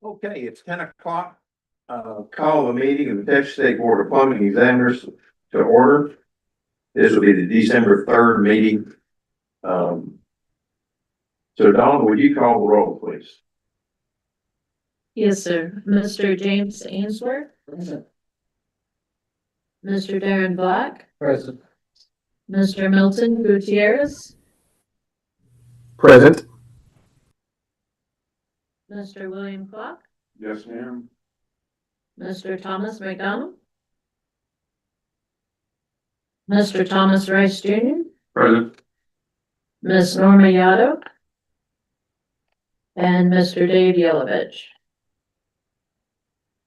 Okay, it's 10 o'clock. Call the meeting of the Texas State Board of Plumbing Examiners to order. This will be the December 3rd meeting. So Dawn, would you call the roll, please? Yes, sir. Mr. James Ainsworth. Present. Mr. Darren Black. Present. Mr. Milton Gutierrez. Present. Mr. William Clark. Yes, ma'am. Mr. Thomas McDonald. Mr. Thomas Rice Jr. Present. Miss Norma Yato. And Mr. Dave Yelovich.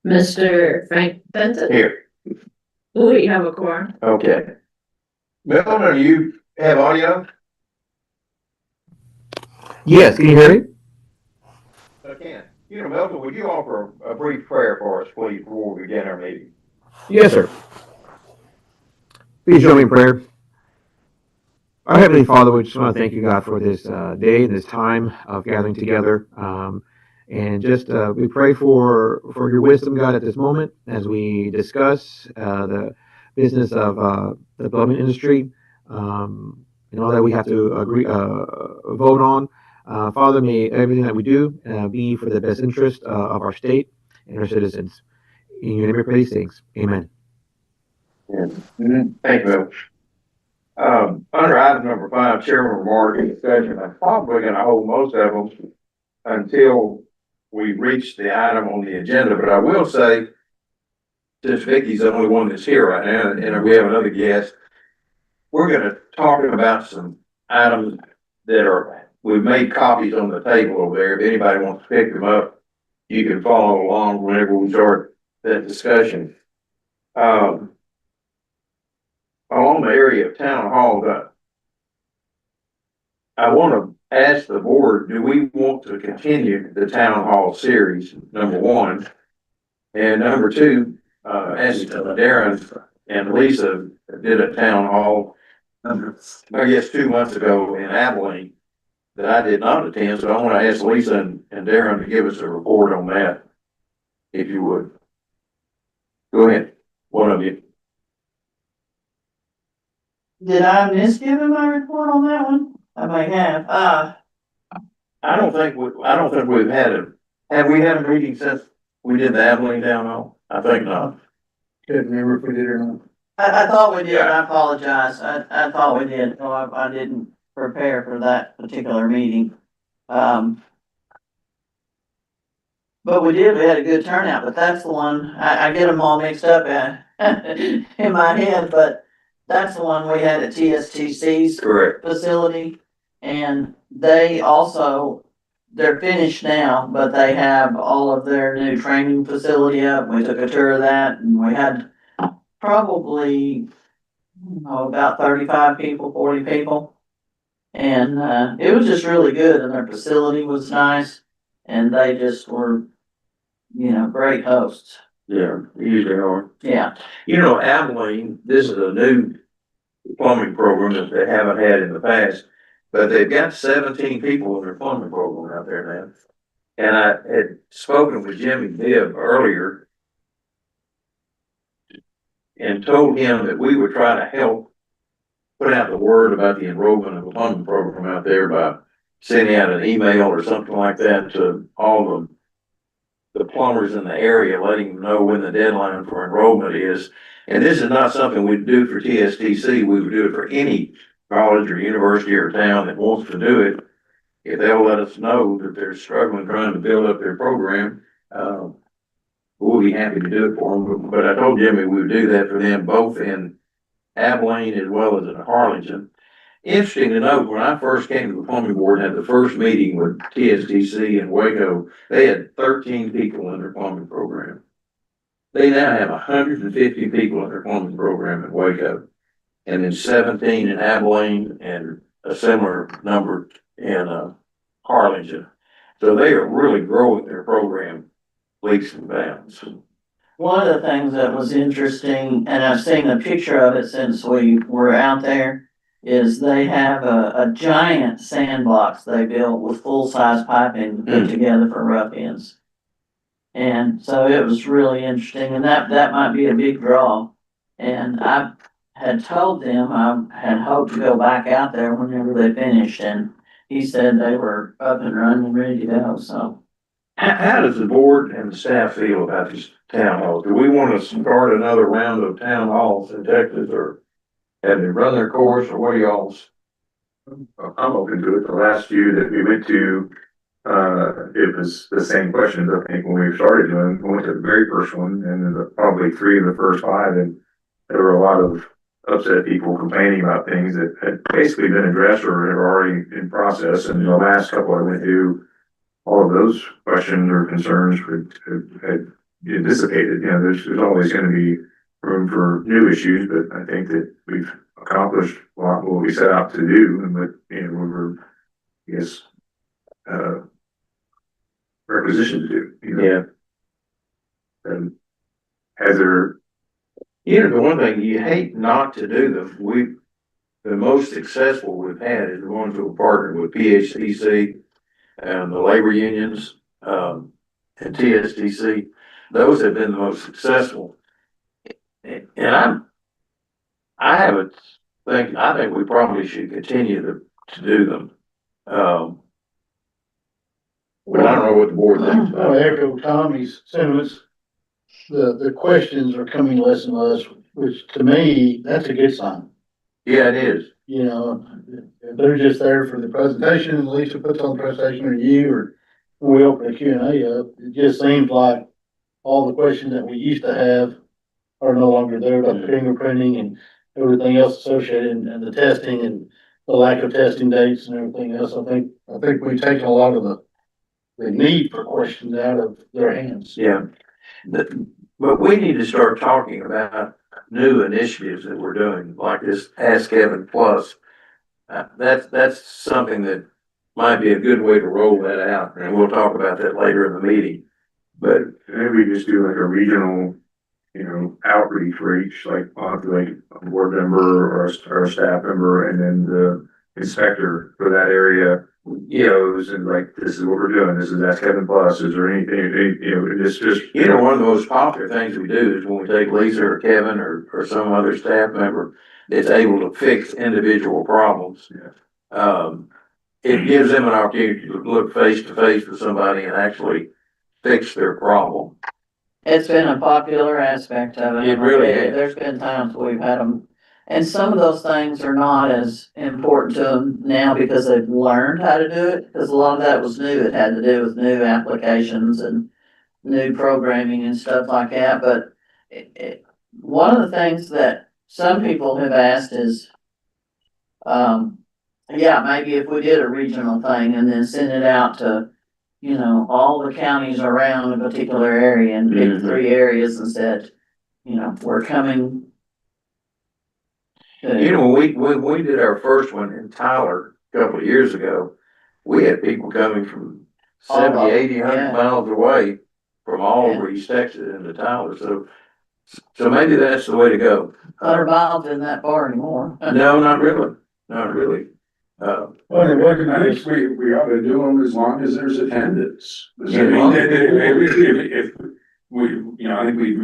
Mr. Frank Benton. Here. We have a quorum. Okay. Milton, do you have audio? Yes, can you hear me? I can. Milton, would you offer a brief prayer for us, please, before we begin our meeting? Yes, sir. Please join me in prayer. Our Heavenly Father, we just want to thank you, God, for this day and this time of gathering together. And just we pray for your wisdom, God, at this moment as we discuss the business of the development industry and all that we have to agree vote on. Father, may everything that we do be for the best interest of our state and our citizens. In your name we pray these things. Amen. Thank you, Milton. Under item number 5, chairman remark and discussion, I'm probably gonna hold most of them until we reach the item on the agenda, but I will say, since Vicky's the only one that's here right now, and we have another guest, we're gonna talk about some items that are, we've made copies on the table over there. If anybody wants to pick them up, you can follow along whenever we start that discussion. Along the area of town hall, I want to ask the board, do we want to continue the town hall series, number one? And number two, as Darren and Lisa did a town hall, I guess 2 months ago in Abilene, that I did not attend, so I want to ask Lisa and Darren to give us a report on that, if you would. Go ahead, one of you. Did I miss giving my report on that one? I may have, I don't think we've have we had a meeting since we did the Abilene Town Hall? I think not. Couldn't remember if we did or not. I thought we did, Yeah. I apologize, I thought we did, no, I didn't prepare for that particular meeting. But we did, we had a good turnout, but that's the one, I get them all mixed up in my head, but that's the one we had at TSTC's Correct. facility. And they also, they're finished now, but they have all of their new training facility up. We took a tour of that and we had probably, about 35 people, 40 people. And, it was just really good and their facility was nice and they just were, great hosts. Yeah, usually are. Yeah. Abilene, this is a new plumbing program that they haven't had in the past, but they've got 17 people in their plumbing program out there now. And I had spoken with Jimmy Bibb earlier and told him that we would try to help put out the word about the enrollment of a plumbing program out there by sending out an email or something like that to all of the plumbers in the area, letting them know when the deadline for enrollment is. And this is not something we'd do for TSTC. We would do it for any college or university or town that wants to do it. If they'll let us know that they're struggling trying to build up their program, we'll be happy to do it for them. But I told Jimmy we would do that for them both in Abilene as well as in Harlingen. Interesting to note, when I first came to the plumbing board and had the first meeting with TSTC in Waco, they had 13 people in their plumbing program. They now have 150 people in their plumbing program in Waco, and then 17 in Abilene and a similar number in Harlingen. So they are really growing their program leaps and bounds. One of the things that was interesting, and I've seen a picture of it since we were out there, is they have a giant sandbox they built with full-size piping put together for rough ends. And so it was really interesting, and that might be a big draw. And I had told them I had hoped to go back out there whenever they finished, and he said they were up and running and ready to go, so. How does the board and the staff feel about these town halls? Do we want to start another round of town halls in Texas, or have they run their course, or what are y'all's? I'm open to it. The last few that we went to, it was the same questions, I think, when we started doing, we went to the very first one, and then probably 3 of the first 5, and there were a lot of upset people complaining about things that had basically been addressed or had already in process, and the last couple I went to, all of those questions or concerns had dissipated. There's always going to be room for new issues, but I think that we've accomplished a lot of what we set out to do, and what we were, I guess, requisitioned to do. Yeah. And has there? The one thing you hate not to do them, the most successful we've had is the ones that were partnered with PHCC and the labor unions, and TSTC. Those have been the most successful. And I think we probably should continue to do them. But I don't know what the board thinks I'll about it. echo Tommy's sentiments. The questions are coming less and less, which to me, that's a good sign. Yeah, it is. You know, if they're just there for the presentation, and Lisa puts on the presentation, or you, or we open a Q&A up, it just seems like all the questions that we used to have are no longer there, like fingerprinting and everything else associated, and the testing and the lack of testing dates and everything else. I think we've taken a lot of the need for questions out of their hands. Yeah. But we need to start talking about new initiatives that we're doing, like this Ask Kevin Plus. That's something that might be a good way to roll that out, and we'll talk about that later in the meeting. But Maybe we just do like a regional, outreach for each, like, a board member or a staff member, and then the inspector for that area goes and like, this is what we're doing, this is Ask Kevin Plus, is there anything, it's just. one of the most popular things we do is when we take Lisa or Kevin or some other staff member that's able to fix individual problems. Yeah. It gives them an opportunity to look face to face with somebody and actually fix their problem. It's been a popular aspect of it. It really is. There's been times we've had them, and some of those things are not as important to them now because they've learned how to do it, because a lot of that was new. It had to do with new applications and new programming and stuff like that, but one of the things that some people have asked is, yeah, maybe if we did a regional thing and then send it out to, all the counties around a particular area and pick Mhm. 3 areas and said, we're coming. When we did our first one in Tyler a couple of years ago, we had people coming from All 70, over, 80, 100 yeah. miles away from all Yeah. over East Texas into Tyler. So maybe that's the way to go. 100 miles isn't that far anymore. No, not really. Not really. I think we ought to do them as long as there's attendance. I Yeah. mean, if we, I think we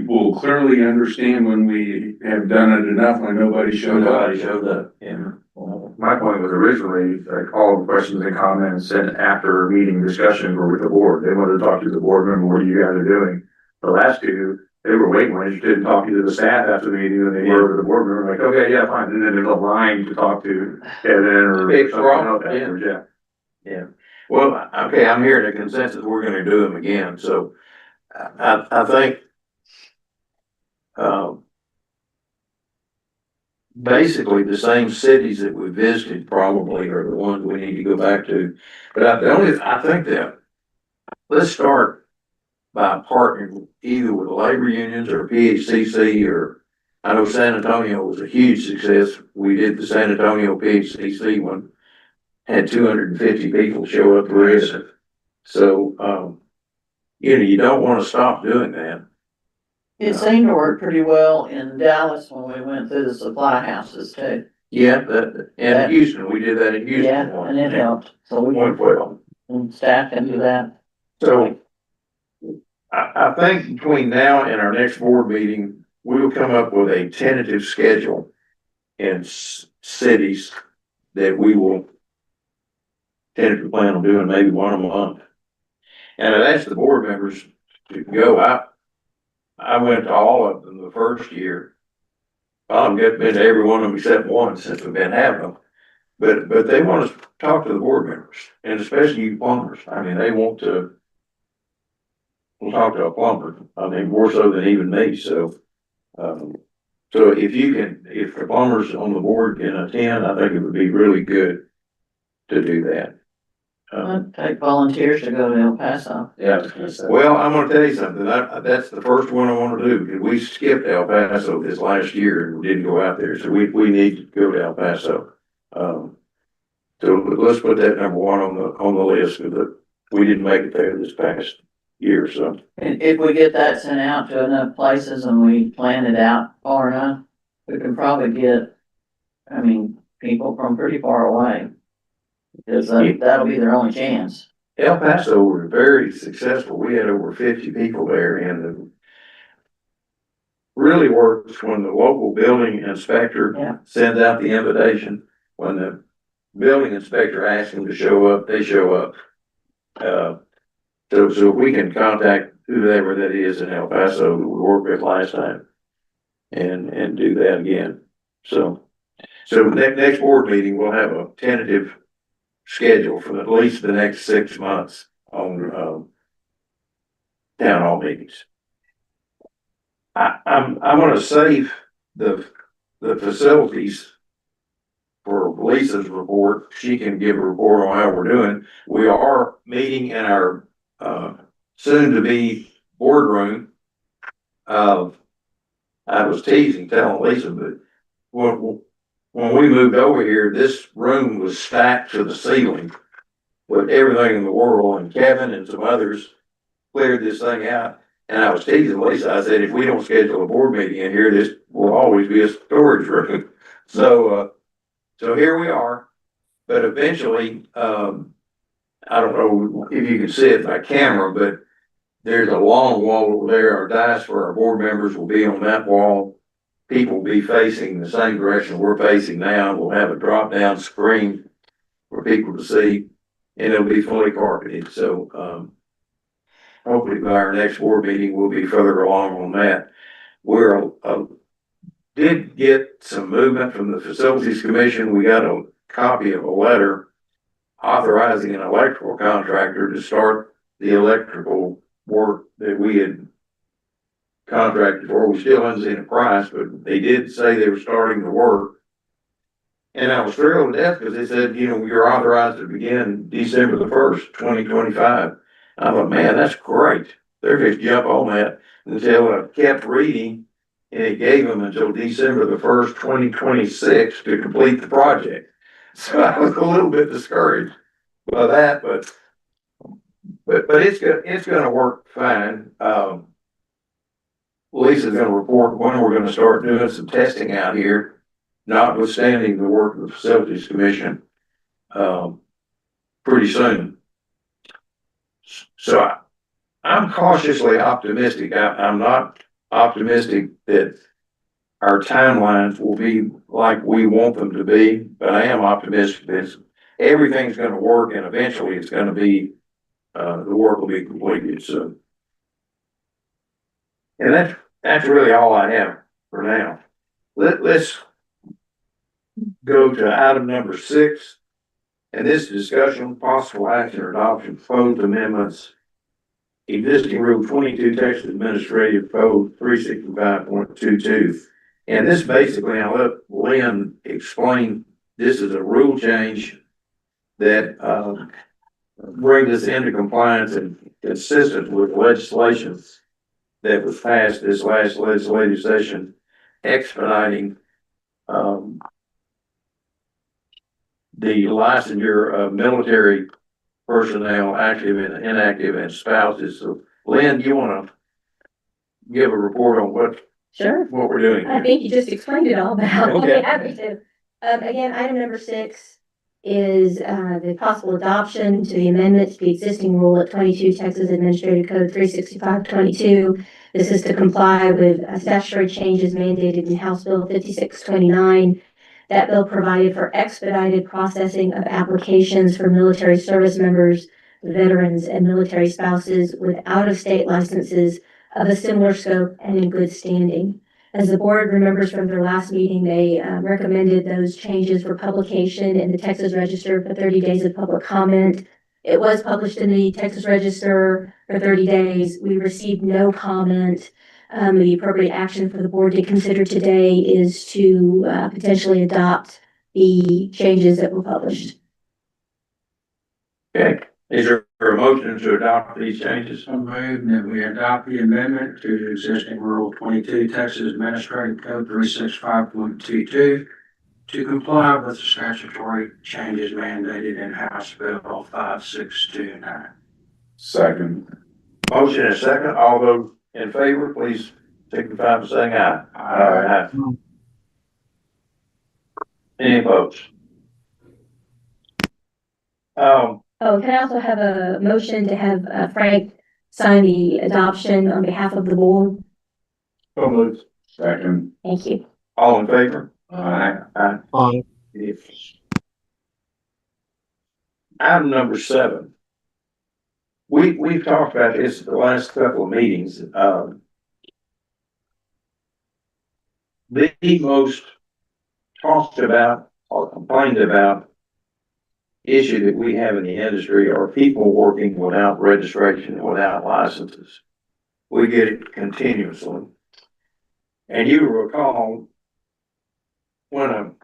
will clearly understand when we have done it enough when nobody showed up. Nobody showed up, yeah. My point was originally, like, all the questions and comments sent after meeting discussions were with the board. They wanted to talk to the board member, what are you guys are doing? The last two, they were way more interested in talking to the staff after the meeting than they were with the board member, like, okay, yeah, fine, and then there's a line to talk to Kevin or Big something else problem, yeah. afterwards, yeah. Yeah. Well, okay, I'm hearing a consensus, we're gonna do them again, so I think, basically the same cities that we visited probably are the ones we need to go back to. But I think that, let's start by partnering either with the labor unions or PHCC, or I know San Antonio was a huge success. We did the San Antonio PHCC one, had 250 people show up for it. So, you don't wanna stop doing that. It seemed to work pretty well in Dallas when we went through the supply houses too. Yeah, and Houston, we did that in Houston. Yeah, and it helped, so we Went well. and staff can do that. So I think between now and our next board meeting, we will come up with a tentative schedule in cities that we will tentatively plan on doing maybe one a month. And I'd ask the board members to go. I went to all of them the first year. I've been to every one of them except one since we've been having them. But they want us to talk to the board members, and especially you plumbers. I mean, they want to, we'll talk to a plumber, I mean, more so than even me, so. So if the plumbers on the board can attend, I think it would be really good to do that. I'd take volunteers to go to El Paso. Yeah, well, I'm gonna tell you something, that's the first one I wanna do, because we skipped El Paso this last year and we didn't go out there, so we need to go to El Paso. So let's put that number one on the list, because we didn't make it there this past year, so. And if we get that sent out to enough places and we plan it out far enough, we can probably get, people from pretty far away. Because that'll be their only chance. El Paso were very successful. We had over 50 people there, and it really works when the local building inspector Yeah. sends out the invitation. When the building inspector asks them to show up, they show up. So if we can contact whoever that is in El Paso that we worked with last time and do that again. So So next board meeting, we'll have a tentative schedule for at least the next 6 months on, town hall meetings. I'm gonna save the facilities for Lisa's report. She can give a report on how we're doing. We are meeting in our, soon-to-be boardroom. I was teasing, telling Lisa, but when we moved over here, this room was stacked to the ceiling with everything in the world, and Kevin and some others cleared this thing out. And I was teasing Lisa, I said, if we don't schedule a board meeting in here, this will always be a storage room. So here we are, but eventually, I don't know if you can see it by camera, but there's a long wall over there. Our dice for our board members will be on that wall. People will be facing the same direction we're facing now. We'll have a drop down screen for people to see, and it'll be fully carpeted. So, hopefully by our next board meeting, we'll be further along on that. We're, did get some movement from the Facilities Commission. We got a copy of a letter authorizing an electrical contractor to start the electrical work that we had contracted for. We still haven't seen a price, but they did say they were starting the work. And I was thrilled to death because they said, you know, you're authorized to begin December the 1st, 2025. I thought, man, that's great. They're just jump on that until I kept reading, and it gave them until December the 1st, 2026 to complete the project. So I was a little bit discouraged by that, but it's gonna work fine. Lisa's gonna report when we're gonna start doing some testing out here, notwithstanding the work of the Facilities Commission, pretty soon. So I'm cautiously optimistic. I'm not optimistic that our timelines will be like we want them to be, but I am optimistic that everything's gonna work and eventually it's gonna be, the work will be completed, so. And that's really all I have for now. Let's go to item number 6. And this discussion, possible action or adoption, proposed amendments, existing Rule 22, Texas Administrative Code 365.22. And this basically, I'll let Lynn explain, this is a rule change that, brings us into compliance and consistent with legislation that was passed this last legislative session, expediting, the licensure of military personnel, active and inactive, and spouses. So Lynn, do you want to give a report on Sure. what we're doing I here? think you just explained it all now. I'll Okay. be happy to. Again, item number 6 is, the possible adoption to the amendment to the existing rule at 22 Texas Administrative Code 365.22. This is to comply with statutory changes mandated in House Bill 5629. That bill provided for expedited processing of applications for military service members, veterans, and military spouses with out-of-state licenses of a similar scope and in good standing. As the board remembers from their last meeting, they recommended those changes for publication in the Texas Register for 30 days of public comment. It was published in the Texas Register for 30 days. We received no comment. The appropriate action for the board to consider today is to potentially adopt the changes that were published. Okay, is there a motion to adopt these changes? I move that we adopt the amendment to existing Rule 22 Texas Administrative Code 365.22 to comply with the statutory changes mandated in House Bill 5629. Second. Motion and second. All those in favor, please signify by saying aye. Aye. Any opposed? Oh, can I also have a motion to have Frank sign the adoption on behalf of the board? So moved. Second. Thank you. All in favor? Aye. Aye. Item number 7. We've talked about this the last couple of meetings. The most talked about or complained about issue that we have in the industry are people working without registration and without licenses. We get it continuously. And you recall when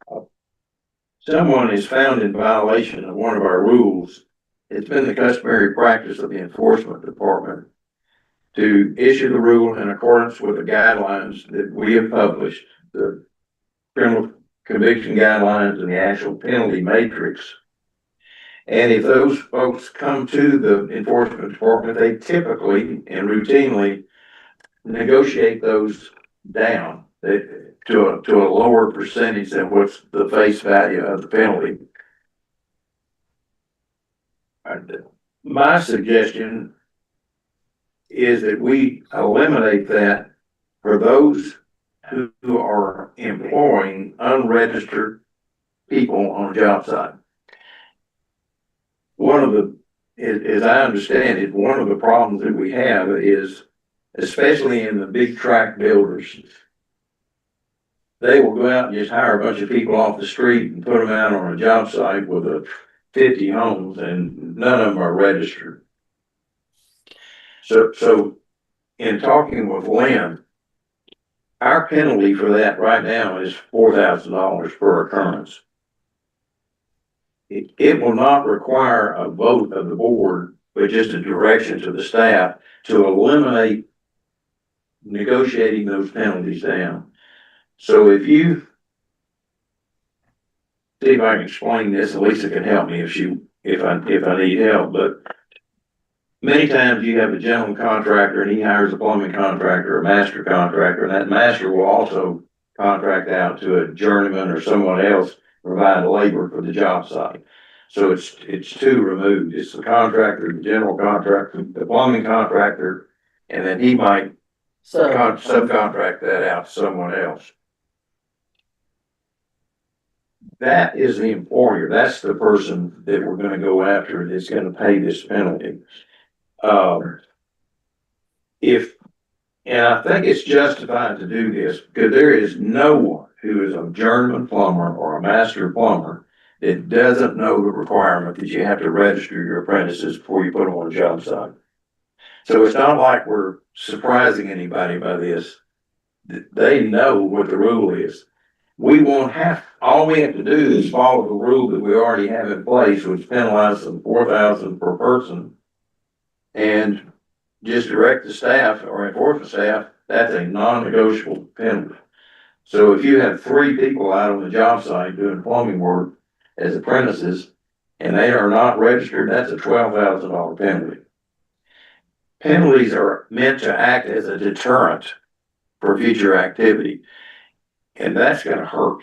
someone is found in violation of one of our rules, it's been the customary practice of the enforcement department to issue the rule in accordance with the guidelines that we have published, the criminal conviction guidelines and the actual penalty matrix. And if those folks come to the enforcement department, they typically and routinely negotiate those down to a lower percentage than what's the face value of the penalty. My suggestion is that we eliminate that for those who are employing unregistered people on a job site. One of the, as I understand it, one of the problems that we have is, especially in the big tract builders, they will go out and just hire a bunch of people off the street and put them out on a job site with 50 homes, and none of them are registered. So in talking with Lynn, our penalty for that right now is $4,000 per occurrence. It will not require a vote of the board, but just a direction to the staff to eliminate negotiating those penalties down. So if you see if I can explain this, and Lisa can help me if I need help, but many times you have a general contractor and he hires a plumbing contractor, a master contractor, and that master will also contract out to a journeyman or someone else to provide labor for the job site. So it's two removed. It's the contractor, the general contractor, the plumbing contractor, and then he might subcontract that out to someone else. That is the employer. That's the person that we're gonna go after that's gonna pay this penalty. And I think it's justified to do this because there is no one who is a journeyman plumber or a master plumber that doesn't know the requirement that you have to register your apprentices before you put them on a job site. So it's not like we're surprising anybody by this. They know what the rule is. All we have to do is follow the rule that we already have in place, which penalizes them $4,000 per person, and just direct the staff or enforcement staff, that's a non-negotiable penalty. So if you have 3 people out on the job site doing plumbing work as apprentices, and they are not registered, that's a $12,000 penalty. Penalties are meant to act as a deterrent for future activity, and that's gonna hurt.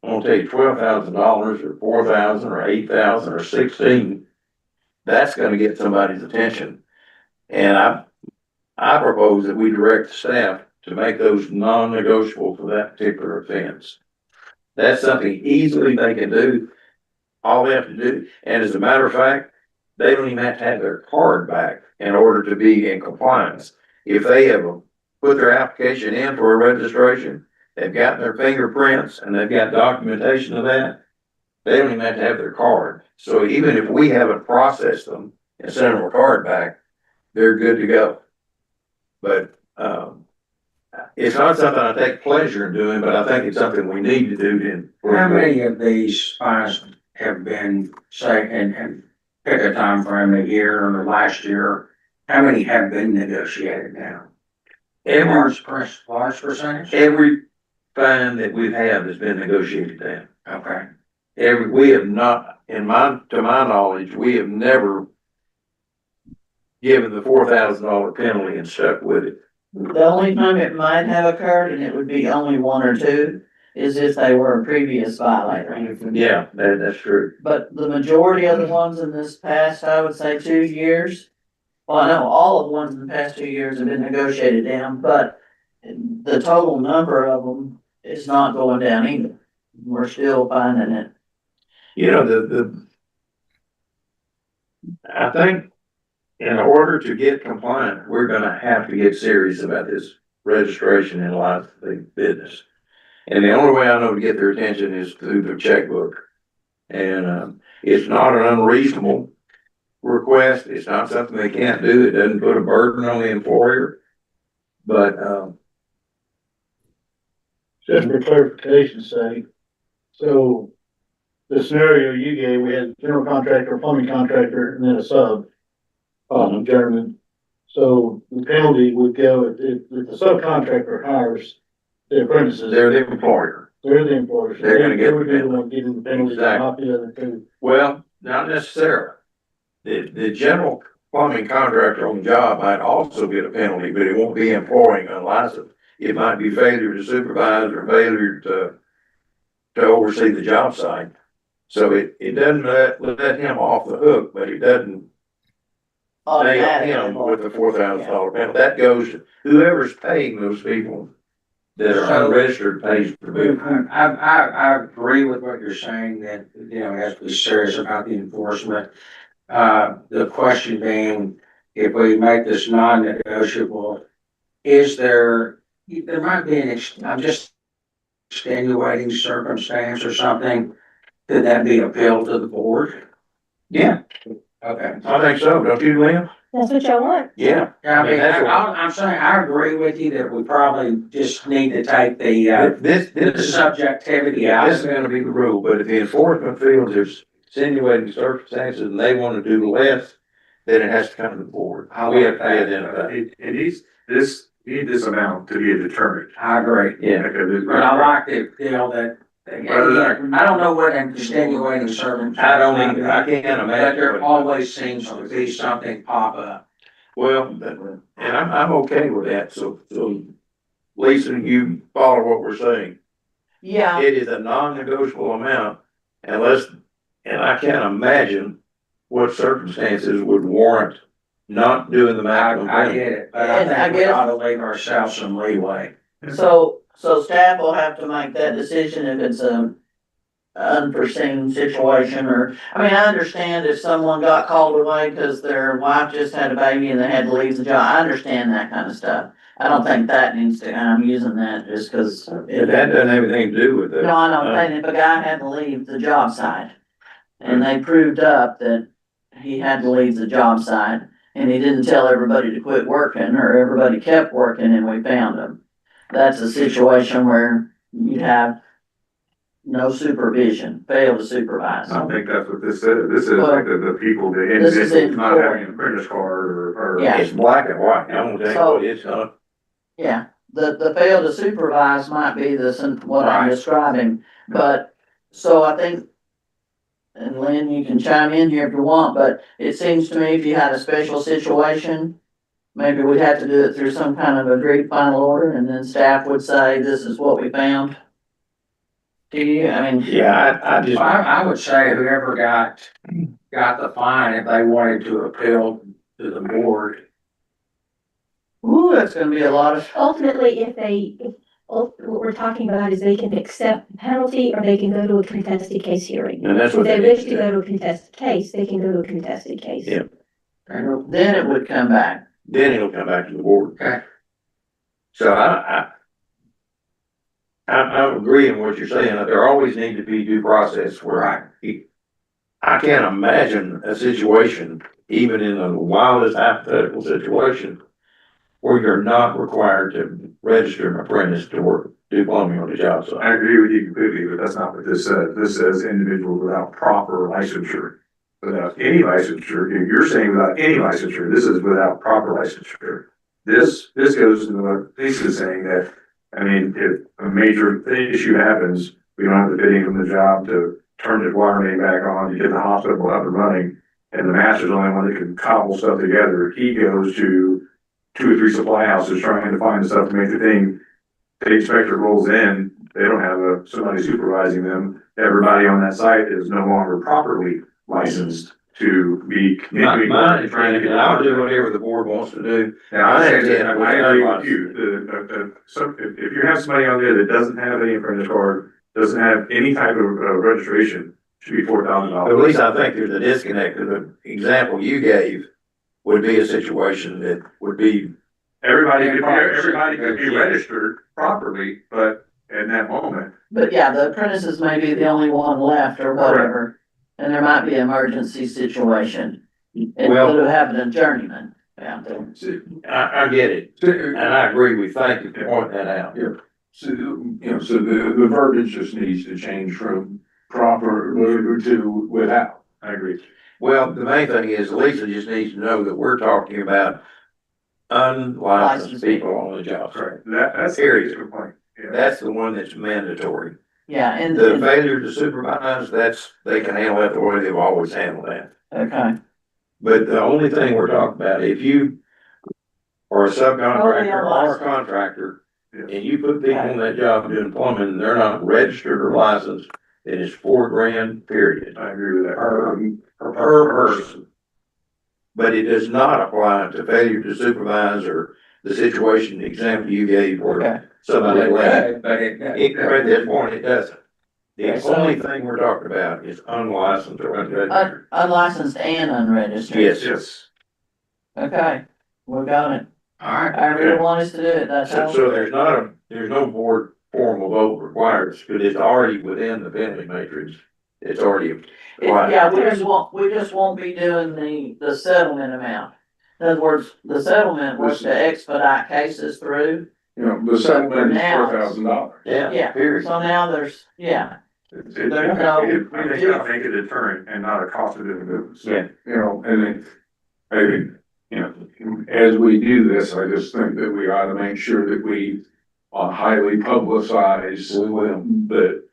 I'm gonna tell you, $12,000 or $4,000 or $8,000 or 16, that's gonna get somebody's attention. And I propose that we direct the staff to make those non-negotiable for that particular offense. That's something easily they can do. All they have to do, and as a matter of fact, they don't even have to have their card back in order to be in compliance. If they have put their application in for a registration, they've got their fingerprints and they've got documentation of that, they don't even have to have their card. So even if we haven't processed them and sent them a card back, they're good to go. But it's not something I take pleasure in doing, but I think it's something we need to do. How many of these fines have been, say, and pick a time frame, a year or last year, how many have been negotiated now? Large percentage? Every fine that we've had has been negotiated down. Okay. We have not, to my knowledge, we have never given the $4,000 penalty and stuck with it. The only time it might have occurred, and it would be only 1 or 2, is if they were a previous violator. Yeah, that's true. But the majority of the ones in this past, I would say 2 years, well, I know all of the ones in the past 2 years have been negotiated down, but the total number of them is not going down either. We're still finding it. You know, I think in order to get compliant, we're gonna have to get serious about this registration and license business. And the only way I know to get their attention is through the checkbook. And, it's not an unreasonable request. It's not something they can't do. It doesn't put a burden on the employer. But, Just for clarification's sake, so the scenario you gave, we had general contractor, plumbing contractor, and then a sub, journeyman. So the penalty would go, if the subcontractor hires the apprentices, they're the employer. they're the employers. They're gonna get They would the be the one getting the penalty, Exactly. not the other two. Well, not necessarily. The general plumbing contractor on the job might also get a penalty, but it won't be employing unlicensed. It might be failure to supervise or failure to oversee the job site. So it doesn't let him off the hook, but it doesn't nail him with the $4,000 penalty. That goes to whoever's paying those people that are unregistered pays the bill. I agree with what you're saying, that, you know, we have to be serious about the enforcement. The question being, if we make this non-negotiable, is there might be I'm just extenuating circumstance or something, could that be appealed to the board? Yeah, Okay. I think so. Don't you, Lynn? That's what y'all want. Yeah. I mean, that's what- I'm saying, I agree with you that we probably just need to take the This subjectivity out This is of it. gonna be the rule, but if the enforcement feels there's insinuating circumstances and they wanna do less, then it has to come to the board. We have to identify. It needs, need this amount to be a deterrent. I agree. Yeah. Because But I like the deal that, I don't know what an extenuating circumstance. I don't either. I can't But imagine. there always seems to be something pop up. Well, and I'm okay with that, so Lisa, you follow what we're saying. Yeah, It is a non-negotiable amount unless, and I can't imagine what circumstances would warrant not doing the maximum I penalty. get it, but I And I think we guess- ought to leave ourselves some leeway. so staff will have to make that decision if it's a unforeseen situation, or, I mean, I understand if someone got called away because their wife just had a baby and they had to leave the job, I understand that kind of stuff. I don't think that needs to, I'm using that just because. But that doesn't have anything to do with it. No, I know, but if a guy had to leave the job site, and they proved up that he had to leave the job site, and he didn't tell everybody to quit working, or everybody kept working and we found him. That's a situation where you'd have no supervision, fail to supervise. I think that's what this says. This is like the people, the This is individuals not in- having an apprentice card or. Yeah. It's black and white. I don't think So- it's not. Yeah, the fail to supervise might be what I'm Right. describing, but, so I think, and Lynn, you can chime in here if you want, but it seems to me if you had a special situation, maybe we'd have to do it through some kind of agreed final order, and then staff would say, this is what we found. Do you, I mean, Yeah, I just. I would say whoever got the fine, if they wanted to appeal to the board. ooh, that's gonna be a lot of, Ultimately, what we're talking about is they can accept the penalty or they can go to a contested case hearing. And that's If what they they wish need to to go do. to a contested case, they can go to a contested case. Yeah. then it would come back. Then it'll come back to the board. Okay. So I'm agreeing with what you're saying, that there always need to be due process where I can't imagine a situation, even in the wildest hypothetical situation, where you're not required to register an apprentice to work, do plumbing on the job I site. agree with you completely, but that's not what this says. This says individuals without proper licensure. Without any licensure, if you're saying without any licensure, this is without proper licensure. This goes into what Lisa is saying, that, I mean, if a major issue happens, we don't have the bidding from the job to turn the water main back on, to get the hospital up and running, and the master's the only one that can cobble stuff together. He goes to 2 or 3 supply houses trying to find the stuff to make the thing. The inspector rolls in, they don't have somebody supervising them. Everybody on that site is no longer properly licensed to be. My trying to opinion, get. and I'll do whatever the board wants to do. Now, I understand. agree with you. So if you have somebody on there that doesn't have any apprentice card, doesn't have any type of registration, should be $4,000. At least I think there's a disconnect, because the example you gave would be a situation that would be, Everybody could be registered properly, but, at that moment. But yeah, the apprentices may be the only one left or whatever, and there might be an emergency situation. Instead of having a journeyman out there. I get it, and I agree with, thank you for pointing that out. Yeah. So, you know, so the verbiage just needs to change from proper to without. I agree. Well, the main thing is Lisa just needs to know that we're talking about unlicensed people on the job. Right, that's the Period. biggest complaint. Yeah. That's the one that's mandatory. Yeah, and, The failure to supervise, they can handle that the way they've always handled that. okay, But the only thing we're talking about, if you are a subcontractor or a contractor, Yeah. and you put people on that job doing plumbing, and they're not registered or licensed, then it's $4,000, period, I agree with that. per person. But it does not apply to failure to supervise or the situation, the example you gave where okay, somebody left. But At this point, it doesn't. Okay, The so- only thing we're talking about is unlicensed or unregistered. unlicensed and unregistered. Yes. Yes. Okay, we got it. All right. However you want us to do it, that's how. So there's no board formal vote required, because it's already within the penalty matrix. It's already applied. Yeah, we just won't be doing the settlement amount. In other words, the settlement was to expedite cases through. You know, the settlement is Now- $4,000. Yeah, period. So now there's, yeah, I think There's no- that'll make a deterrent and not a cost of doing business. Yeah. You know, and then, I think, you know, as we do this, I just think that we ought to make sure that we highly publicize We will.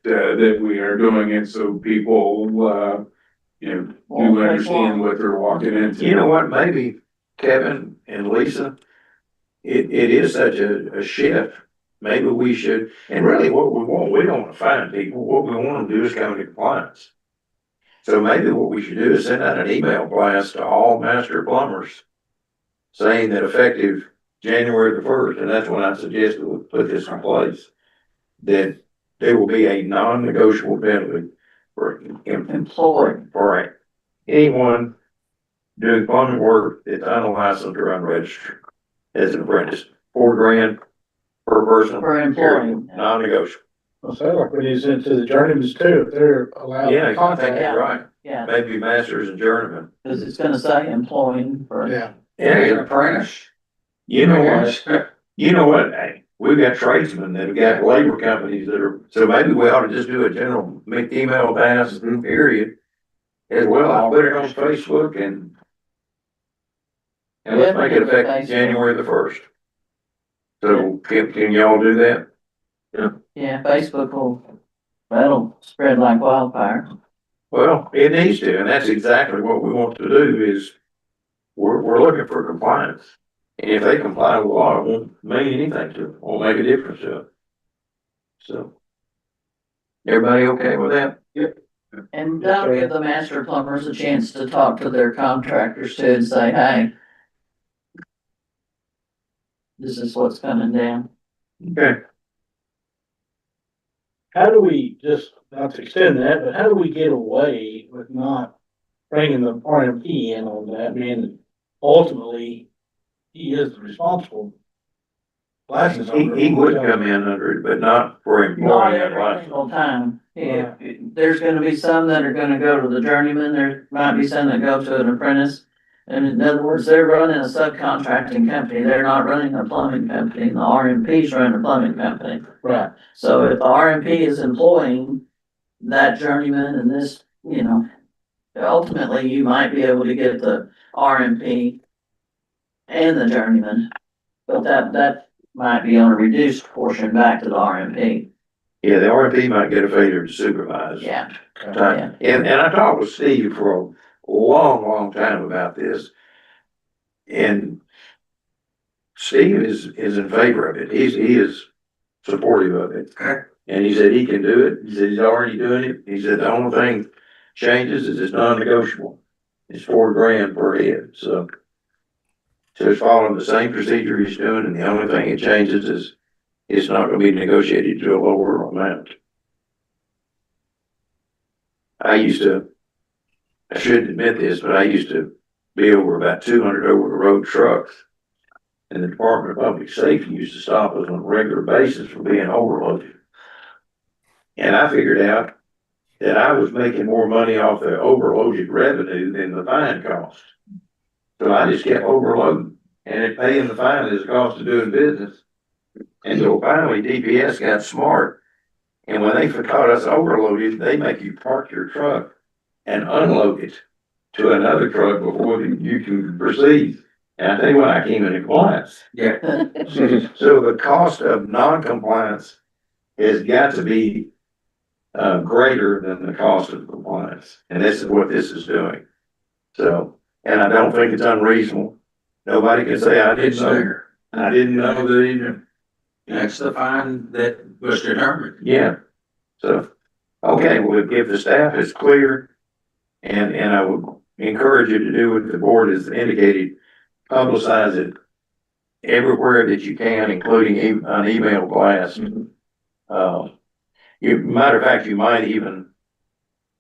that we are doing it so people, you know, do understand what they're walking into. You know what, maybe Kevin and Lisa, it is such a shift. Maybe we should, and really what we don't want to find people, what we want them to do is come into compliance. So maybe what we should do is send out an email blast to all master plumbers saying that effective January the 1st, and that's when I suggested we put this in place, that there will be a non-negotiable penalty for employed. for anyone doing plumbing work that's unlicensed or unregistered as an apprentice. $4,000 per person. Per employee. period, Non-negotiable. Well, sounds like we need to into the journeyman's too, if they're allowed Yeah, to I think contract. you're right. Yeah, Maybe masters and journeymen. cause it's gonna say employing for. Yeah, Yeah, Apprentice. you know what? You know what? Hey, we've got tradesmen that have got labor companies that are, so maybe we ought to just do a general email blast, period. As well, I'll put it on Facebook and let's make it effective January the 1st. So can y'all do that? Yeah, Facebook that'll spread like wildfire. Well, it needs to, and that's exactly what we want to do is we're looking for compliance. And if they comply with the law, it won't mean anything to them, won't make a difference to them. So. Everybody okay with that? And that'll give the master plumbers a chance to talk to their contractors too and say, hey, this is what's coming down. Okay. how do we, just not to extend that, but how do we get away with not bringing the RMP in on that, being ultimately, he is the responsible license holder. He would come in under it, but not for Not employing that every license. single time. There's gonna be some that are gonna go to the journeyman, there might be some that go to an apprentice. And in other words, they're running a subcontracting company, they're not running a plumbing company, and the RMP's running a plumbing company. Right, So if the RMP is employing that journeyman and this, you know, ultimately you might be able to get the RMP and the journeyman. But that might be on a reduced portion back to the RMP. Yeah, the RP might get a failure to supervise. Yeah, Time. And I talked with Steve for a long time about this. And Steve is in favor of it. He is supportive of it. Okay. And he said he can do it. He said he's already doing it. He said the only thing changes is it's non-negotiable. It's $4,000 per head, so. So it's following the same procedure he's doing, and the only thing it changes is it's not gonna be negotiated to a lower amount. I shouldn't admit this, but I used to be over about 200 over the road trucks. And the Department of Public Safety used to stop us on a regular basis for being overloaded. And I figured out that I was making more money off the overloaded revenue than the fine cost. So I just kept overloading, and it paying the fine is the cost of doing business. Until finally DPS got smart, and when they caught us overloaded, they make you park your truck and unload it to another truck before you can proceed. And I tell you what, I came into compliance. Yeah. So the cost of non-compliance has got to be greater than the cost of compliance, and this is what this is doing. So, and I don't think it's unreasonable. Nobody can say I It's didn't know. there. I didn't know that even. That's the fine that was determined. Yeah. So, okay, well, if the staff is clear, and I would encourage you to do what the board has indicated, publicize it everywhere that you can, including an email blast. Matter of fact, you might even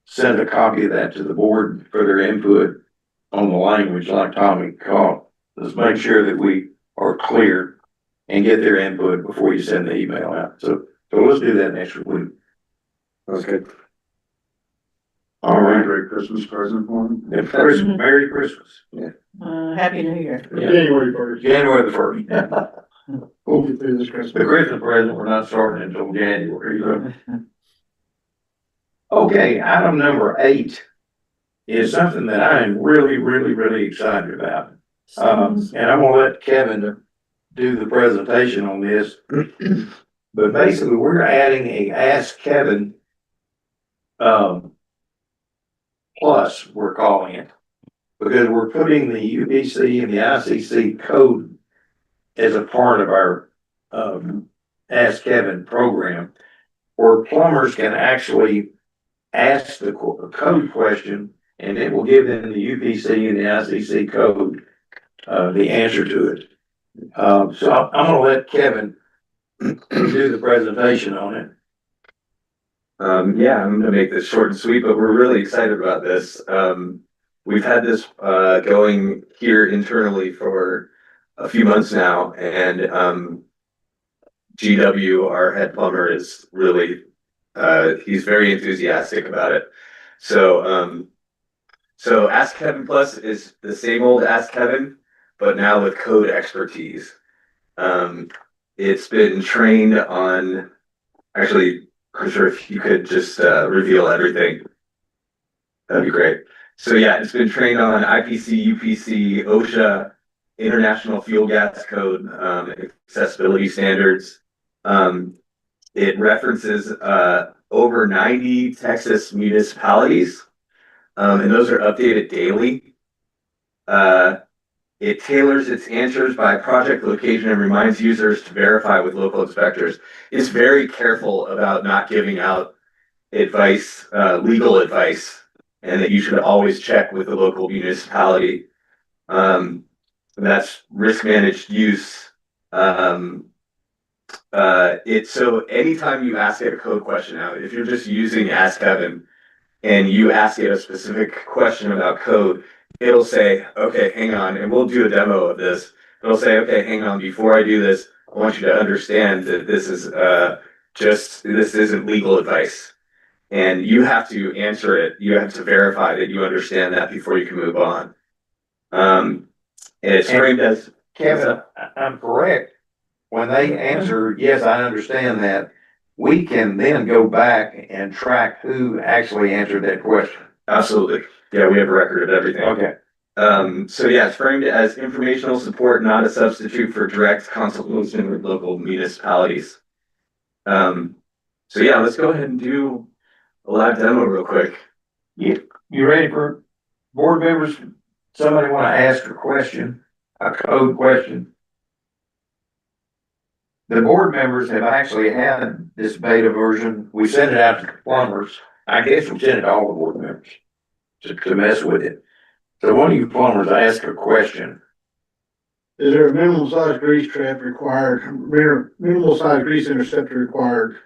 send a copy of that to the board for their input on the language like Tommy called. Let's make sure that we are clear and get their input before you send the email out. So let's do that next week. That's good. All right. Great Christmas present for him. Merry Christmas. Happy New Year. January 1st. January the 1st. We'll get through this The Christmas. Christmas present, we're not starting until January. So. Okay, item number 8 is something that I am really, really, really excited about. And I'm gonna let Kevin do the presentation on this. But basically, we're adding a Ask Kevin plus, we're calling it, because we're putting the UPC and the ICC code as a part of our Ask Kevin program, where plumbers can actually ask the code question, and it will give them the UPC and the ICC code, the answer to it. So I'm gonna let Kevin do the presentation on it. Yeah, I'm gonna make this short and sweet, but we're really excited about this. We've had this going here internally for a few months now, and GW, our head plumber, is really he's very enthusiastic about it. So so Ask Kevin Plus is the same old Ask Kevin, but now with code expertise. It's been trained on, actually, Christopher, if you could just reveal everything, that'd be great. So yeah, it's been trained on IPC, UPC, OSHA, International Fuel Gas Code, accessibility standards. It references over 90 Texas municipalities, and those are updated daily. It tailors its answers by project location and reminds users to verify with local inspectors. It's very careful about not giving out advice, legal advice, and that you should always check with the local municipality. That's risk managed use. So anytime you ask it a code question now, if you're just using Ask Kevin and you ask it a specific question about code, it'll say, okay, hang on, and we'll do a demo of this. It'll say, okay, hang on, before I do this, I want you to understand that this is this isn't legal advice. And you have to answer it. You have to verify that you understand that before you can move on. And it's framed as Kevin, I'm correct. When they answer, yes, I understand that, we can then go back and track who actually answered that question. absolutely. Yeah, we have a record of everything. Okay. So yeah, it's framed as informational support, not a substitute for direct consultation with local municipalities. So yeah, let's go ahead and do a live demo real quick. You ready for board members? Somebody want to ask a question, a code question? The board members have actually had this beta version. We sent it out to the plumbers. I guess we sent it to all the board members to mess with it. So one of you plumbers ask a question. Is there a minimum size grease trap required, minimal size grease interceptor required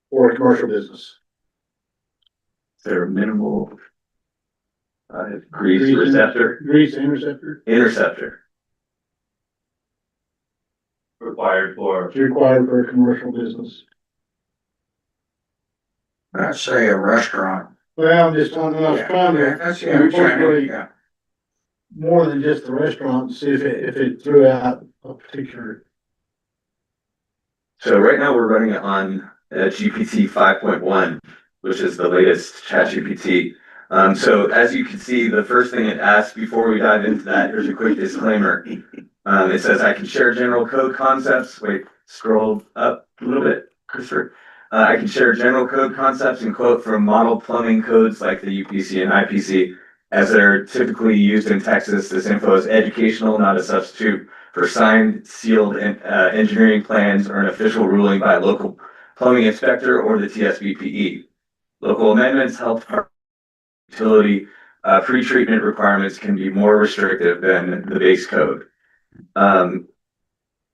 for a commercial business? Is there a minimal grease receptor? Grease interceptor Interceptor. Required for. is required for a commercial business. I'd say a restaurant. Well, I'm just, I was trying Yeah, to that's, yeah, I'm trying to, incorporate yeah. more than just the restaurant, see if it threw out a particular. So right now we're running it on GPT 5.1, which is the latest ChatGPT. So as you can see, the first thing it asks before we dive into that, here's a quick disclaimer. It says I can share general code concepts. Wait, scroll up a little bit, Christopher. I can share general code concepts and quote from model plumbing codes like the UPC and IPC, as they're typically used in Texas. This info is educational, not a substitute for signed, sealed engineering plans or an official ruling by a local plumbing inspector or the TSBPE. Local amendments help utility pre-treatment requirements can be more restrictive than the base code.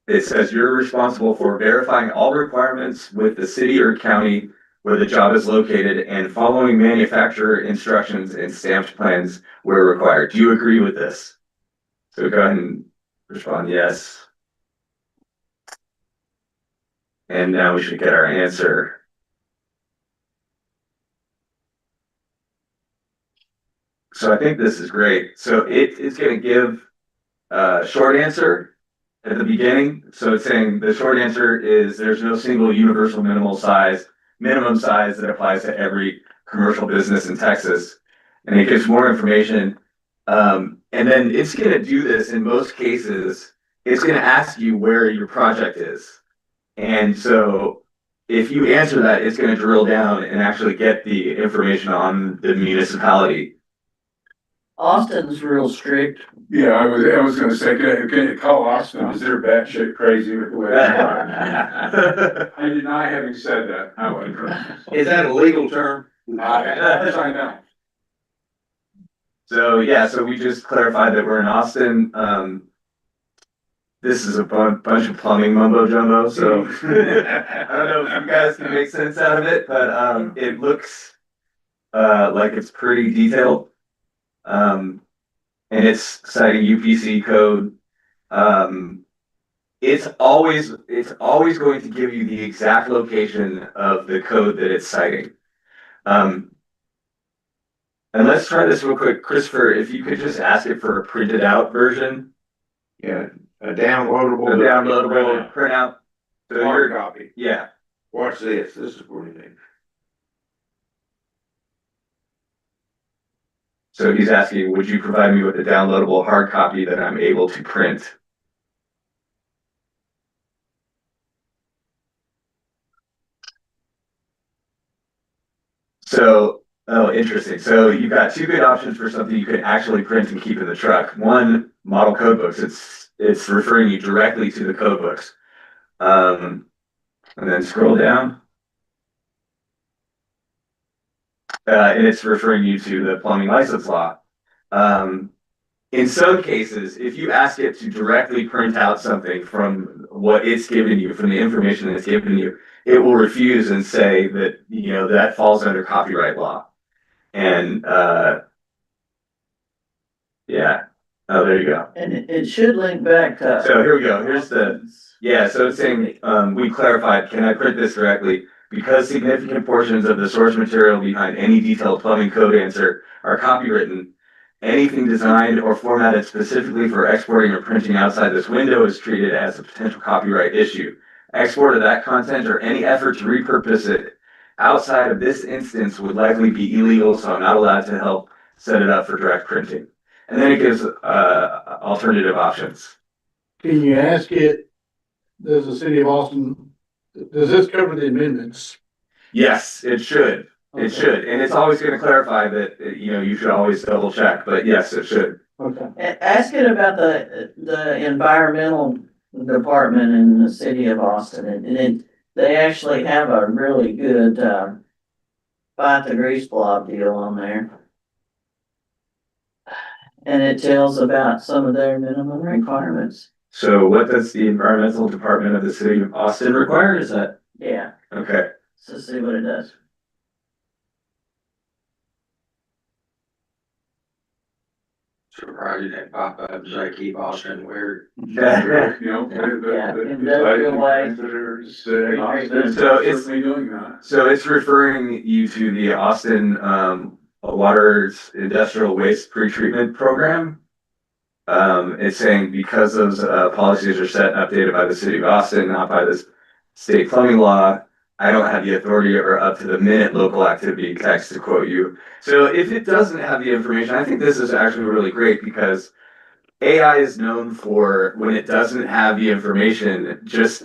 It says you're responsible for verifying all requirements with the city or county where the job is located and following manufacturer instructions and stamped plans where required. Do you agree with this? So go ahead and respond yes. And now we should get our answer. So I think this is great. So it is going to give a short answer at the beginning. So it's saying the short answer is there's no single universal minimum size that applies to every commercial business in Texas. And it gives more information. And then it's going to do this in most cases. It's going to ask you where your project is. And so if you answer that, it's going to drill down and actually get the information on the municipality. Austin's real strict. Yeah, I was gonna say, can you call Austin, is there batshit crazy with the way it's run? I deny having said that, however. Is that a legal term? I know. So yeah, so we just clarified that we're in Austin. This is a bunch of plumbing mumbo jumbo, so I don't know if you guys can make sense out of it, but it looks like it's pretty detailed. And it's citing UPC code. It's always going to give you the exact location of the code that it's citing. And let's try this real quick. Christopher, if you could just ask it for a printed out version. Yeah, a downloadable. A downloadable printout. So Hard copy. yeah. Watch this. This is pretty neat. So he's asking, would you provide me with a downloadable hard copy that I'm able to print? So, oh, interesting. So you've got two good options for something you can actually print and keep in the truck. One, model code books. It's referring you directly to the code books. And then scroll down. And it's referring you to the plumbing license law. In some cases, if you ask it to directly print out something from what it's given you, from the information it's given you, it will refuse and say that, you know, that falls under copyright law. And yeah. Oh, there you go. And it should link back to. So here we go. Here's the, yeah, so it's saying, we clarified, can I print this directly? Because significant portions of the source material behind any detailed plumbing code answer are copywritten, anything designed or formatted specifically for exporting or printing outside this window is treated as a potential copyright issue. Export of that content or any effort to repurpose it outside of this instance would likely be illegal, so I'm not allowed to help set it up for direct printing. And then it gives alternative options. Can you ask it, does the city of Austin, does this cover the amendments? Yes, it should. It should. And it's always going to clarify that, you know, you should always double check, but yes, it should. Okay. Ask it about the environmental department in the city of Austin, and they actually have a really good, fight the grease blob deal on there. And it tells about some of their minimum requirements. So what does the environmental department of the city of Austin require? Is that? Yeah, Okay. so see what it does. Surprised you didn't pop up and say keep Austin weird. You know, industrial waste. So it's- Certainly doing that. So it's referring you to the Austin, Water's Industrial Waste Pretreatment Program. It's saying because those, policies are set and updated by the city of Austin, not by the state plumbing law, I don't have the authority or up to the minute local activity tax to quote you. So if it doesn't have the information, I think this is actually really great because AI is known for when it doesn't have the information, just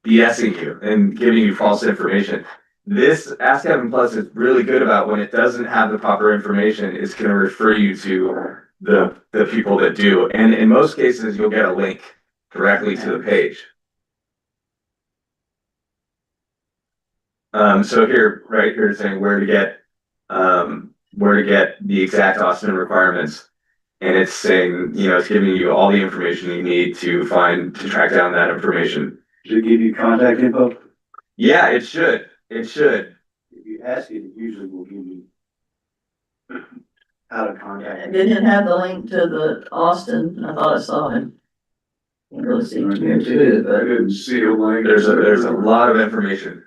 BSing you and giving you false information. This Ask Kevin Plus is really good about when it doesn't have the proper information, it's gonna refer you to the people that do. And in most cases, you'll get a link directly to the page. So here, right here, it's saying where to get the exact Austin requirements. And it's saying, you know, it's giving you all the information you need to track down that information. Should it give you contact info? Yeah, it should. It should. If you ask it, it usually will give you how to contact. It didn't have the link to the Austin, I thought I saw it. Can't really see from here too, I but didn't see a link. There's a lot of information.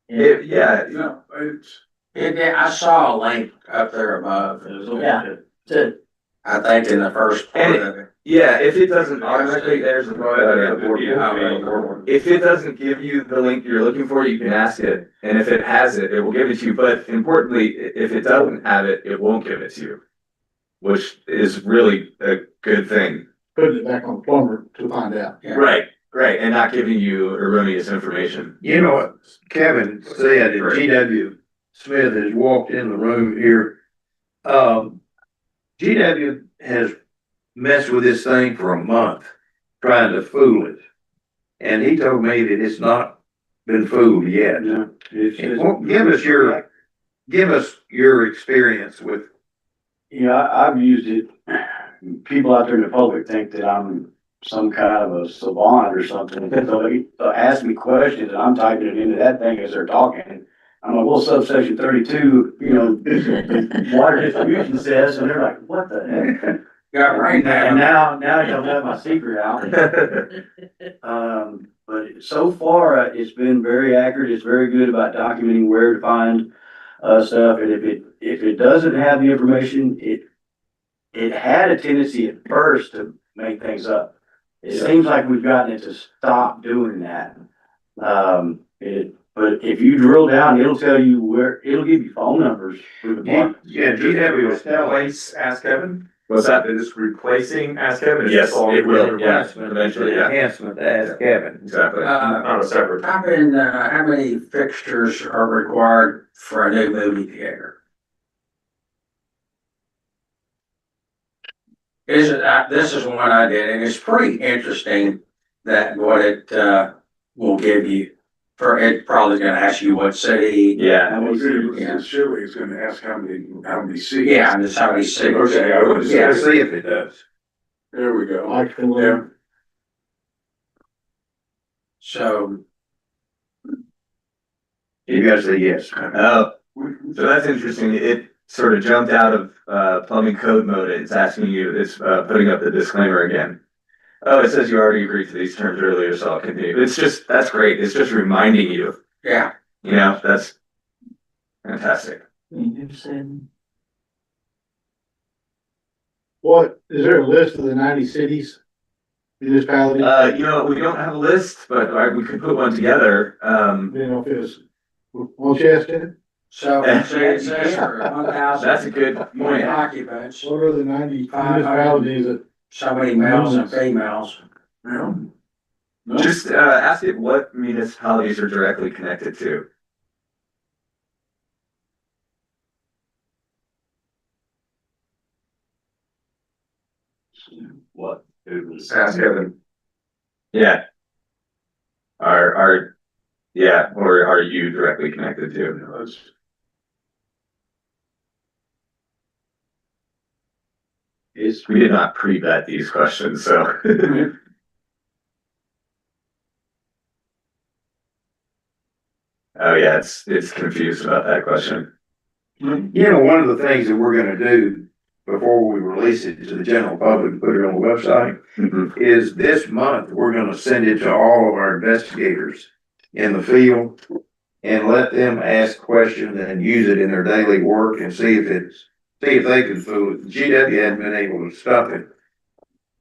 Yeah, No, it's, I saw a link up there above. yeah, to, I think in the first part of it. yeah, if it doesn't automatically, yeah. if it doesn't give you the link you're looking for, you can ask it. And if it has it, it will give it to you. But importantly, if it doesn't have it, it won't give it to you, which is really a good thing. Putting it back on the plumber to find out. Yeah. Right, and not giving you erroneous information. You know what Kevin said, and GW Smith has walked in the room here. GW has messed with this thing for a month, trying to fool it. And he told me that it's not been fooled yet. No, Well, give us your experience with, I've used it. People out there in the public think that I'm some kind of a savant or something. So they ask me questions and I'm typing it into that thing as they're talking. I'm like, well, subsection 32, water distribution says, and they're like, what the heck? Got right And now. now you'll have my secret out. But so far, it's been very accurate. It's very good about documenting where to find stuff. And if it doesn't have the information, it had a tendency at first to make things up. It seems like we've gotten it to stop doing that. But if you drill down, it'll tell you it'll give you phone numbers for the department. yeah, GW was telling. Replace Ask Kevin? What's that? Is this replacing Ask Kevin? Is Yes, this all it will, really yeah, replacement? eventually, yeah, Enhancement to Ask Kevin. exactly. Not a separate. How many fixtures are required for a new movie theater? This is one I did, and it's pretty interesting that what it, will give you. It probably gonna ask you what city. Yeah, Surely it's gonna ask how many seats. Yeah, and just how many cities. Okay, I was Yeah. gonna see if it does. There we go. Yeah. So, You gotta say yes. oh, so that's interesting. It sort of jumped out of, plumbing code mode. It's asking you, it's, putting up the disclaimer again. Oh, it says you already agreed to these terms earlier, so I'll continue. That's great. It's just reminding you, yeah, that's fantastic. What, is there a list of the 90 cities, municipalities? We don't have a list, but we could put one together. If it was, won't you ask it? so it says for 1,000. That's a good point. Occupants, What are the 90 municipalities that? so many males and females. Yeah. Just, ask it what municipalities are directly connected to. What? Ask Kevin. Yeah. Or are you directly connected to? We did not pre-vet these questions, so. Oh, yeah, it's confused about that question. One of the things that we're gonna do before we release it to the general public, put it on the website, is this month, we're gonna send it to all of our investigators in the field and let them ask questions and use it in their daily work and see if they can fool it. GW hadn't been able to stop it.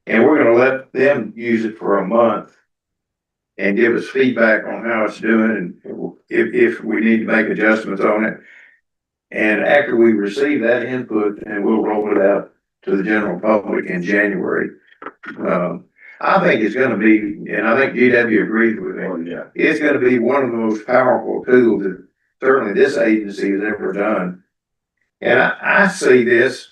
And we're gonna let them use it for a month and give us feedback on how it's doing and if we need to make adjustments on it. And after we receive that input, then we'll roll it out to the general public in January. I think it's gonna be, and I think GW agrees with me, it's gonna be one of the most powerful tools that certainly this agency has ever done. And I see this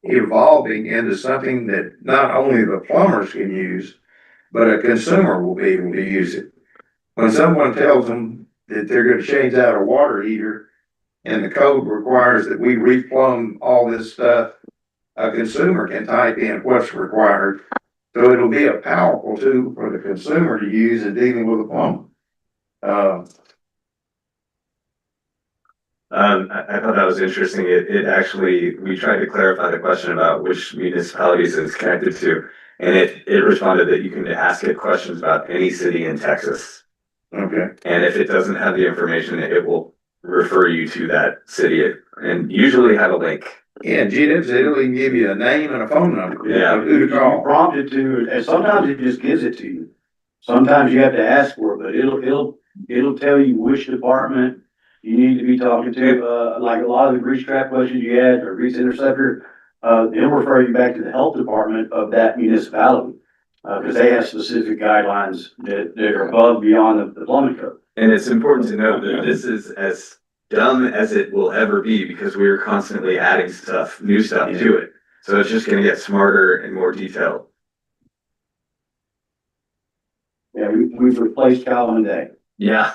evolving into something that not only the plumbers can use, but a consumer will be able to use it. When someone tells them that they're gonna change out a water heater and the code requires that we replumb all this stuff, a consumer can type in what's required. So it'll be a powerful tool for the consumer to use in dealing with a plumber. I thought that was interesting. It actually, we tried to clarify the question about which municipalities it's connected to. And it responded that you can ask it questions about any city in Texas. Okay. And if it doesn't have the information, it will refer you to that city and usually have a link. Yeah, GW, it'll even give you a name and a phone number. Yeah. Who to You call. prompt it to, and sometimes it just gives it to you. Sometimes you have to ask for it, but it'll tell you which department you need to be talking to. Like a lot of the grease trap questions you had, or grease interceptor, they'll refer you back to the health department of that municipality. Cause they have specific guidelines that are above and beyond the plumbing code. And it's important to note that this is as dumb as it will ever be because we are constantly adding stuff, new stuff to it. So it's just gonna get smarter and more detailed. Yeah, we've replaced Calvin Day. Yeah.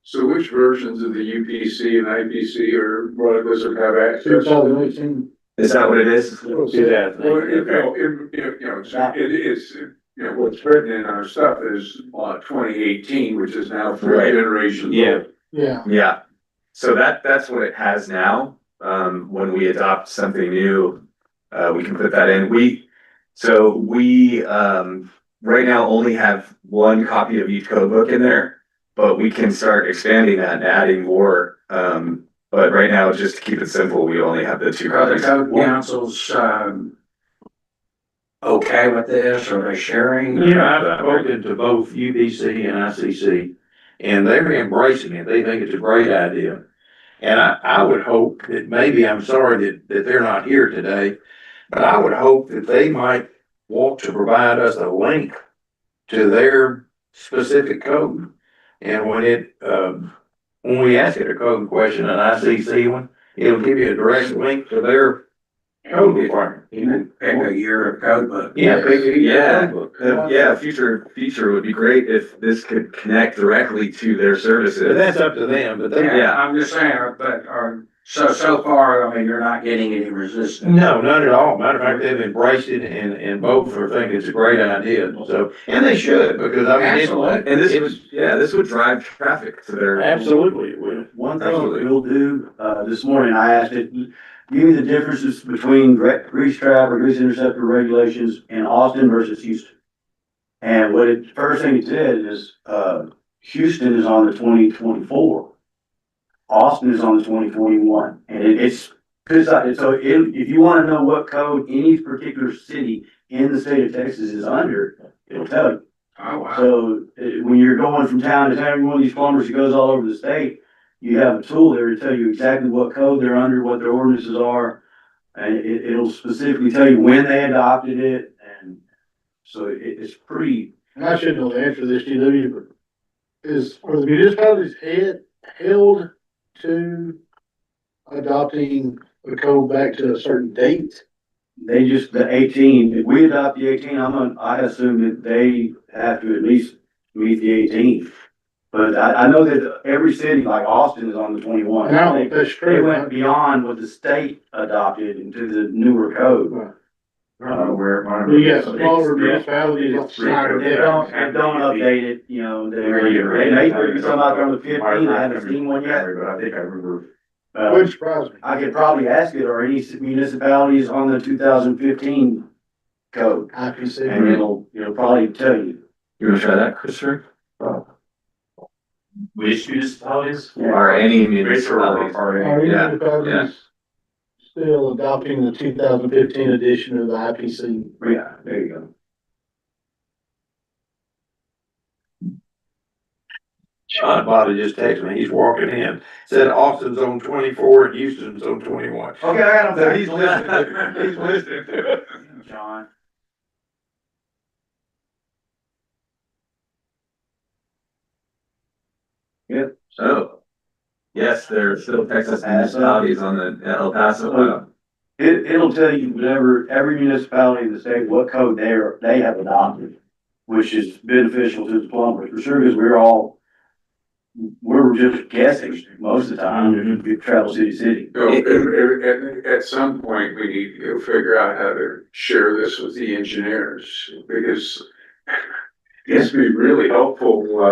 So which versions of the UPC and IPC are, what does it have access? 2018. Is that what it is? Well, what's written in our stuff is, 2018, which is now three Right. generations Yeah. old. Yeah. Yeah. So that's what it has now. When we adopt something new, we can put that in. We right now only have one copy of each code book in there, but we can start expanding that and adding more. But right now, just to keep it simple, we only have the two Are the copies. code councils, okay with this? Are they sharing? Yeah, I've spoken to both UBC and ICC, and they're embracing it. They think it's a great idea. And I would hope that maybe, I'm sorry that they're not here today, but I would hope that they might want to provide us a link to their specific code. And when we ask it a code question, an ICC one, it'll give you a direct link to their code requirement. Pick a year of code book. Yeah, pick a Yeah. code book. Yeah, future feature would be great if this could connect directly to their But services. that's up to them, but they. Yeah. I'm just saying, but so far, I mean, you're not getting any resistance. No, not at all. Matter of fact, they've embraced it and both are thinking it's a great idea. So, and they should, because I mean, Absolutely. And this would drive traffic to their. absolutely it will. One thing Absolutely. we'll do, this morning, I asked it, give me the differences between grease trap or grease interceptor regulations in Austin versus Houston. And first thing it said is, Houston is on the 2024. Austin is on the 2021. And if you wanna know what code any particular city in the state of Texas is under, it'll tell you. Oh, wow. So when you're going from town to town, you're one of these plumbers who goes all over the state, you have a tool there to tell you exactly what code they're under, what their ordinances are. And it'll specifically tell you when they adopted it. And so it's pretty. And I should know the answer to this, GW, but are the municipalities held to adopting the code back to a certain date? They just, the 18, if we adopt the 18, I assume that they have to at least meet the 18. But I know that every city, like Austin, is on the 21. And I don't think that's They true. went beyond what the state adopted into the newer code. Where mine. We got smaller municipalities. And don't update it, you know, they may be some out there on the 15, I haven't seen one yet. But I think I remember. Wouldn't surprise me. I could probably ask it, are any municipalities on the 2015 code? IPC. And it'll probably tell you. You wanna try that, Christopher? Which municipalities? Or any municipalities? Are Yeah, municipalities still adopting the 2015 edition of the IPC? Yeah, there you go. John Bada just texted me, he's walking in, said Austin's on 24 and Houston's on 21. Okay, I got him So there. he's listening, he's listening to it. John. Oh, yes, there are still Texas municipalities on the El Paso. It'll tell you whatever, every municipality in the state, what code they have adopted, which is beneficial to the plumbers, for sure, because we're just guessing most of the time, if you travel city to city. So, at some point, we need to figure out how to share this with the engineers, because it's be really helpful, for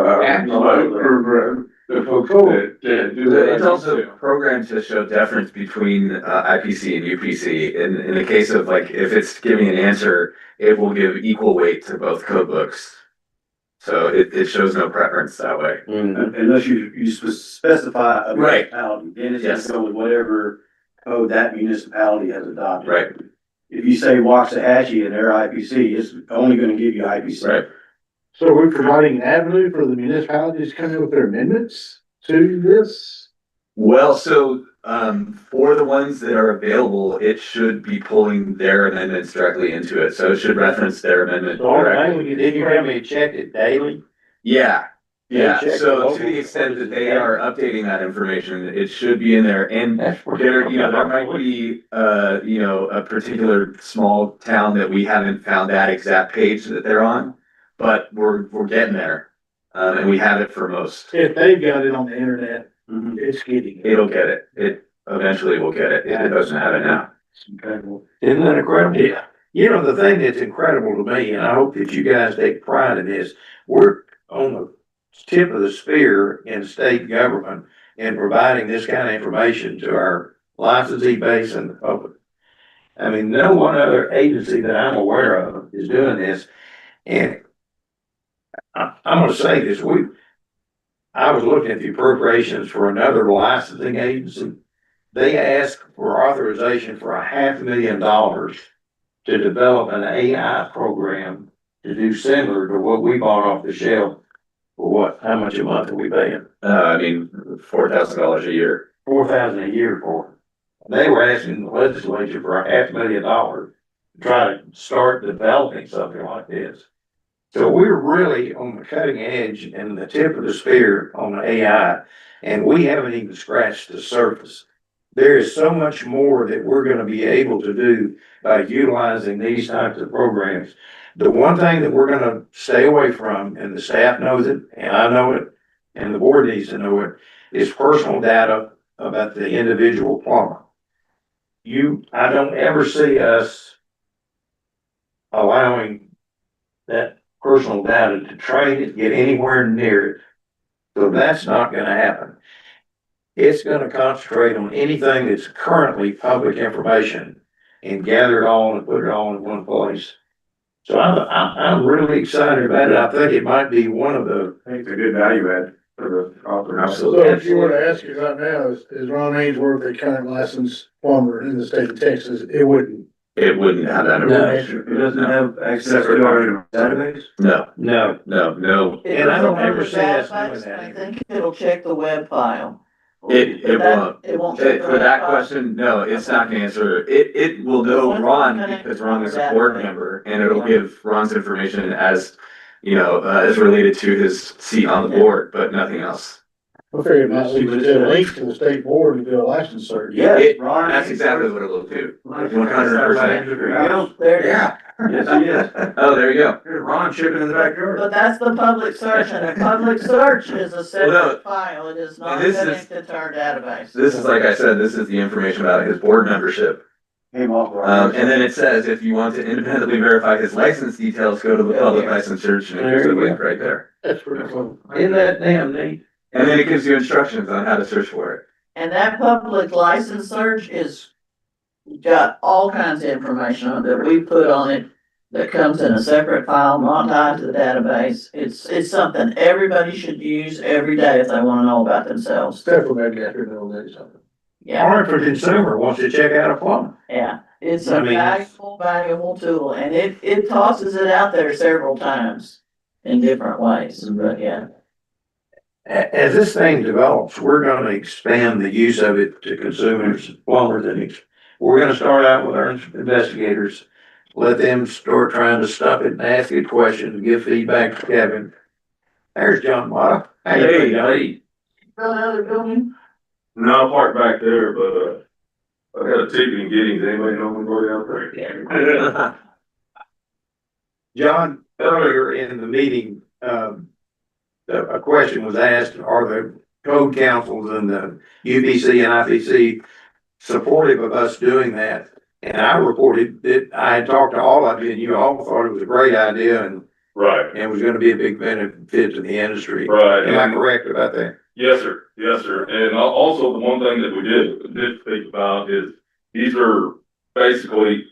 the folks that do that. It's also programmed to show deference between IPC and UPC. In the case of like, if it's giving an answer, it will give equal weight to both code books. So it shows no preference that way. Unless you specify a Right. municipality, then it's Yes. just go with whatever code that municipality has adopted. Right, If you say Waxahachie and their IPC, it's only gonna give you IPC. right. So are we providing an avenue for the municipalities to come in with their amendments to this? Well, so for the ones that are available, it should be pulling their amendments directly into it. So it should reference their amendment directly. Did you have me check it daily? Yeah, yeah. check the So to local the extent that they reports. are updating that information, it should be in there. And there, there might be, a particular small town that we haven't found that exact page that they're on, but we're getting there. And we have it for most. If they've got it on the internet, Mhm. it's getting it. It'll get it. It eventually will get it if it doesn't have it now. Incredible. Isn't that incredible? Yeah. You know, the thing that's incredible to me, and I hope that you guys take pride in this, we're on the tip of the spear in state government in providing this kind of information to our licensee base and the public. I mean, no one other agency that I'm aware of is doing this. And I'm gonna say this, I was looking at the appropriations for another licensing agency. They asked for authorization for $500,000 to develop an AI program to do similar to what we bought off the shelf. For what, how much a month are we paying? $4,000 a year. $4,000 a year for it. They were asking the legislature for $500,000 to try to start developing something like this. So we're really on the cutting edge and the tip of the spear on the AI, and we haven't even scratched the surface. There is so much more that we're gonna be able to do by utilizing these types of programs. The one thing that we're gonna stay away from, and the staff knows it, and I know it, and the board needs to know it, is personal data about the individual plumber. I don't ever see us allowing that personal data to trade it, get anywhere near it. So that's not gonna happen. It's gonna concentrate on anything that's currently public information and gather it all and put it all in one place. So I'm really excited about it. I think it might be one of the, I think it's a good value add for the author. So if you were to ask you right now, is Ron Ainsworth a current licensed plumber in the state of Texas? It wouldn't. It wouldn't have that information. It doesn't have access to our database? No, no. no. It And I don't doesn't ever have see us a doing database, that I think it'll check the web file. It But that- won't. It won't. check the For web that file. question, no, it's not gonna answer. It will know Ron because Ron is a board member and it'll give Ron's information as, as related to his seat on the board, but nothing else. I figured it might lead to a link to the state board to do a license search. Yes, Ron. That's exactly what it will do. 100%. There you go. There it is. Yeah. Yes, it is. Oh, there you go. Here's Ron chipping in the backyard. But that's the public search, and a public search is a Well, no, separate file, it is not and this is- connected to our database. This is, like I said, this is the information about his board membership. Came off of our. And then it says if you want to independently verify his license details, go to the public license search and it gives a There you link right there. That's pretty cool. Isn't that damn neat? And then it gives you instructions on how to search for it. And that public license search is, got all kinds of information on it that we put on it that comes in a separate file, not tied to the database. It's something everybody should use every day if they wanna know about themselves. Except for maybe after the old days. Yeah, Or if a consumer wants to check out a plumber. yeah, it's I a mean, valuable tool, and it tosses it out there several times in different ways, but yeah. As this thing develops, we're gonna expand the use of it to consumers, plumbers, and we're gonna start out with our investigators. Let them start trying to stuff it and ask it questions, give feedback to Kevin. There's John Mata. How you doing, Johnny? Go to other building? No, I'm parked back there, but, I got a ticket in Giddings. Anybody know anybody out there? John, earlier in the meeting, a question was asked, are the code councils and the UBC and IPC supportive of us doing that? And I reported that I had talked to all of you and you all thought it was a great idea and Right, was gonna be a big benefit to the industry. right. Am I correct about that? Yes, sir. Yes, sir. And also the one thing that we did think about is these are basically,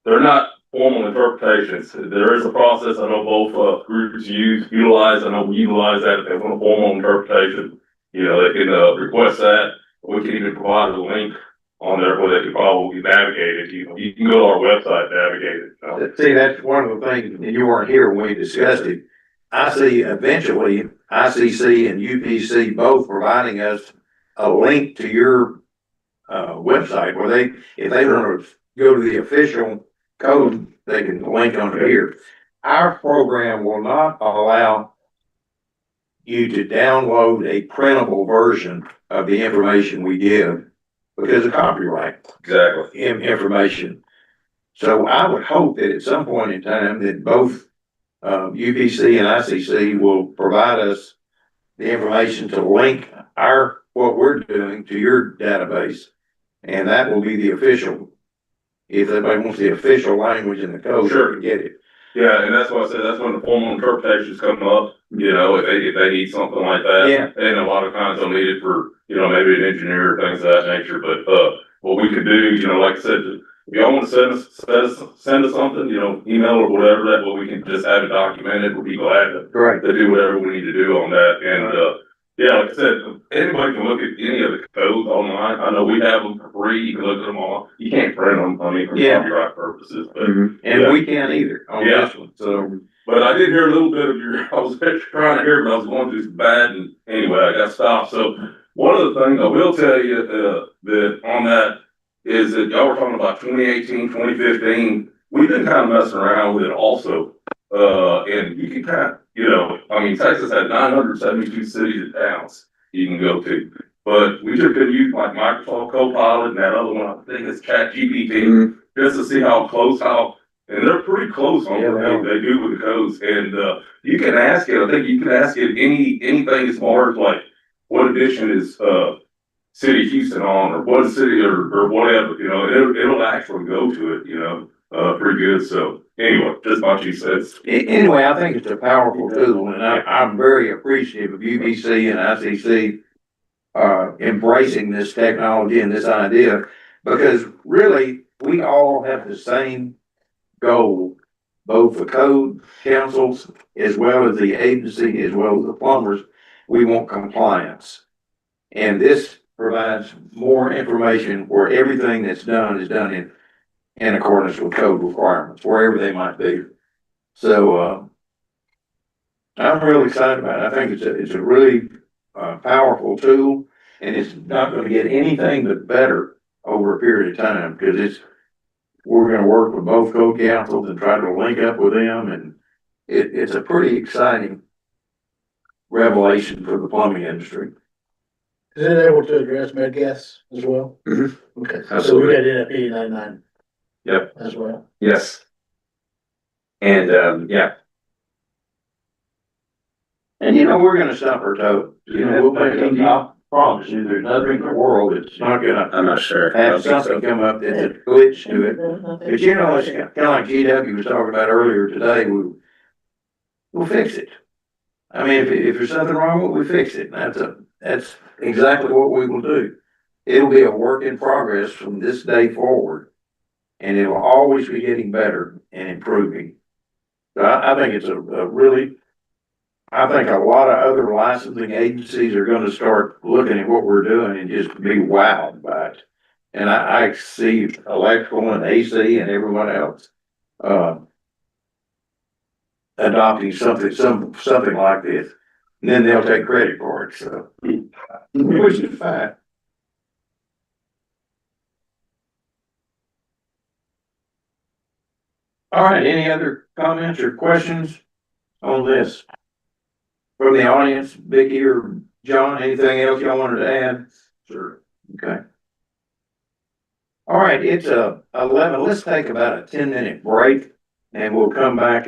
they're not formal interpretations. There is a process I know both groups utilize. I know we utilize that if they want a formal interpretation. You know, they can request that. We can even provide a link on there where they can probably navigate it. You can go to our website, navigate it. See, that's one of the things, and you weren't here when we discussed it. I see eventually ICC and UPC both providing us a link to your website where they, if they want to go to the official code, they can link on here. Our program will not allow you to download a printable version of the information we give because of copyright Exactly. information. So I would hope that at some point in time that both UPC and ICC will provide us the information to link what we're doing to your database. And that will be the official, if anybody wants the official language in the code, Sure. they can get it. Yeah, and that's why I said that's when the formal interpretations come up, you know, if they need something like that. Yeah. And a lot of times they'll need it for, you know, maybe an engineer or things of that nature, but, what we could do, you know, like I said, if y'all want to send us something, you know, email or whatever, that way we can just have it documented, we'll be glad to Right. do whatever we need to do on that, and, yeah, like I said, anybody can look at any of the codes online, I know we have them for free, you can look at them all, you can't print them, I mean, for Yeah. copyright purposes, but. And Yeah. we can't either on Yeah. this one, so. But I did hear a little bit of I was trying to hear, but I was going through some bad, and anyway, I got stopped. So one of the things I will tell you, that on that is that y'all were talking about 2018, 2015. We've been kind of messing around with it also. And you can kind of, you know, I mean, Texas had 972 cities and towns you can go to. But we just been using like Microsoft Copilot and that other one, I think it's ChatGPT, just to see and they're pretty close on Yeah, what they do with the codes. And you can ask it, I think you can ask it anything as far as like, what edition is City of Houston on, or what city or whatever, you know, it'll actually go to it, you know, pretty good. So anyway, just my 2 cents. Anyway, I think it's a powerful tool and I'm very appreciative of UBC and ICC embracing this technology and this idea, because really, we all have the same goal, both the code councils, as well as the agency, as well as the plumbers. We want compliance. And this provides more information where everything that's done is done in accordance with code requirements, wherever they might be. So, I'm really excited about it. I think it's a really, powerful tool, and it's not gonna get anything but better over a period of time, because we're gonna work with both code councils and try to link up with them, and it's a pretty exciting revelation for the plumbing industry. Is it able to address med gas as well? Mhm. Okay, so Absolutely. we got NFP 99. Yep. As well. Yes. And, yeah. And we're gonna stop our toe, we'll make promise you, there's nothing in the world that's not gonna I'm not sure. I have don't think so. something come up that's a glitch to it. But you know, it's kinda like GW was talking about earlier today, we'll fix it. I mean, if there's something wrong with it, we fix it. That's exactly what we will do. It'll be a work in progress from this day forward. And it will always be getting better and improving. So I think it's a really, I think a lot of other licensing agencies are gonna start looking at what we're doing and just be wowed by it. And I see electrical and AC and everyone else, adopting something like this. And then they'll take credit for it, so, which is fine. All right, any other comments or questions on this? From the audience, Vicky or John, anything else y'all wanted to add? Sure. Okay. All right, it's 11. Let's take about a 10-minute break and we'll come back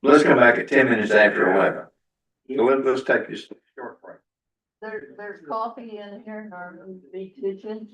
let's come back at 10 minutes after 11. So let's take this short break. There's coffee in here in our big kitchen.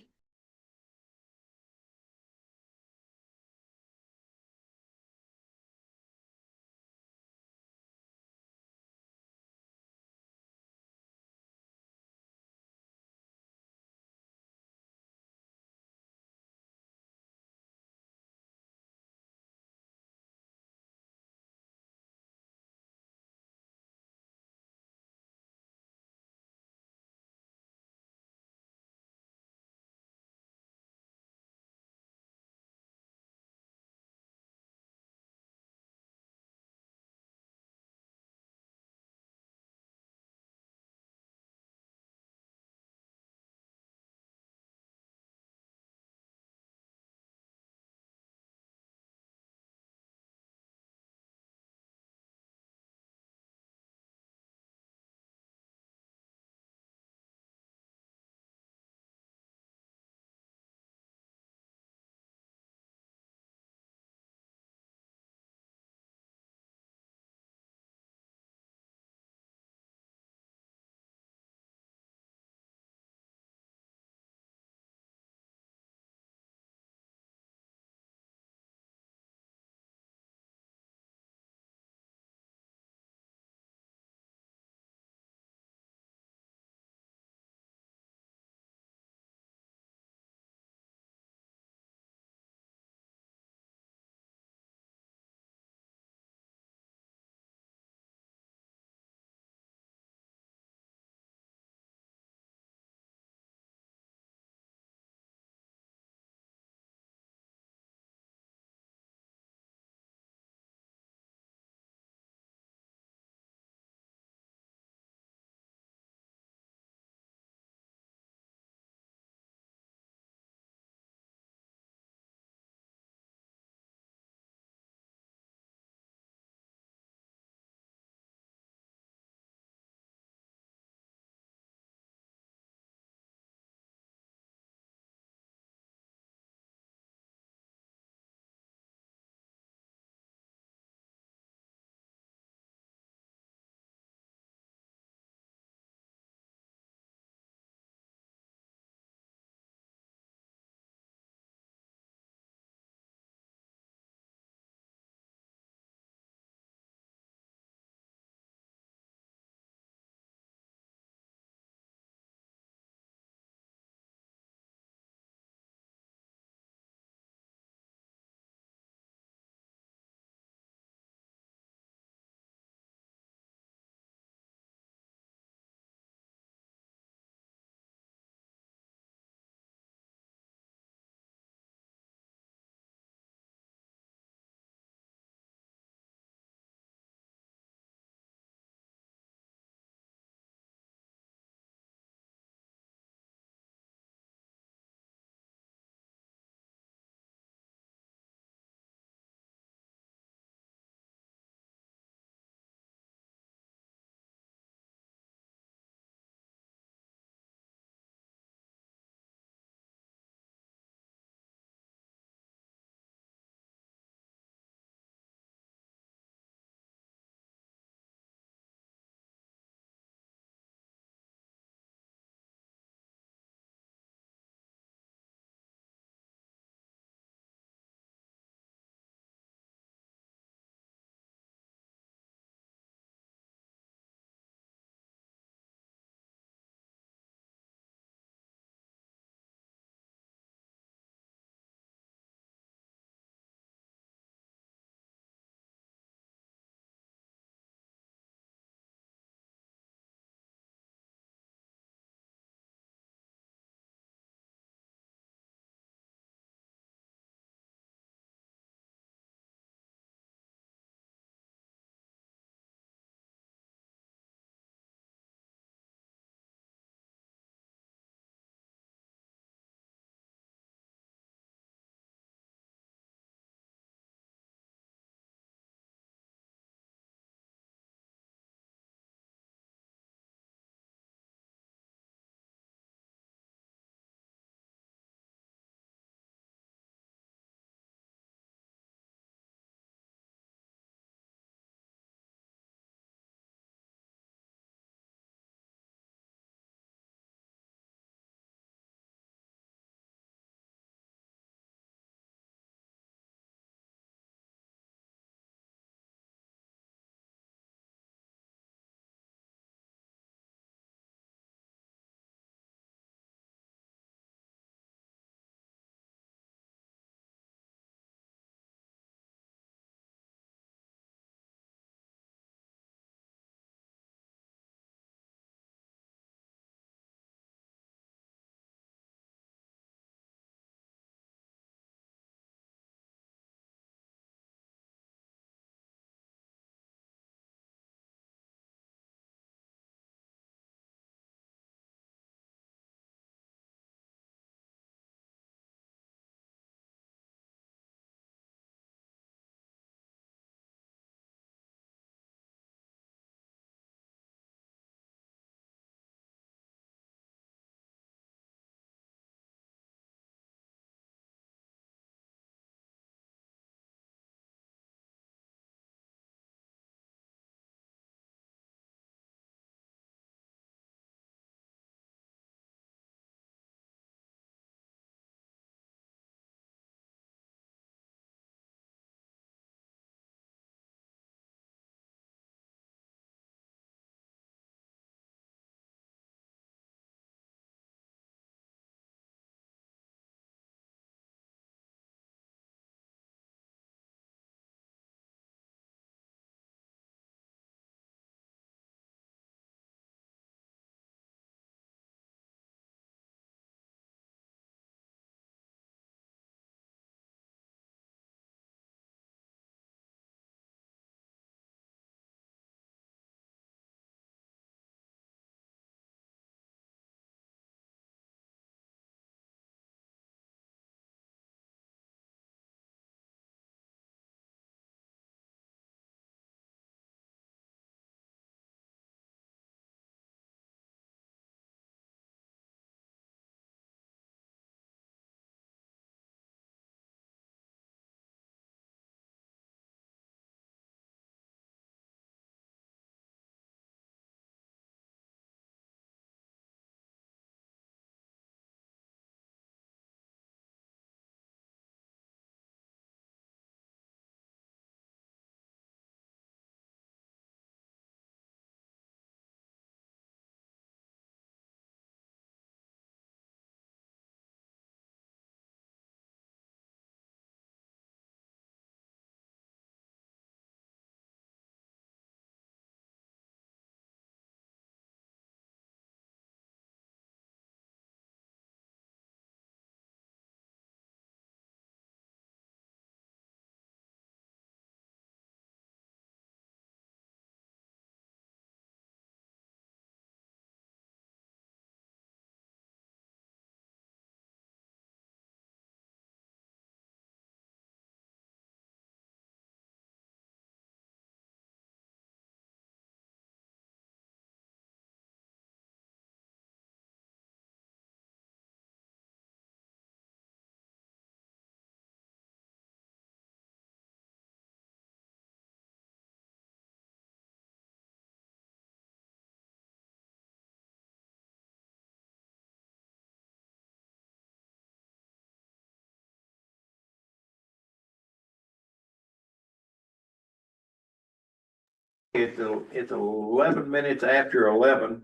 It's 11 minutes after 11.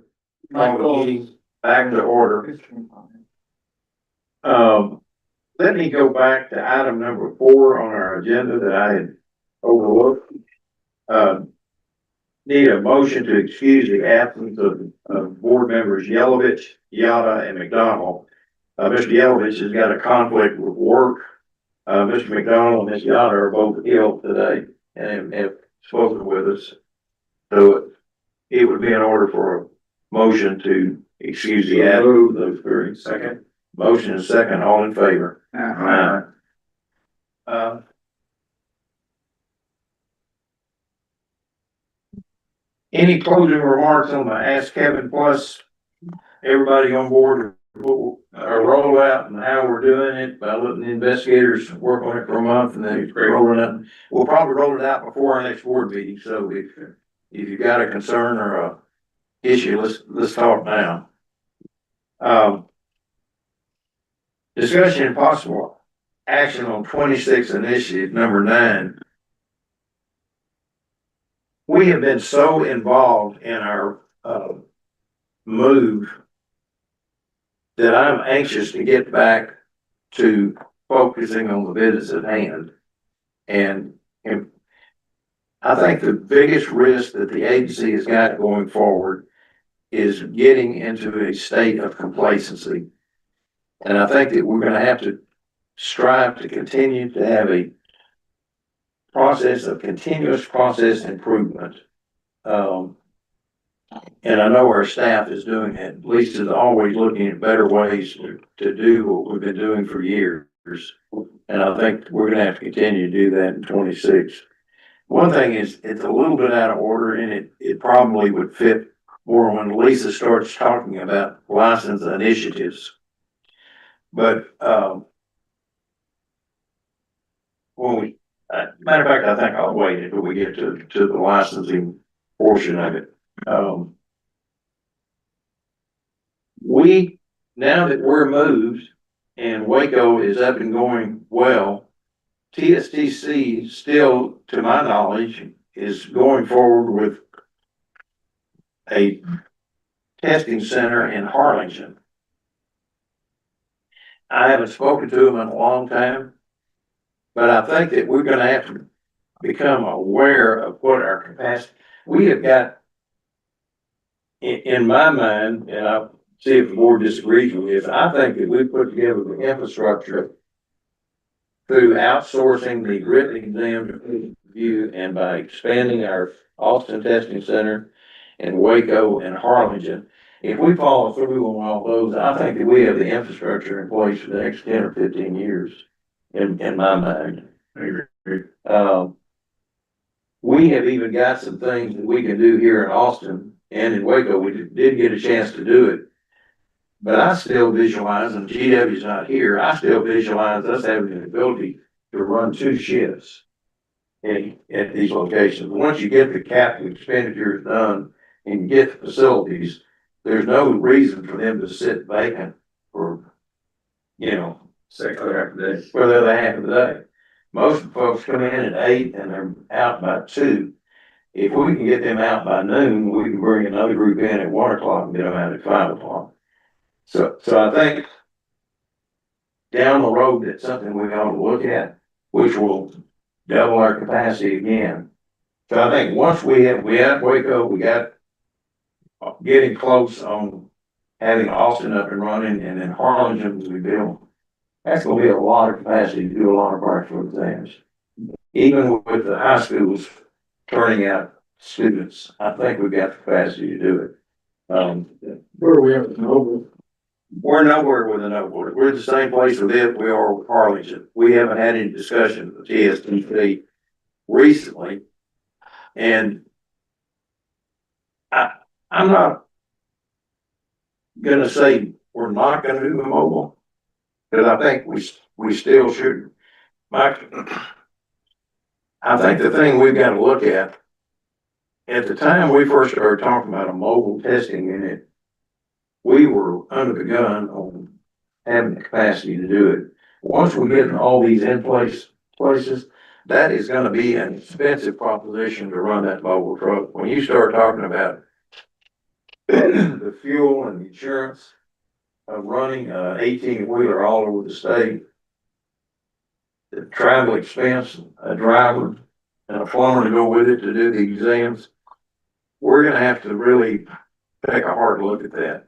Call the Michael. meeting back to order. Let me go back to item number 4 on our agenda that I had overlooked. Need a motion to excuse the absence of board members Yelovich, Yada, and McDonald. Mr. Yelovich has got a conflict with work. Mr. McDonald and Ms. Yada are both ill today and have spoken with us. So it would be in order for a motion to excuse the absence of those three. Second. Motion is second, all in favor? Any closing remarks on the Ask Kevin Plus? Everybody on board, our rollout and how we're doing it by letting the investigators work on it for a month and then rolling it. We'll probably roll it out before our next board meeting, so if you've got a concern or a issue, let's talk now. Discussion and possible action on 26 initiative number 9. We have been so involved in our move that I'm anxious to get back to focusing on the business at hand. And I think the biggest risk that the agency has got going forward is getting into a state of complacency. And I think that we're going to have to strive to continue to have a process of continuous process improvement. And I know our staff is doing it. At least is always looking at better ways to do what we've been doing for years. And I think we're going to have to continue to do that in 26. One thing is, it's a little bit out of order, and it probably would fit more when Lisa starts talking about license initiatives. But when we, matter of fact, I think I'll wait until we get to the licensing portion of it. Now that we're moved and Waco is up and going well, TSTC still, to my knowledge, is going forward with a testing center in Harlingen. I haven't spoken to them in a long time, but I think that we're going to have to become aware of what our capacity. We have got, in my mind, and I'll see if the board disagrees with me, I think that we put together the infrastructure through outsourcing the written exam review and by expanding our Austin Testing Center in Waco and Harlingen. If we follow through on all those, I think that we have the infrastructure in place for the next 10 or 15 years, in my mind. I agree. We have even got some things that we can do here in Austin and in Waco. We did get a chance to do it. But I still visualize, and GW's not here, I still visualize us having the ability to run 2 shifts at these locations. Once you get the capital expenditures done and you get the facilities, there's no reason for them to sit vacant for, Second half of the day. for the other half of the day. Most folks come in at 8 and they're out by 2. If we can get them out by noon, we can bring another group in at 1 o'clock and get them out at 5 o'clock. So I think down the road, that's something we ought to look at, which will double our capacity again. So I think once we have Waco, we got getting close on having Austin up and running, and then Harlingen we build. That's gonna be a lot of capacity to do a lot of practical exams. Even with the high schools turning out students, I think we've got the capacity to do it. Where are we at with Noble? We're nowhere with a no board. We're the same place with it we are with Harlingen. We haven't had any discussion with TSBPE recently. And I'm not gonna say we're not gonna do the mobile, because I think we still should. I think the thing we've got to look at the time we first started talking about a mobile testing unit, we were under the gun on having the capacity to do it. Once we get all these in places, that is gonna be an expensive proposition to run that mobile truck. When you start talking about the fuel and the insurance of running an 18-wheeler all over the state, the travel expense, a driver and a plumber to go with it to do the exams, we're gonna have to really take a hard look at that,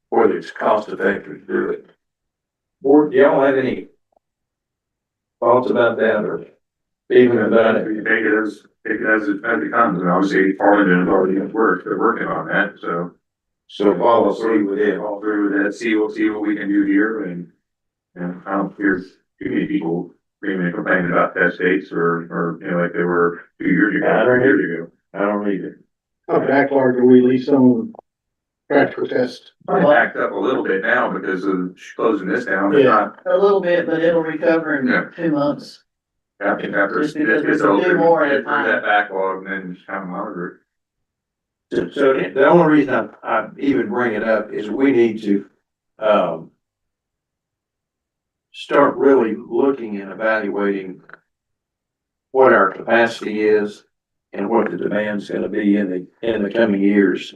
whether it's cost effective to do it. Board, do y'all have any thoughts about that or even about it? We take it as it comes, and obviously Farmington has already they're working on that, so. So follow through with it. All through with that, see what we can do here, and I don't hear too many people screaming and complaining about test dates or, you know, like they were 2 years ago, I don't 3 years ago. I don't either. How backlog do we leave some of the practical tests? It's backed up a little bit now because of closing this down, it's Yeah. not, A little bit, but it'll recover Yeah. in 2 months. after Just because we it's can do over, more at a get through time. that backlog and then just kind of monitor it. So the only reason I even bring it up is we need to, start really looking and evaluating what our capacity is and what the demand's gonna be in the coming years.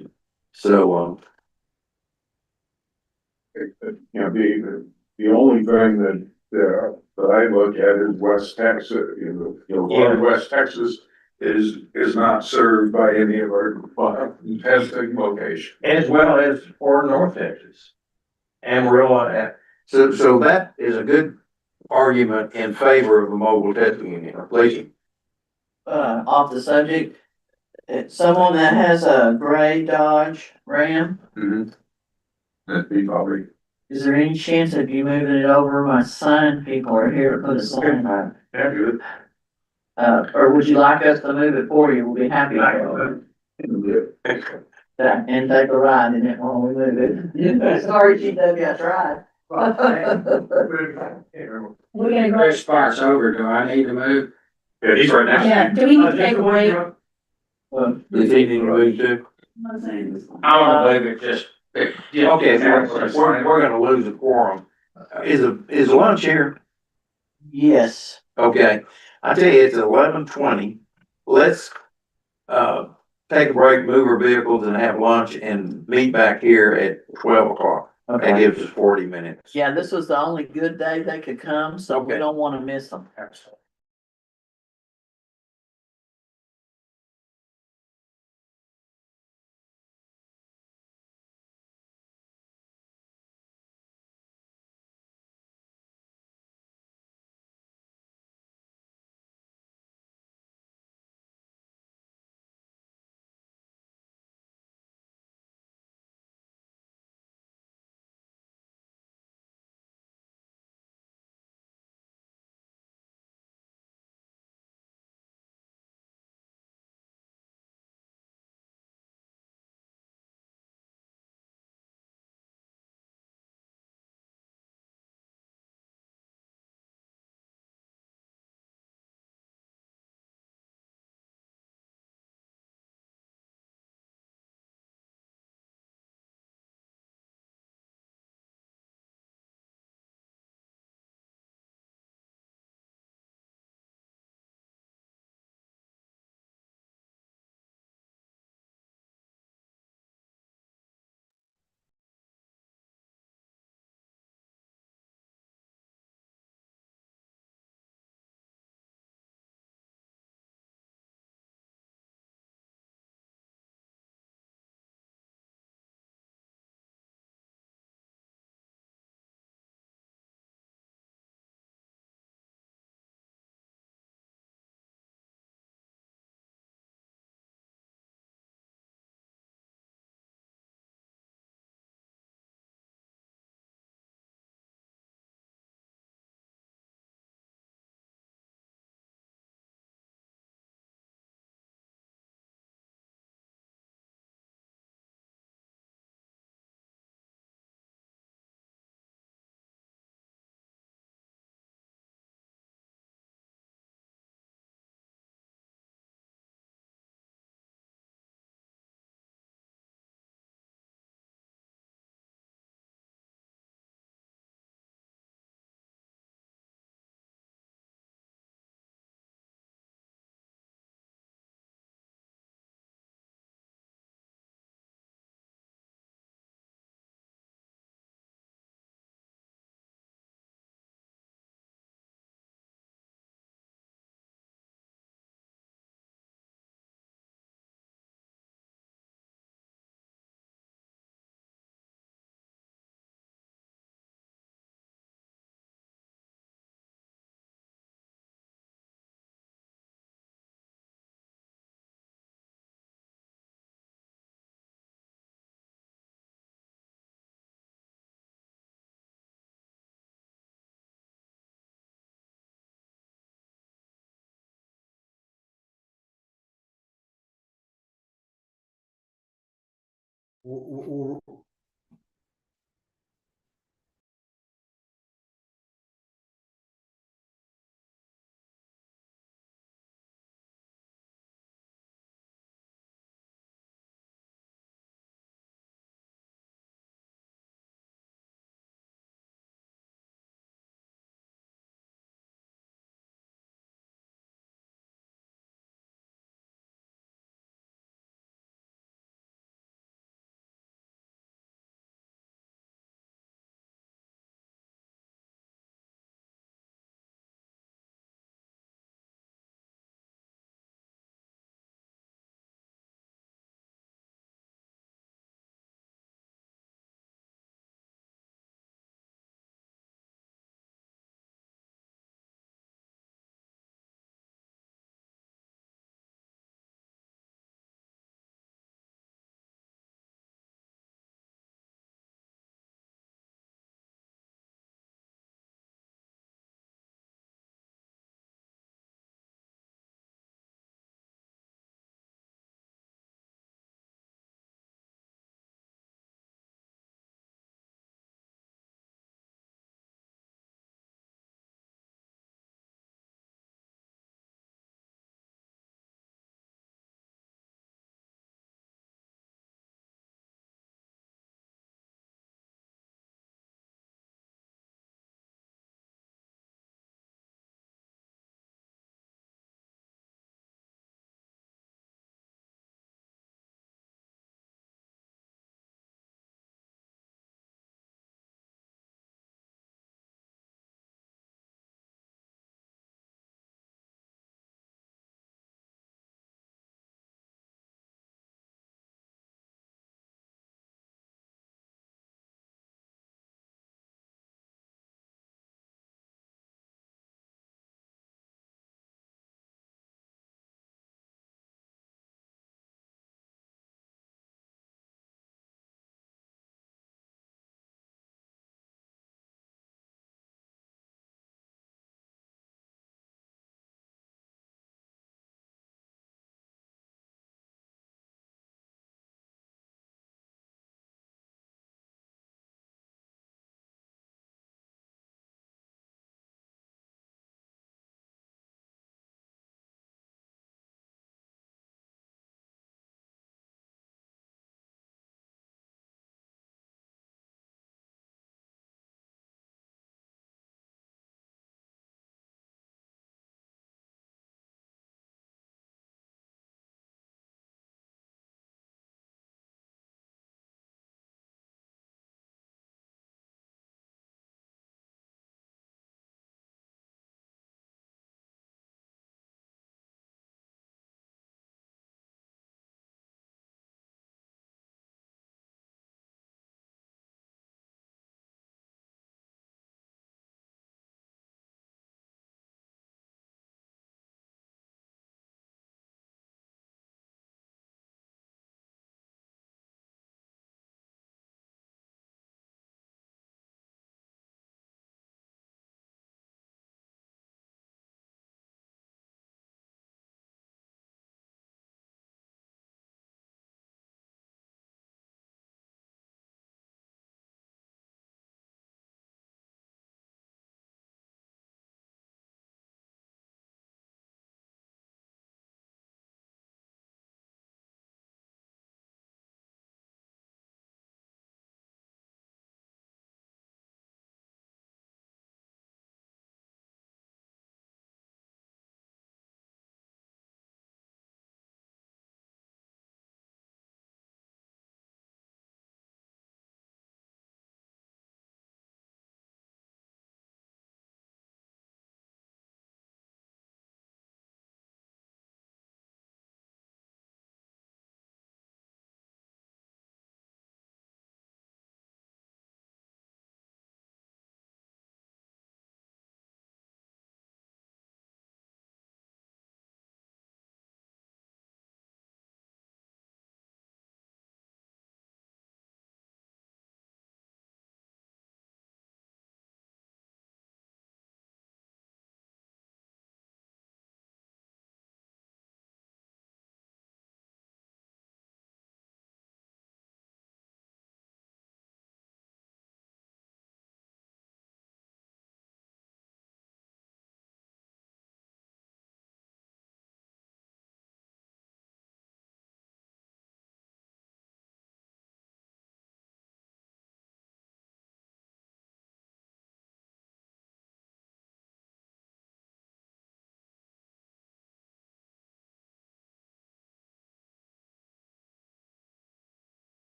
So, You know, the only thing that I look at is West Texas, West Texas is not served by any of our testing locations. as well as for North Texas, Amarillo, so that is a good argument in favor of a mobile testing unit, please. Off the subject, someone that has a gray Dodge Ram, That'd be probably. is there any chance of you moving it over? My sign people are here to put a sign on. Yeah, good. Or would you like us to move it for you? We'll be happy to. And take a ride in it while we move it. Sorry, GW, I tried. We're gonna go. Chris spots over, do I need to move? Yeah, he's right next to Yeah, you. do we need to take a break? Does he need to move too? I don't believe it, just. Okay, we're gonna lose a quorum. Is lunch here? Yes. Okay, I tell you, it's 11:20. Let's, take a break, move our vehicles and have lunch and meet back here at 12 o'clock. That gives us 40 minutes. Yeah, this was the only good day they could come, so we Okay. don't wanna miss them.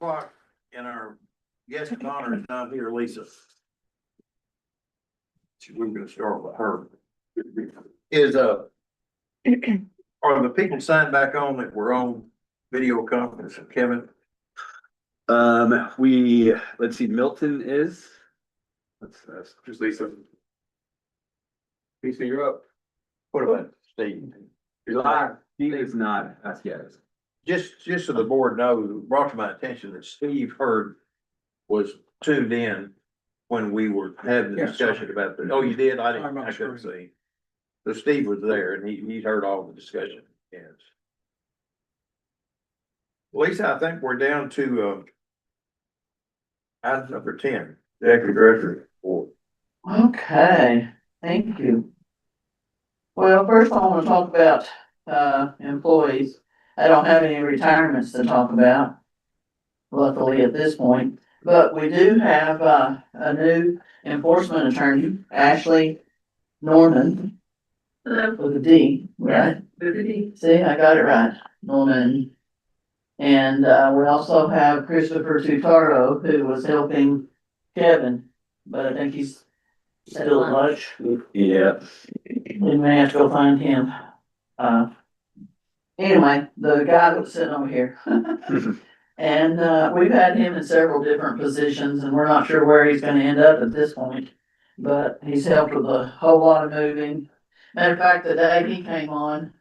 Clock and our guest of honor is not here, Lisa. We're gonna start with her. Is, are the people signed back on that were on video conference, Kevin? Let's see, Milton is. That's Just Lisa. Lisa, you're up. What about Steve? You're live. Steve is not, that's yes. Just so the board knows, it brought to my attention that Steve Hurd was tuned in when we were having the Yeah, discussion about the, oh, you did? I Sorry didn't, about I couldn't screen. see. So Steve was there and he heard all the discussion, yes. Lisa, I think we're down to, item number 10, executive director report. Okay, thank you. Well, first I wanna talk about, employees. I don't have any retirements to talk about, luckily at this point. But we do have, a new enforcement attorney, Ashley Norman. With a D, right? With a D. See, I got it right, Norman. And, we also have Christopher Tutaro, who was helping Kevin, but I think he's still at lunch. Yeah. We may have to go find him. Anyway, the guy that was sitting over here. And, we've had him in several different positions and we're not sure where he's gonna end up at this point. But he's helped with a whole lot of moving. Matter of fact, the day he came on,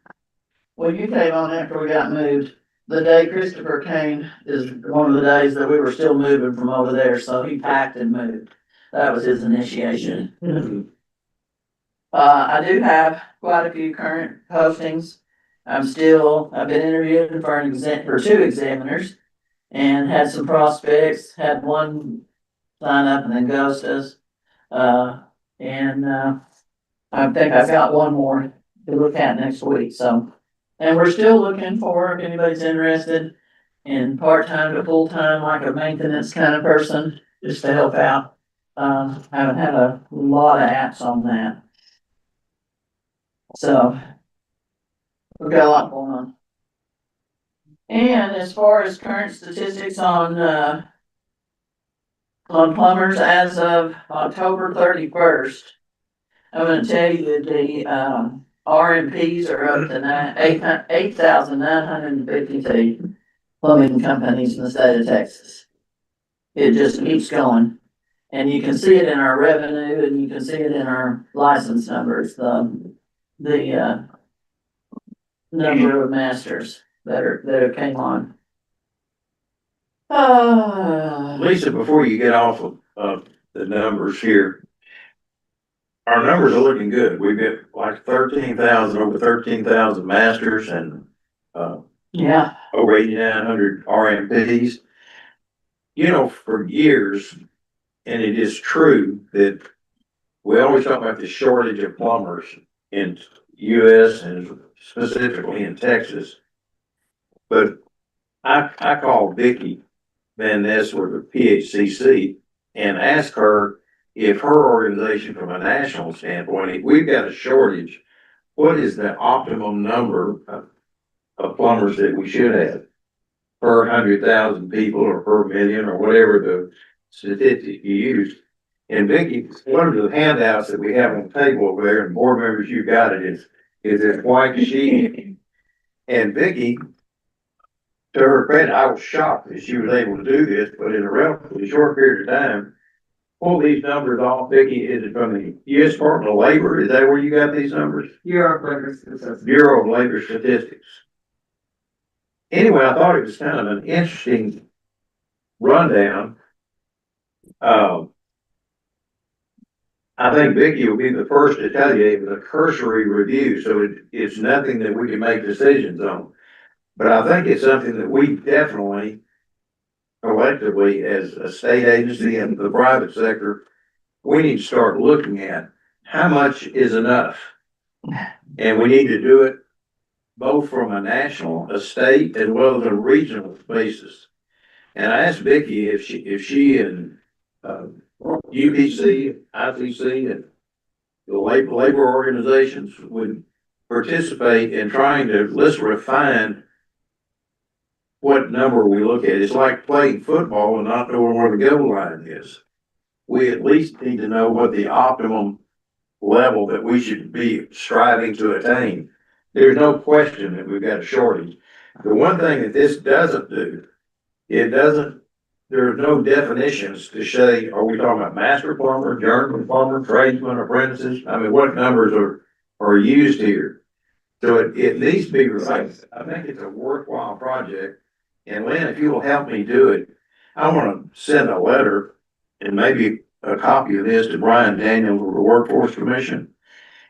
well, you came on after we got moved. The day Christopher came is one of the days that we were still moving from over there, so he packed and moved. That was his initiation. I do have quite a few current postings. I've been interviewed for 2 examiners and had some prospects, had one sign up and then ghost us. I think I've got one more to look at next week, so. And we're still looking for, if anybody's interested in part-time to full-time, like a maintenance kind of person, just to help out. Haven't had a lot of apps on that. So, we've got a lot going on. And as far as current statistics on plumbers as of October 31st, I'm gonna tell you that the, RMPs are up to 8,952 plumbing companies in the state of Texas. It just keeps going. And you can see it in our revenue and you can see it in our license numbers, the number of masters that came on. Lisa, before you get off of the numbers here, our numbers are looking good. We've got like over 13,000 masters and, Yeah, over 8,900 RMPs. You know, for years, and it is true that we always talk about the shortage of plumbers in US and specifically in Texas. But I called Vicky Van Ness with the PHCC and asked her if her organization, from a national standpoint, if we've got a shortage, what is the optimum number of plumbers that we should have per 100,000 people or per million or whatever the statistic you use? And Vicky, one of the handouts that we have on the table over there, and board members, you got it, is this white sheet. And Vicky, to her credit, I was shocked that she was able to do this, but in a relatively short period of time, pull these numbers off. Vicky, is it from the U.S. Department of Labor? Is that where you got these numbers? Bureau of Labor Statistics. Anyway, I thought it was kind of an interesting rundown. I think Vicky will be the first to tell you it was a cursory review, so it's nothing that we can make decisions on. But I think it's something that we definitely, collectively, as a state agency and the private sector, we need to start looking at how much is enough. And we need to do it both from a national, a state, as well as a regional basis. And I asked Vicky if she and UPC, IPC, and the labor organizations would participate in trying to, let's refine what number we look at. It's like playing football and not knowing where the goal line is. We at least need to know what the optimum level that we should be striving to attain. There's no question that we've got a shortage. The one thing that this doesn't do, there's no definitions to say, are we talking about master plumber, journeyman plumber, tradesman, apprentices? I mean, what numbers are used here? So it needs to be revised. I think it's a worthwhile project. And Lynn, if you'll help me do it, I want to send a letter and maybe a copy of this to Brian Daniels of the Workforce Commission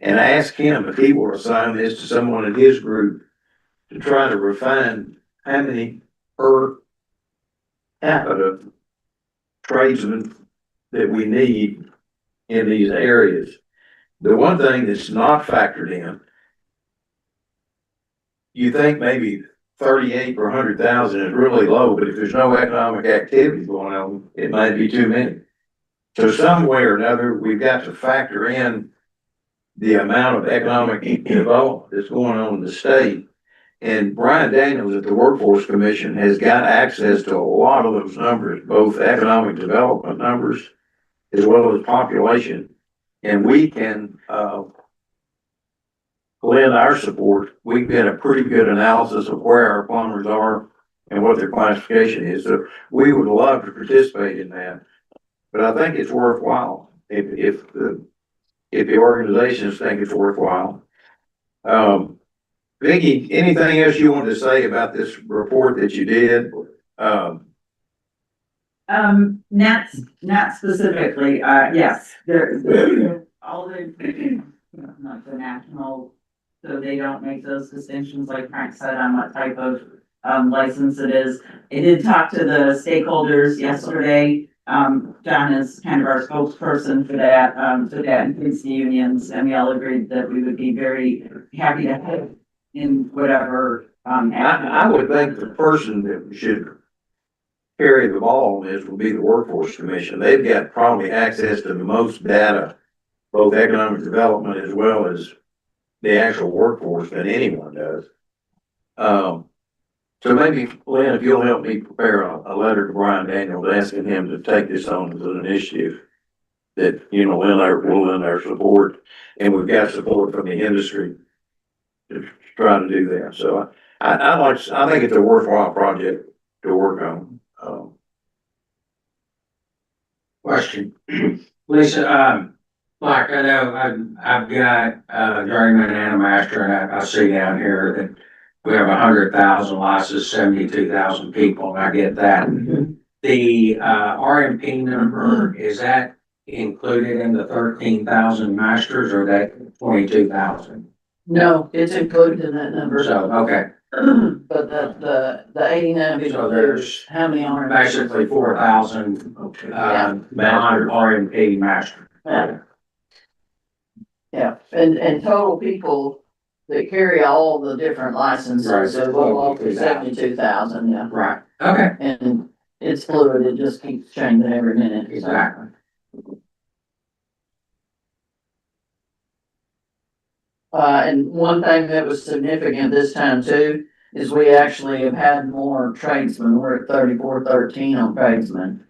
and ask him if he will assign this to someone in his group to try to refine how many per capita tradesmen that we need in these areas. The one thing that's not factored in, you think maybe 38 per 100,000 is really low, but if there's no economic activity going on, it might be too many. So some way or another, we've got to factor in the amount of economic development that's going on in the state. And Brian Daniels at the Workforce Commission has got access to a lot of those numbers, both economic development numbers as well as population. And we can, lend our support. We can get a pretty good analysis of where our plumbers are and what their classification is. So we would love to participate in that. But I think it's worthwhile if the organizations think it's worthwhile. Vicki, anything else you want to say about this report that you did? Not specifically, yes, there, all the, not the national, so they don't make those distinctions like Frank said on what type of, license it is. I did talk to the stakeholders yesterday. John is kind of our spokesperson for that, includes the unions, and we all agreed that we would be very happy to have in whatever, I would think the person that should carry the ball on this would be the Workforce Commission. They've got probably access to the most data, both economic development as well as the actual workforce than anyone does. So maybe, Lynn, if you'll help me prepare a letter to Brian Daniels asking him to take this on as an initiative that, we'll lend our support, and we've got support from the industry to try to do that. So I think it's a worthwhile project to work on. Question. Lisa, like I know I've got, journeyman and a master, and I see down here that we have 100,000 licenses, 72,000 people, and I get that. The, RMP number, is that included in the 13,000 masters or that 22,000? No, it's included in that number. So, okay, But the 89 so people, there's how many are? basically 4,000, non-RMP masters. Yeah, and total people that carry all the different licenses, Right. so well over 72,000, yeah. Right, okay, And it's fluid, it just keeps changing every minute. so. exactly. And one thing that was significant this time too, is we actually have had more tradesmen, we're at 3413 on tradesmen.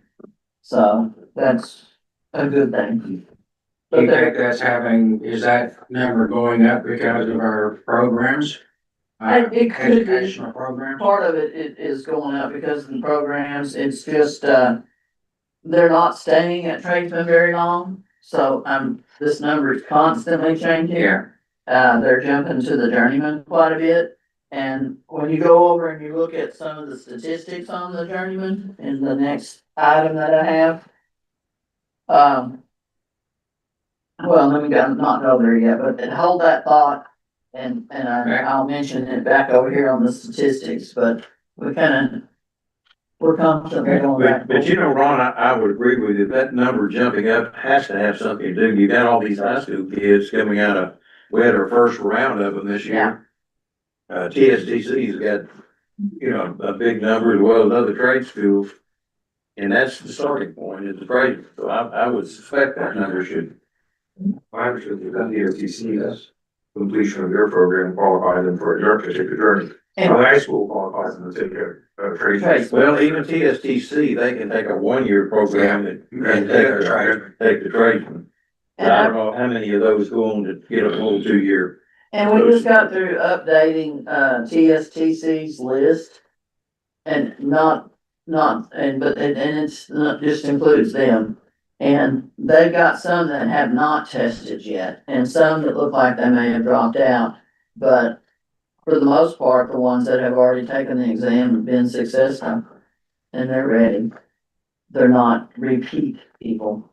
So that's a good thing. Do But you there, think is that number going up because of our programs? It could be. Educational programs? part of it is going up because of the programs, it's just, they're not staying at tradesmen very long. So, this number is constantly changing. Yeah, They're jumping to the journeyman quite a bit. And when you go over and you look at some of the statistics on the journeyman in the next item that I have. Well, let me not go there yet, but hold that thought and I'll mention it back over here on the statistics, but we're comfortable going back. But Ron, I would agree with you, that number jumping up has to have something to do. You got all these high school kids coming out of, we had our first round of them this year. TSDC's got, a big number as well as other trade schools. And that's the starting point, is the trade. So I would suspect that number should. My understanding is that the OTC's completion of their program qualifies them for a particular journey. And- High school qualifies them to take trade. Well, even TSTC, they can take a 1-year program and take the tradesman. I And don't know how many of those go on to get a full 2-year. And we just got through updating, TSTC's list. And it's not just includes them. And they've got some that have not tested yet, and some that look like they may have dropped out. But for the most part, the ones that have already taken the exam have been successful, and they're ready. They're not repeat people.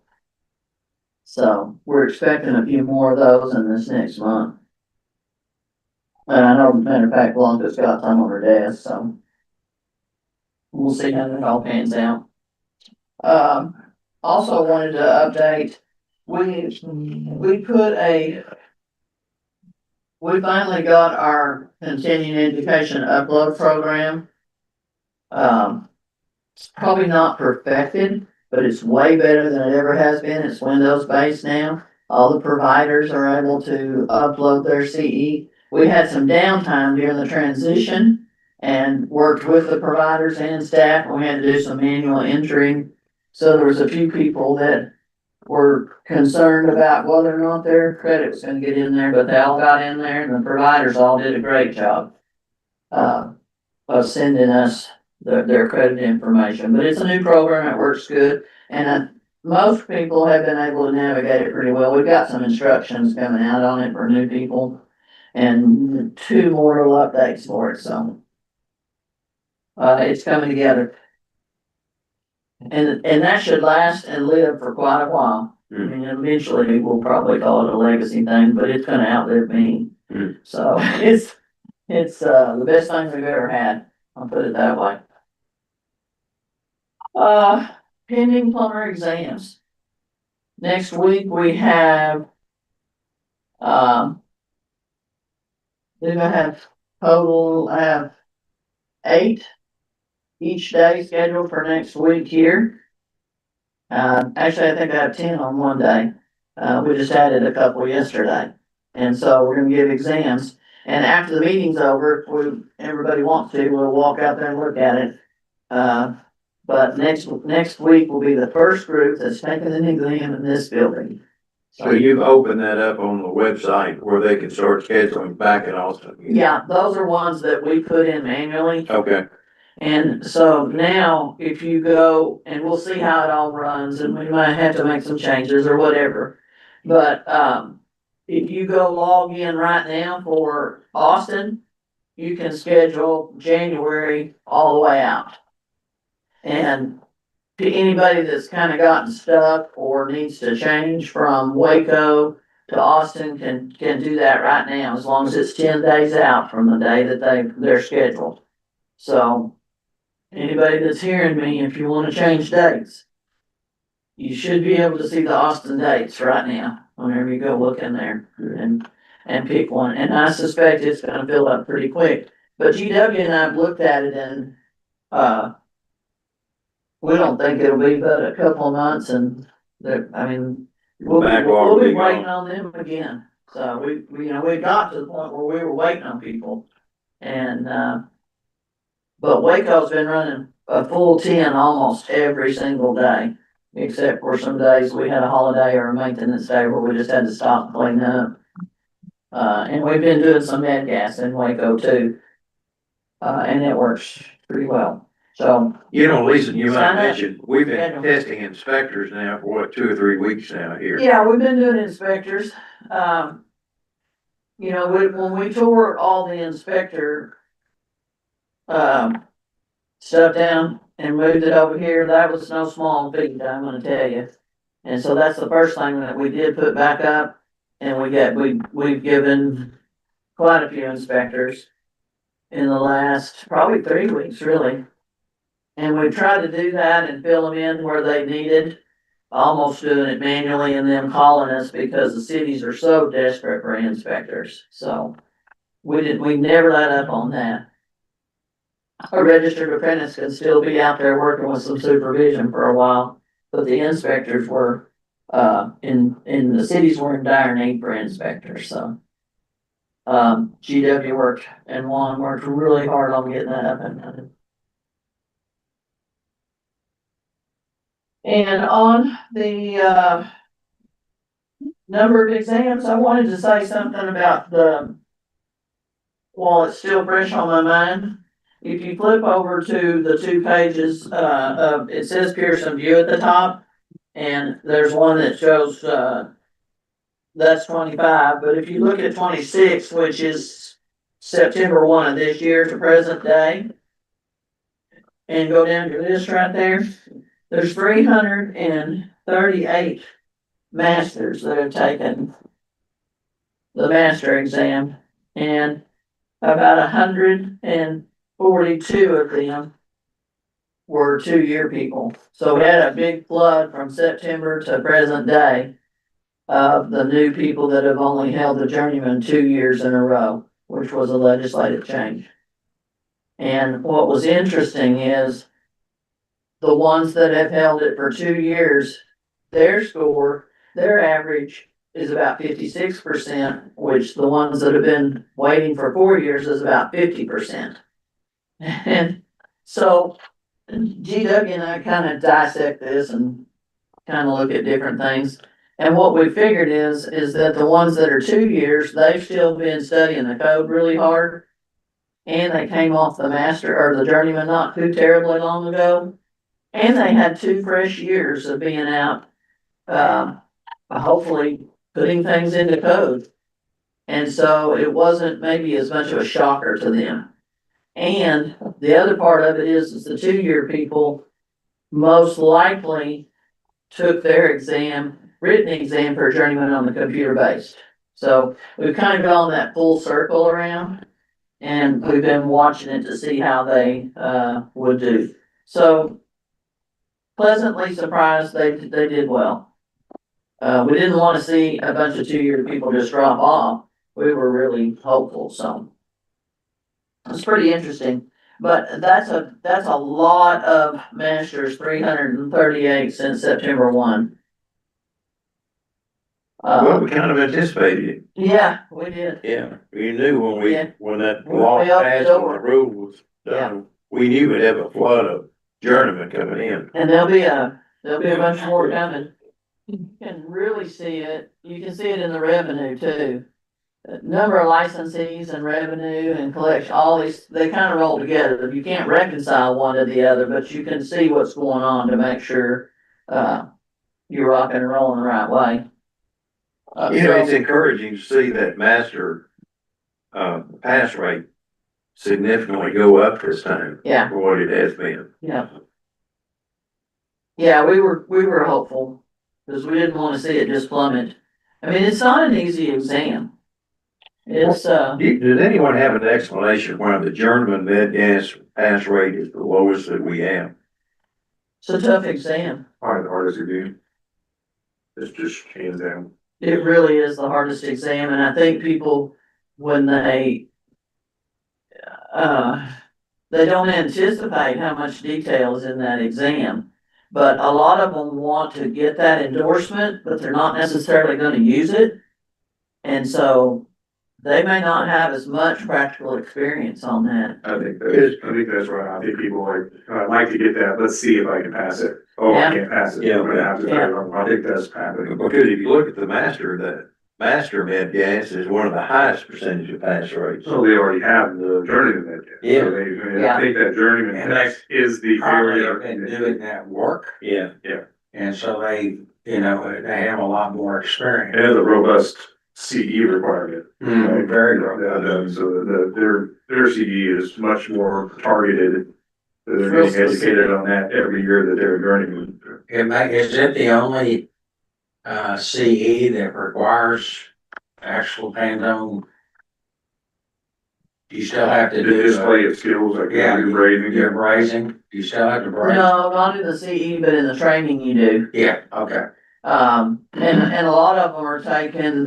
So we're expecting a few more of those in this next month. And I know, matter of fact, Blanca's got some on her desk, so we'll see how that all pans out. Also wanted to update, we finally got our continuing education upload program. It's probably not perfected, but it's way better than it ever has been. It's Windows based now. All the providers are able to upload their CE. We had some downtime during the transition and worked with the providers and staff. We had to do some manual entering. So there was a few people that were concerned about whether or not their credit was gonna get in there, but they all got in there, and the providers all did a great job of sending us their credit information. But it's a new program, it works good, and most people have been able to navigate it pretty well. We've got some instructions coming out on it for new people, and 2 more little updates for it, so it's coming together. And that should last and live for quite a while. I mean, eventually we'll probably call it a legacy thing, but it's gonna outlive me. So it's the best thing we've ever had. I'll put it that way. Pending plumber exams. Next week we have, I have 8 each day scheduled for next week here. Actually, I think I have 10 on one day. We just added a couple yesterday. And so we're gonna give exams. And after the meeting's over, if everybody wants to, we'll walk out there and look at it. But next week will be the first group that's taking an exam in this building. So you've opened that up on the website where they can start scheduling back in Austin. Yeah, those are ones that we put in manually. Okay. And so now if you go, and we'll see how it all runs, and we might have to make some changes or whatever. But, if you go log in right now for Austin, you can schedule January all the way out. And to anybody that's kind of gotten stuck or needs to change from Waco to Austin can do that right now, as long as it's 10 days out from the day that they're scheduled. So anybody that's hearing me, if you want to change dates, you should be able to see the Austin dates right now, whenever you go look in there and pick one. And I suspect it's gonna fill up pretty quick. But GW and I've looked at it, and, we don't think it'll be but a couple of months, and we'll be waiting on them again. So we got to the point where we were waiting on people. And, but Waco's been running a full 10 almost every single day, except for some days we had a holiday or a maintenance day where we just had to stop and clean up. And we've been doing some med gas in Waco too. And it works pretty well. So. Lisa, you might Sign up. mention, we've been testing inspectors now for what, 2 or 3 weeks now here. Yeah, we've been doing inspectors. When we tore all the inspector stuff down and moved it over here, that was no small feat, I'm gonna tell you. And so that's the first thing that we did put back up, and we've given quite a few inspectors in the last probably 3 weeks, really. And we tried to do that and fill them in where they needed, almost doing it manually and them calling us because the cities are so desperate for inspectors. So we never let up on that. A registered apprentice can still be out there working with some supervision for a while, but the inspectors were, in the cities were in dire need for inspectors, so. GW worked and Juan worked really hard on getting that up and running. And on the, number of exams, I wanted to say something about while it's still fresh on my mind. If you flip over to the 2 pages, it says Pearson View at the top. And there's one that shows, that's 25, but if you look at 26, which is September 1 of this year to present day, and go down your list right there, there's 338 masters that have taken the master exam, and about 142 of them were 2-year people. So we had a big flood from September to present day of the new people that have only held the journeyman 2 years in a row, which was a legislative change. And what was interesting is the ones that have held it for 2 years, their score, their average is about 56%, which the ones that have been waiting for 4 years is about 50%. And so GW and I kind of dissect this and kind of look at different things. And what we figured is that the ones that are 2 years, they've still been studying the code really hard. And they came off the master or the journeyman not too terribly long ago. And they had 2 fresh years of being out, hopefully putting things into code. And so it wasn't maybe as much of a shocker to them. And the other part of it is the 2-year people most likely took their written exam for a journeyman on the computer based. So we've kind of gone that full circle around, and we've been watching it to see how they would do. So pleasantly surprised they did well. We didn't want to see a bunch of 2-year people just drop off. We were really hopeful, so it's pretty interesting. But that's a lot of masters, 338 since September 1. Well, we kind of anticipated it. Yeah, we did. Yeah, we knew Yeah. when that We law opened the passed and door. the rule was done, we knew we'd have a flood of journeymen coming in. And there'll be a bunch more coming. You can really see it. You can see it in the revenue too. The number of licensees and revenue and collection, all these, they kind of roll together. You can't reconcile one to the other, but you can see what's going on to make sure, you're rocking and rolling the right way. It's encouraging to see that master, pass rate significantly go up this time. Yeah. For what it has been. Yeah. Yeah, we were hopeful, because we didn't want to see it just plummet. I mean, it's not an easy exam. It's, Does anyone have an explanation why the journeyman med gas pass rate is the lowest that we have? it's a tough exam. Probably the hardest to do. It's just hands down. It really is the hardest exam, and I think people, when they don't anticipate how much detail is in that exam. But a lot of them want to get that endorsement, but they're not necessarily gonna use it. And so they may not have as much practical experience on that. I think that's right. I think people I'd like to get that. Let's see if I can pass it. Oh, Yeah. I can't pass it. Yeah. I'm gonna have to. I think that's happening. Because if you look at the master med gas is one of the highest percentage of pass rates. So they already have the journeyman med. Yeah. So I think that journeyman And test is the Probably area. have been doing that work, Yeah. and so they have a lot more experience. And a robust CE requirement. Right? Very robust. So their CE is much more targeted. They're Real getting educated specific. on that every year that they're journeyman. Is it the only, CE that requires actual hands-on? Do you still have to The do, display of skills like yeah, your raising. your brazing? Do you still have to braze? No, not in the CE, but in the training you do. Yeah, okay. And a lot of them are taking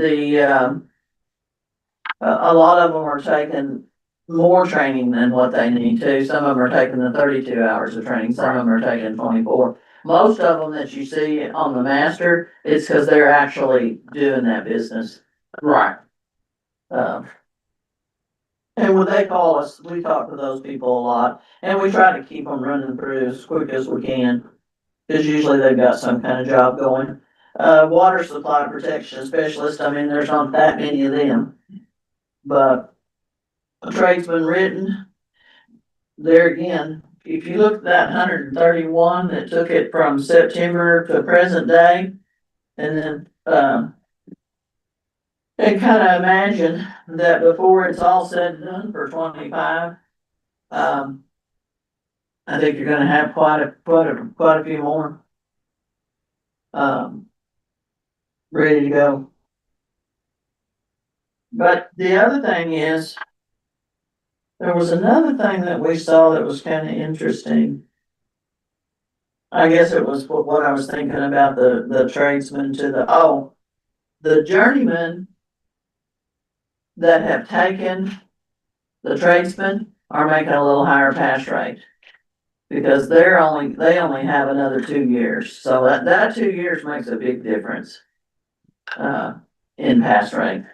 a lot of them are taking more training than what they need to. Some of them are taking the 32 hours of training, some of them are taking 24. Most of them that you see on the master, it's because they're actually doing that business. Right. And when they call us, we talk to those people a lot, and we try to keep them running through as quick as we can. cause usually they've got some kind of job going. Water supply protection specialist, I mean, there's not that many of them. But a tradesman written, there again, if you look at that 131 that took it from September to present day, and then, and kind of imagine that before it's all said and done for 25, I think you're gonna have quite a few more, ready to go. But the other thing is, there was another thing that we saw that was kind of interesting. I guess it was what I was thinking about the tradesmen to the journeymen that have taken the tradesmen are making a little higher pass rate. Because they only have another 2 years, so that 2 years makes a big difference, in pass rate.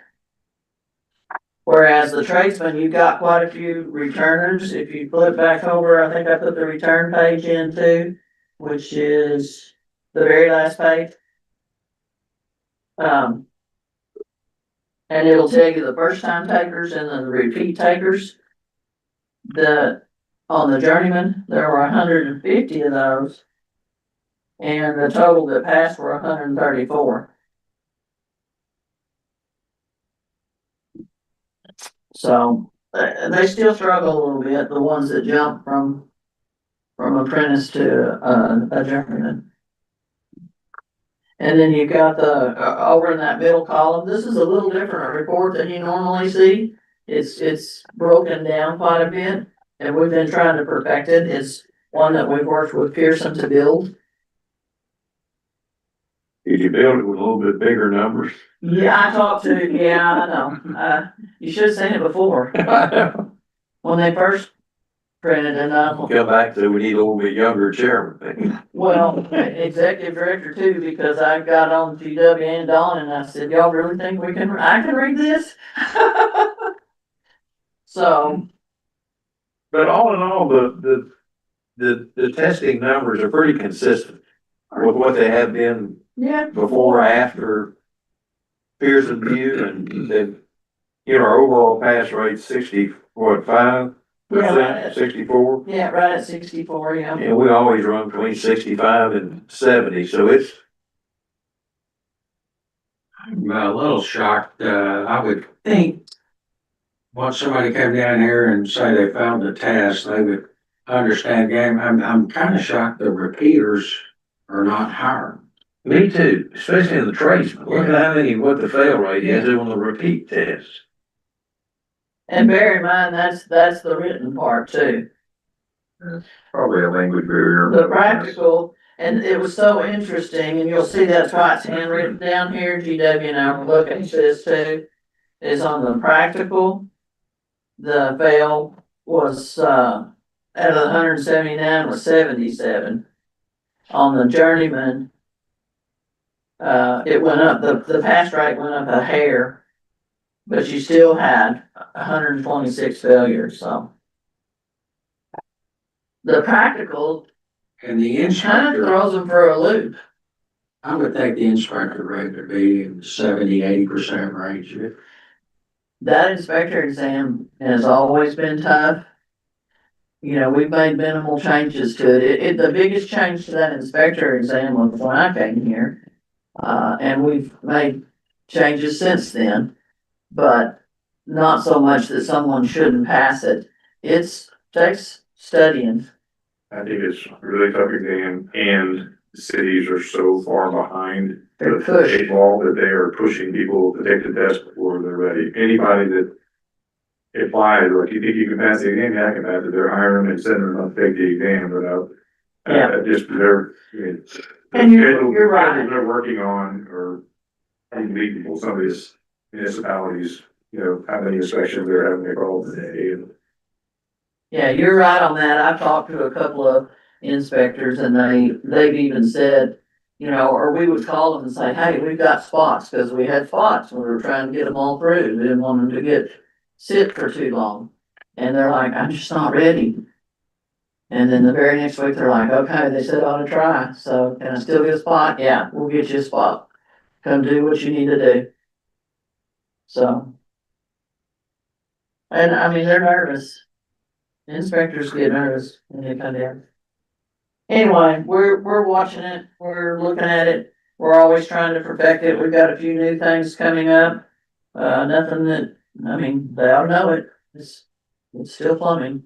Whereas the tradesmen, you've got quite a few returners, if you flip back over, I think I put the return page in too, which is the very last page. And it'll tell you the first time takers and then the repeat takers. On the journeyman, there were 150 of those. And the total that passed were 134. So, they still struggle a little bit, the ones that jump from apprentice to, a journeyman. And then you've got over in that middle column, this is a little different report than you normally see. It's broken down quite a bit, and we've been trying to perfect it. It's one that we've worked with Pearson to build. Did you build it with a little bit bigger numbers? Yeah, I know. You should have seen it before. When they first printed it up. Come back to, we need a little bit younger chairman. Well, executive director too, because I got on GW and Dawn and I said, y'all really think I can read this? So. But all in all, the testing numbers are pretty consistent with what they have been Yeah. before, after Pearson View, and then, our overall pass rate 5%, Yeah, 64. yeah, right at 64, yeah. And we always run between 65 and 70, so it's. I'm a little shocked. I would think once somebody came down here and say they found the test, they would understand game. I'm kind of shocked the repeaters are not higher. Me too, especially in the tradesmen. Look at what the fail rate is on the repeat test. And bear in mind, that's the written part too. Probably a language barrier. The practical, and it was so interesting, and you'll see that's why it's handwritten down here, GW and I were looking at this too, is on the practical. The fail was, out of the 179 was 77. On the journeyman, it went up, the pass rate went up a hair, but you still had 126 failures, so. The practical And the kind of inspector, throws them for a loop. I would think the inspector rate would be in the 70-80% range. That inspector exam has always been tough. We've made minimal changes to it. The biggest change to that inspector exam was when I came here. And we've made changes since then, but not so much that someone shouldn't pass it. Takes studying. I think it's a really tough exam, and the cities are so far behind They're the pushed. state law that they are pushing people to take the test before they're ready. Anybody that applies, or if you think you can pass the exam, yeah, I can pass it, they're hiring and sending them to take the exam without. And you're right. They're working on are unbelievable. Some of these municipalities, how many inspections they're having to call today, and Yeah, you're right on that. I've talked to a couple of inspectors and they've even said, or we would call them and say, hey, we've got spots, because we had spots and we were trying to get them all through. We didn't want them to sit for too long. And they're like, I'm just not ready. And then the very next week, they're like, okay, they said ought to try, so can I still get a spot? Yeah, we'll get you a spot. Come do what you need to do. So. And I mean, they're nervous. Inspectors get nervous when they come in. Anyway, we're watching it, we're looking at it, we're always trying to perfect it, we've got a few new things coming up. Nothing that, I mean, they all know it, it's still plumbing.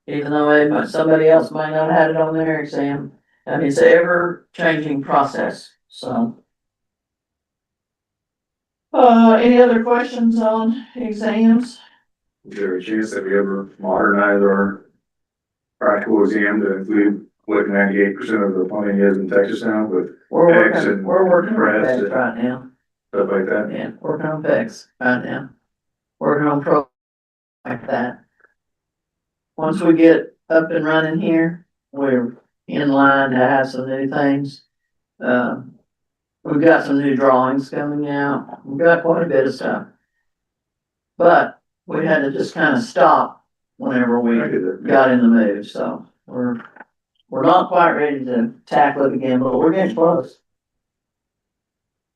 Even though somebody else might not have it on their exam. I mean, it's an ever-changing process, so. Any other questions on exams? Is there a chance that we ever modernize our practical exam to include what 98% of the plumbing is in Texas now with PEX and We're working on press PEX and right now, stuff like that? yeah, working on PEX right now. Working on pro like that. Once we get up and running here, we're in line to have some new things. We've got some new drawings coming out, we've got quite a bit of stuff. But we had to just kind of stop whenever we got in the mood, so we're not quite ready to tackle it again, but we're getting close.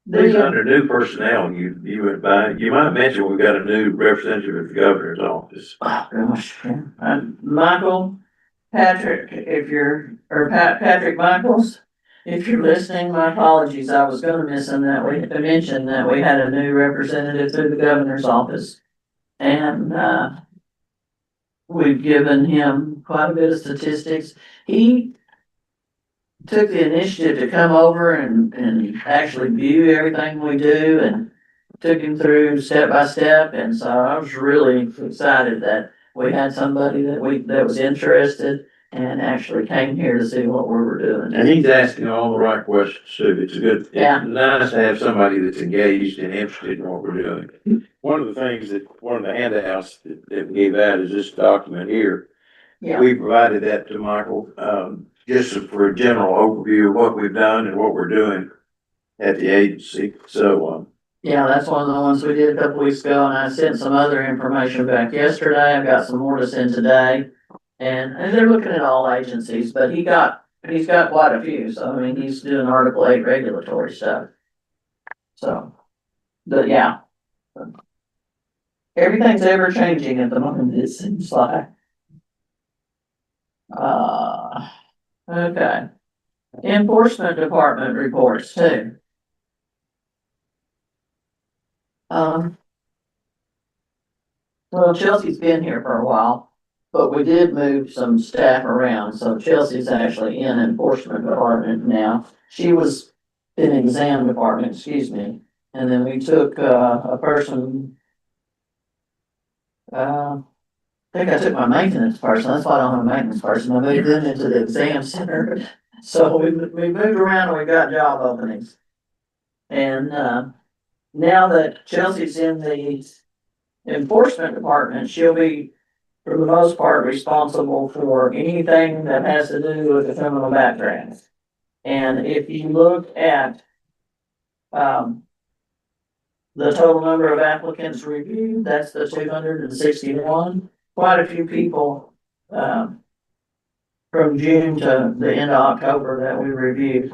These under new personnel, you went by, you might mention we've got a new representative at the governor's office. Oh, gosh, yeah. Michael, Patrick, Patrick Michaels, if you're listening, my apologies, I was gonna mention that we had a new representative through the governor's office. And, we've given him quite a bit of statistics. He took the initiative to come over and actually view everything we do and took him through step by step. And so I was really excited that we had somebody that was interested and actually came here to see what we were doing. And he's asking all the right questions too. It's Yeah. nice to have somebody that's engaged and interested in what we're doing. One of the handouts that we gave out is this document here. Yeah. We provided that to Michael, just for a general overview of what we've done and what we're doing at the agency. So, Yeah, that's one of the ones we did a couple weeks ago, and I sent some other information back yesterday. I've got some more to send today. And they're looking at all agencies, but he's got quite a few, so I mean, he's doing Article 8 regulatory stuff. So, but yeah. Everything's ever changing at the moment, it seems like. Okay. Enforcement Department reports too. Well, Chelsea's been here for a while, but we did move some staff around, so Chelsea's actually in Enforcement Department now. She was in Exam Department, excuse me, and then we took, a person. I think I took my maintenance person, that's why I don't have a maintenance person, I moved them into the exam center. So we moved around and we got job openings. And, now that Chelsea's in the Enforcement Department, she'll be, for the most part, responsible for anything that has to do with the criminal background. And if you look at, the total number of applicants reviewed, that's the 261. Quite a few people, from June to the end of October that we reviewed.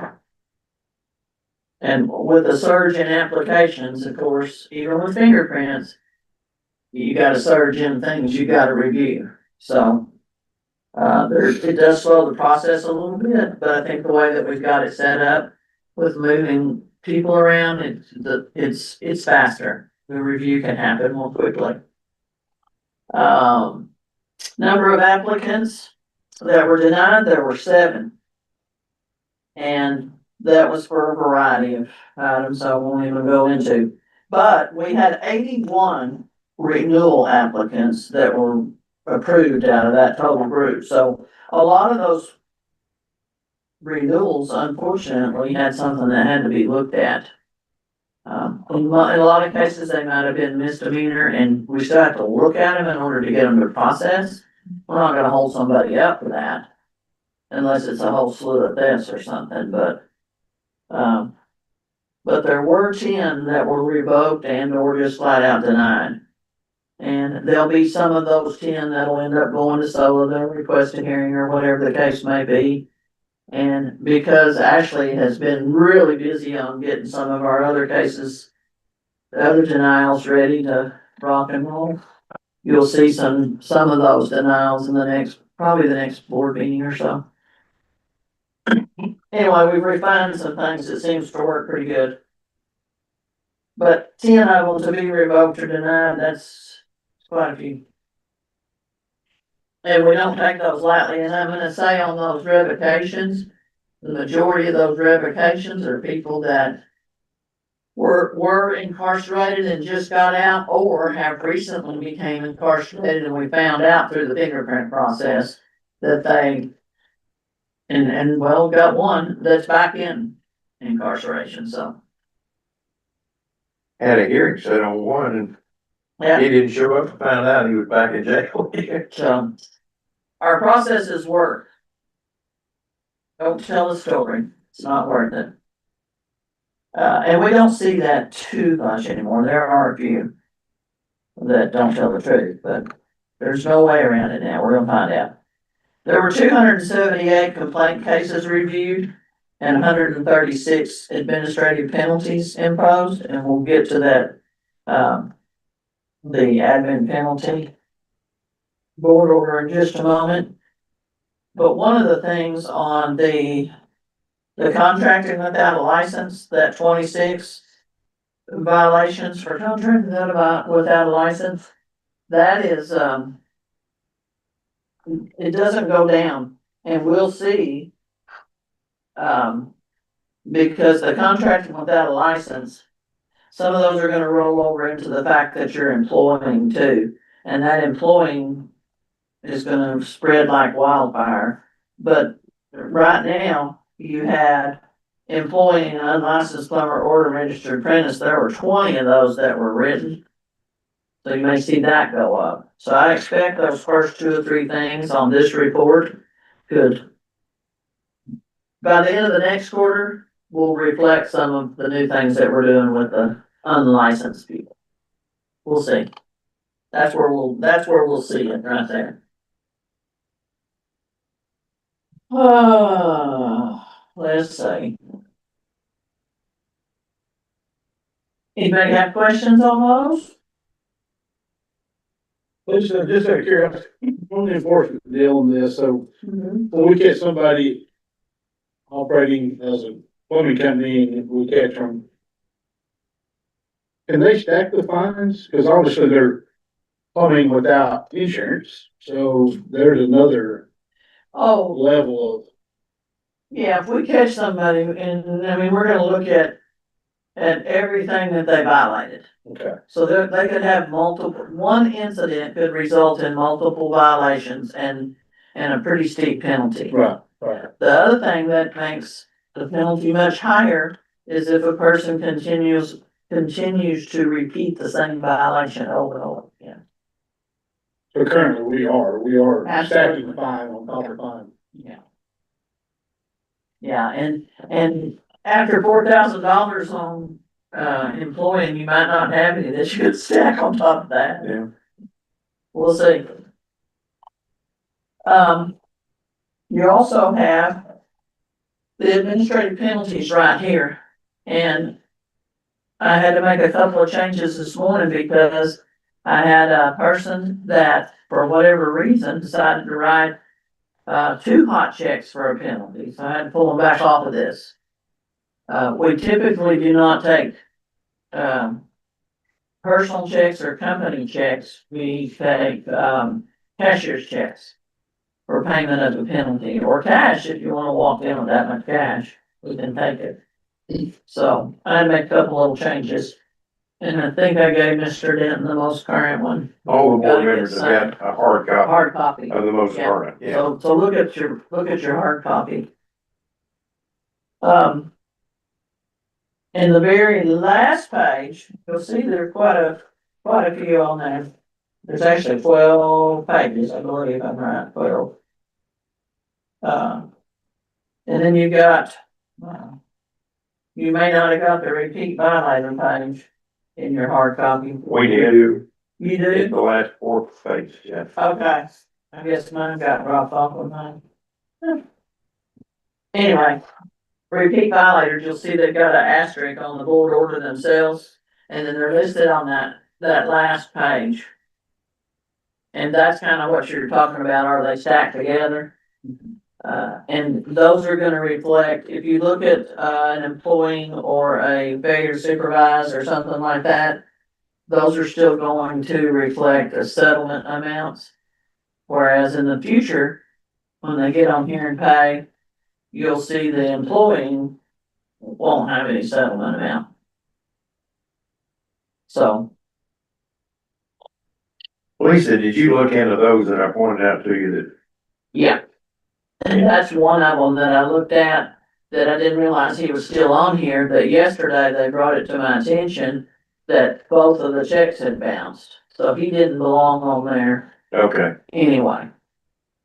And with a surge in applications, of course, even with fingerprints, you got a surge in things you gotta review. So, it does slow the process a little bit, but I think the way that we've got it set up with moving people around, it's faster. The review can happen more quickly. Number of applicants that were denied, there were 7. And that was for a variety of items I won't even go into. But we had 81 renewal applicants that were approved out of that total group. So a lot of those renewals, unfortunately, had something that had to be looked at. In a lot of cases, they might have been misdemeanor, and we still have to look at them in order to get them to process. We're not gonna hold somebody up for that, unless it's a whole slew of this or something, but there were 10 that were revoked and or just flat out denied. And there'll be some of those 10 that'll end up going to solo, they'll request a hearing or whatever the case may be. And because Ashley has been really busy on getting some of our other cases, the other denials ready to rock and roll, you'll see some of those denials in probably the next board meeting or so. Anyway, we've refined some things that seems to work pretty good. But 10 of them to be revoked or denied, that's quite a few. And we don't take those lightly, and I'm gonna say on those revocations, the majority of those revocations are people that were incarcerated and just got out, or have recently became incarcerated, and we found out through the fingerprint process that they, and well, got one that's back in incarceration, so. Had a hearing set on one and Yeah, he didn't show up and found out he was back in jail. so, our processes work. Don't tell the story, it's not worth it. And we don't see that too much anymore, there are a few that don't tell the truth, but there's no way around it now, we're gonna find out. There were 278 complaint cases reviewed and 136 administrative penalties imposed, and we'll get to that, the admin penalty board order in just a moment. But one of the things on the contracting without a license, that 26 violations for contracting without a license, that is, it doesn't go down, and we'll see. Because the contracting without a license, some of those are gonna roll over into the fact that you're employing too, and that employing is gonna spread like wildfire. But right now, you had employing an unlicensed plumber or a registered apprentice, there were 20 of those that were written. So you may see that go up. So I expect those first 2 or 3 things on this report could, by the end of the next quarter, will reflect some of the new things that we're doing with the unlicensed people. We'll see. That's where we'll see it right there. Let's see. Anybody have questions on those? Just out of curiosity, on the enforcement deal on this, so when we catch somebody operating as a plumbing company and we catch them, can they stack the fines? Cause obviously they're plumbing without insurance, so there's another Oh, level of. yeah, if we catch somebody, and I mean, we're gonna look at everything that they violated. Okay. So they could have one incident could result in multiple violations and a pretty steep penalty. Right. The other thing that makes the penalty much higher is if a person continues to repeat the same violation over and over again. So currently we are Absolutely. stacking the fine on top of fine. Yeah. Yeah, and after $4,000 on, employing, you might not have any that you could stack on top of that. Yeah. We'll see. You also have the administrative penalties right here. And I had to make a couple of changes this morning because I had a person that, for whatever reason, decided to write 2 hot checks for a penalty, so I had to pull them back off of this. We typically do not take, personal checks or company checks, we take, cashier's checks for payment of a penalty, or cash if you wanna walk in with that much cash, we can take it. So I had to make a couple little changes, and I think I gave Mr. Denton the most current one. All the board Gotta get members have signed. got a hard copy Hard copy. of the most Yeah. current, yeah. So look at your hard copy. In the very last page, you'll see there are quite a few on there. There's actually 12 pages, I believe, I'm right, 12. And then you got, you may not have got the repeat violator page in your hard copy. We did. You It's do? the last fourth page, yeah. Okay, I guess mine got dropped off on mine. Anyway, repeat violators, you'll see they've got an asterisk on the board order themselves, and then they're listed on that last page. And that's kind of what you're talking about, are they stacked together? And those are gonna reflect, if you look at, an employee or a failure to supervise or something like that, those are still going to reflect the settlement amounts. Whereas in the future, when they get on here and pay, you'll see the employee won't have any settlement amount. So, Lisa, did you look into those that I pointed out to you that? yeah. And that's one of them that I looked at, that I didn't realize he was still on here, that yesterday they brought it to my attention that both of the checks had bounced. So he didn't belong on there Okay, anyway.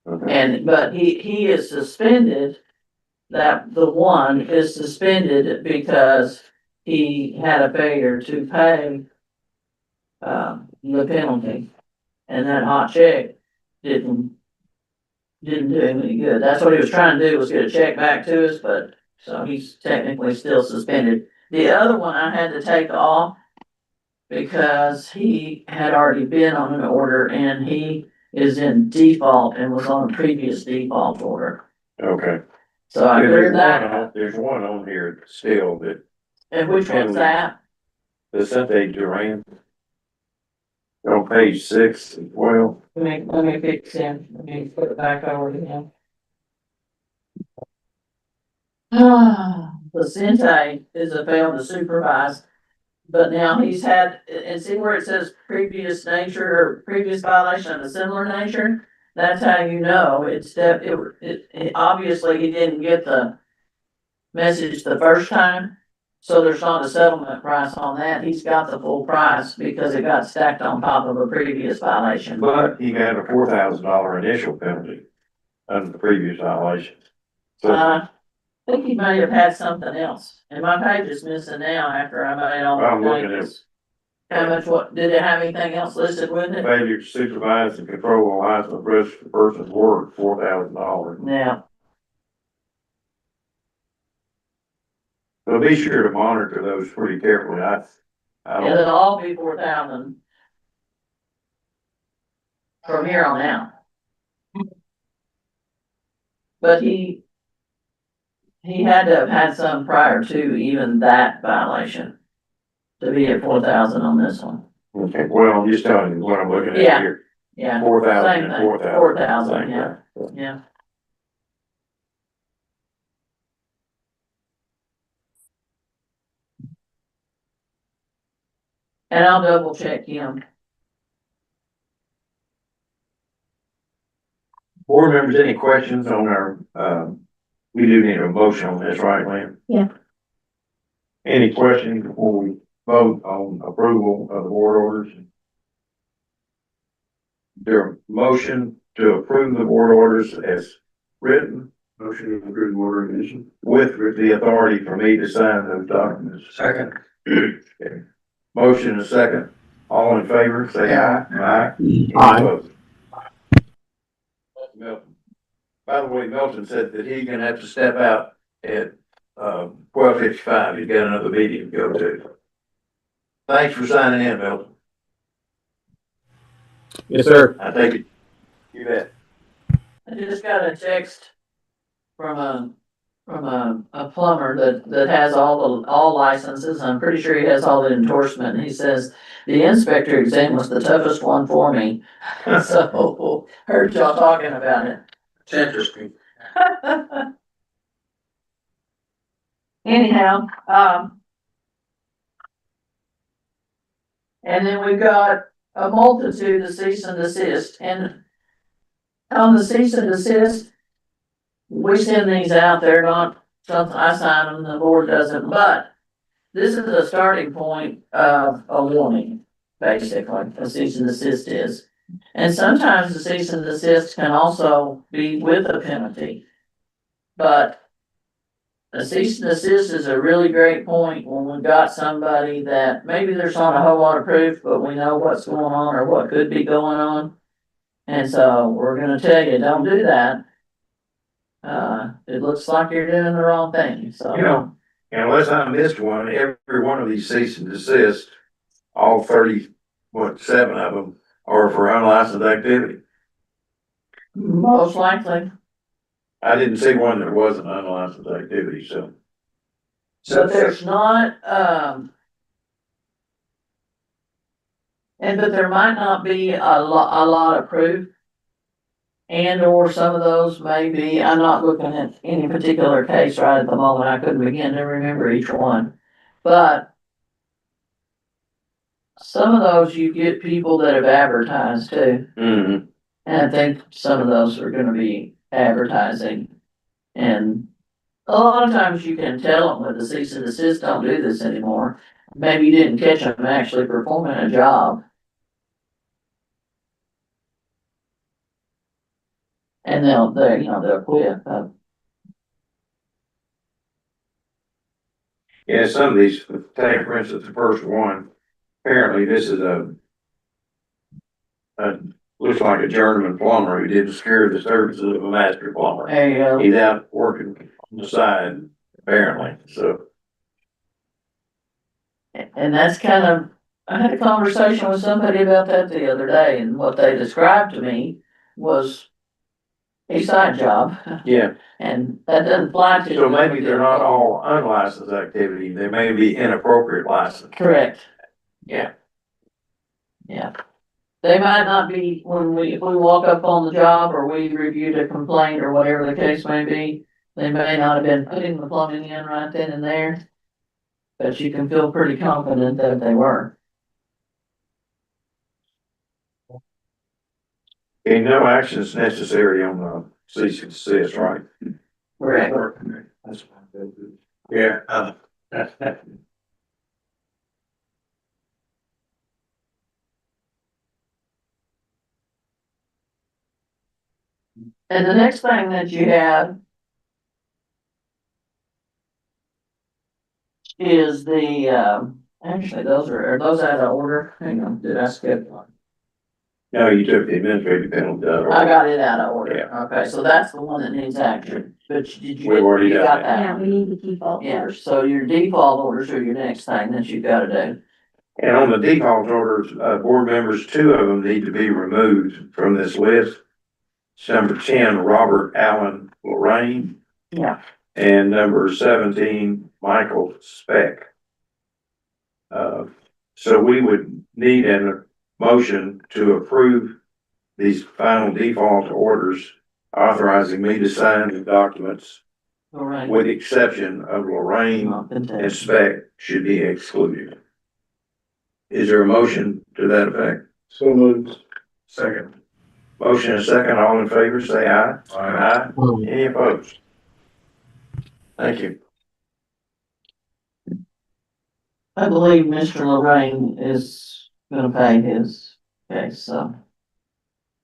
okay, But he is suspended, that the one is suspended because he had a failure to pay the penalty. And that hot check didn't do him any good. That's what he was trying to do, was get a check back to us, but, so he's technically still suspended. The other one I had to take off because he had already been on an order and he is in default and was on a previous default order. okay. So I There's cleared one that on- out. There's one on here still that, And which one's that? the Sunday Duran. On page 6 as well. Let me fix him. Let me put it back over to him. The Sente is a failed to supervise, but now he's had, and see where it says previous nature or previous violation of a similar nature? That's how you know it's obviously he didn't get the message the first time. So there's not a settlement price on that. He's got the full price because it got stacked on top of a previous violation. But he got a $4,000 initial penalty under the previous violation. So, I think he may have had something else, and my page is missing now after I made all I'm the looking at- changes. How much, what, did it have anything else listed with it? failure to supervise and control a licensed registered person's work, $4,000. Yeah, So be sure to monitor those pretty carefully. I don't, it'll all be 4,000. From here on out. But he had to have had some prior to even that violation. To be at 4,000 on this one, okay, well, I'm just telling you what I'm looking at Yeah. here. yeah. 4,000 Same and thing, 4,000. 4,000, Same yeah, thing. yeah. And I'll double check him. Board members, any questions on our, we do need a motion on this, right, Lynn? Yeah. Any questions before we vote on approval of the board orders? There a motion to approve the board orders as written? Motion to approve the order condition. With the authority for me to sign those documents. Second. Okay. Motion and a second. All in favor, say aye. Aye. Any Aye. opposed? Milton. By the way, Milton said that he's gonna have to step out at, 12:55. He's got another meeting to go to. Thanks for signing in, Milton. Yes, sir. I take it. You bet. I just got a text from a plumber that has all licenses. I'm pretty sure he has all the endorsement. And he says, the inspector exam was the toughest one for me. So, heard y'all talking about it. It's interesting. Anyhow, and then we've got a multitude of cease and desist, and on the cease and desist, we send these out, they're not something, I sign them, the board doesn't, but this is a starting point of a warning, basically, a cease and desist is. And sometimes the cease and desist can also be with a penalty. But a cease and desist is a really great point when we've got somebody that maybe there's not a whole lot of proof, but we know what's going on or what could be going on. And so we're gonna tell you, don't do that. It looks like you're doing the wrong thing, so. You know, unless I missed one, every one of these cease and desist, all 7 of them are for unlicensed activity. Most likely. I didn't see one that wasn't unlicensed activity, so. So there's not, but there might not be a lot of proof. And or some of those may be, I'm not looking at any particular case right at the moment, I couldn't begin to remember each one. But some of those you get people that have advertised too. Mm-hmm. And I think some of those are gonna be advertising. And a lot of times you can tell them with the cease and desist, don't do this anymore. Maybe you didn't catch them actually performing a job. And they'll quit. Yeah, some of these, take for instance, the first one, apparently this is looks like a journeyman plumber who didn't secure the services of a master plumber. There you go. He's out working on the side, apparently, so. And that's kind of, I had a conversation with somebody about that the other day, and what they described to me was a side job. Yeah. And that doesn't apply to. So maybe they're not all unlicensed activity, they may be inappropriate license. Correct. Yeah. Yeah. They might not be, if we walk up on the job or we reviewed a complaint or whatever the case may be, they may not have been putting the plumbing in right then and there. But you can feel pretty confident that they were. Okay, no action is necessary on the cease and desist, right? Correct. Yeah. And the next thing that you have is actually, are those out of order? Hang on, did I skip one? No, you took the administrative penalty out. I got it out of order. Yeah. Okay, so that's the one that needs action, but did you? We've already you done got that. Yeah, we need the default Yeah, orders. so your default orders are your next thing that you've gotta do. And on the default orders, board members, 2 of them need to be removed from this list. It's number 10, Robert Allen Lorraine. Yeah. And number 17, Michael Speck. So we would need a motion to approve these final default orders, authorizing me to sign the documents, All right. with the exception of Lorraine and Speck should be excluded. Is there a motion to that effect? So moved. Second. Motion and second, all in favor, say aye. Aye. Any opposed? Thank you. I believe Mr. Lorraine is gonna pay his case, so.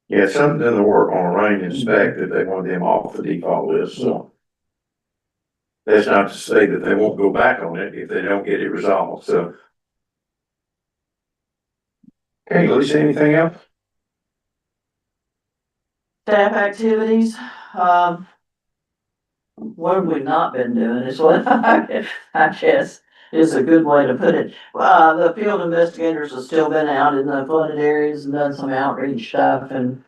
Yeah, something in the work on Lorraine and Speck that they want them off the default list, so. That's not to say that they won't go back on it if they don't get it resolved, so. Okay, Lisa, anything else? Staff activities, what have we not been doing is what I guess is a good way to put it. The field investigators have still been out in the flooded areas and done some outreach stuff and,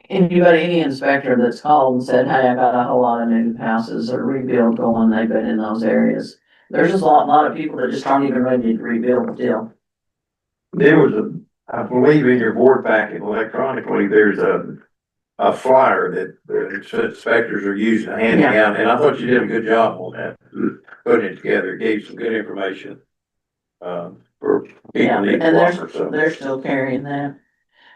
any inspector that's called and said, hey, I got a whole lot of new houses or rebuild going, they've been in those areas. There's just a lot of people that just aren't even ready to rebuild still. There was I believe in your board packet electronically, there's a flyer that the inspectors are using, handing out, and I thought you did a good job on that, putting it together, gave some good information. For people need to offer, so. They're still carrying that.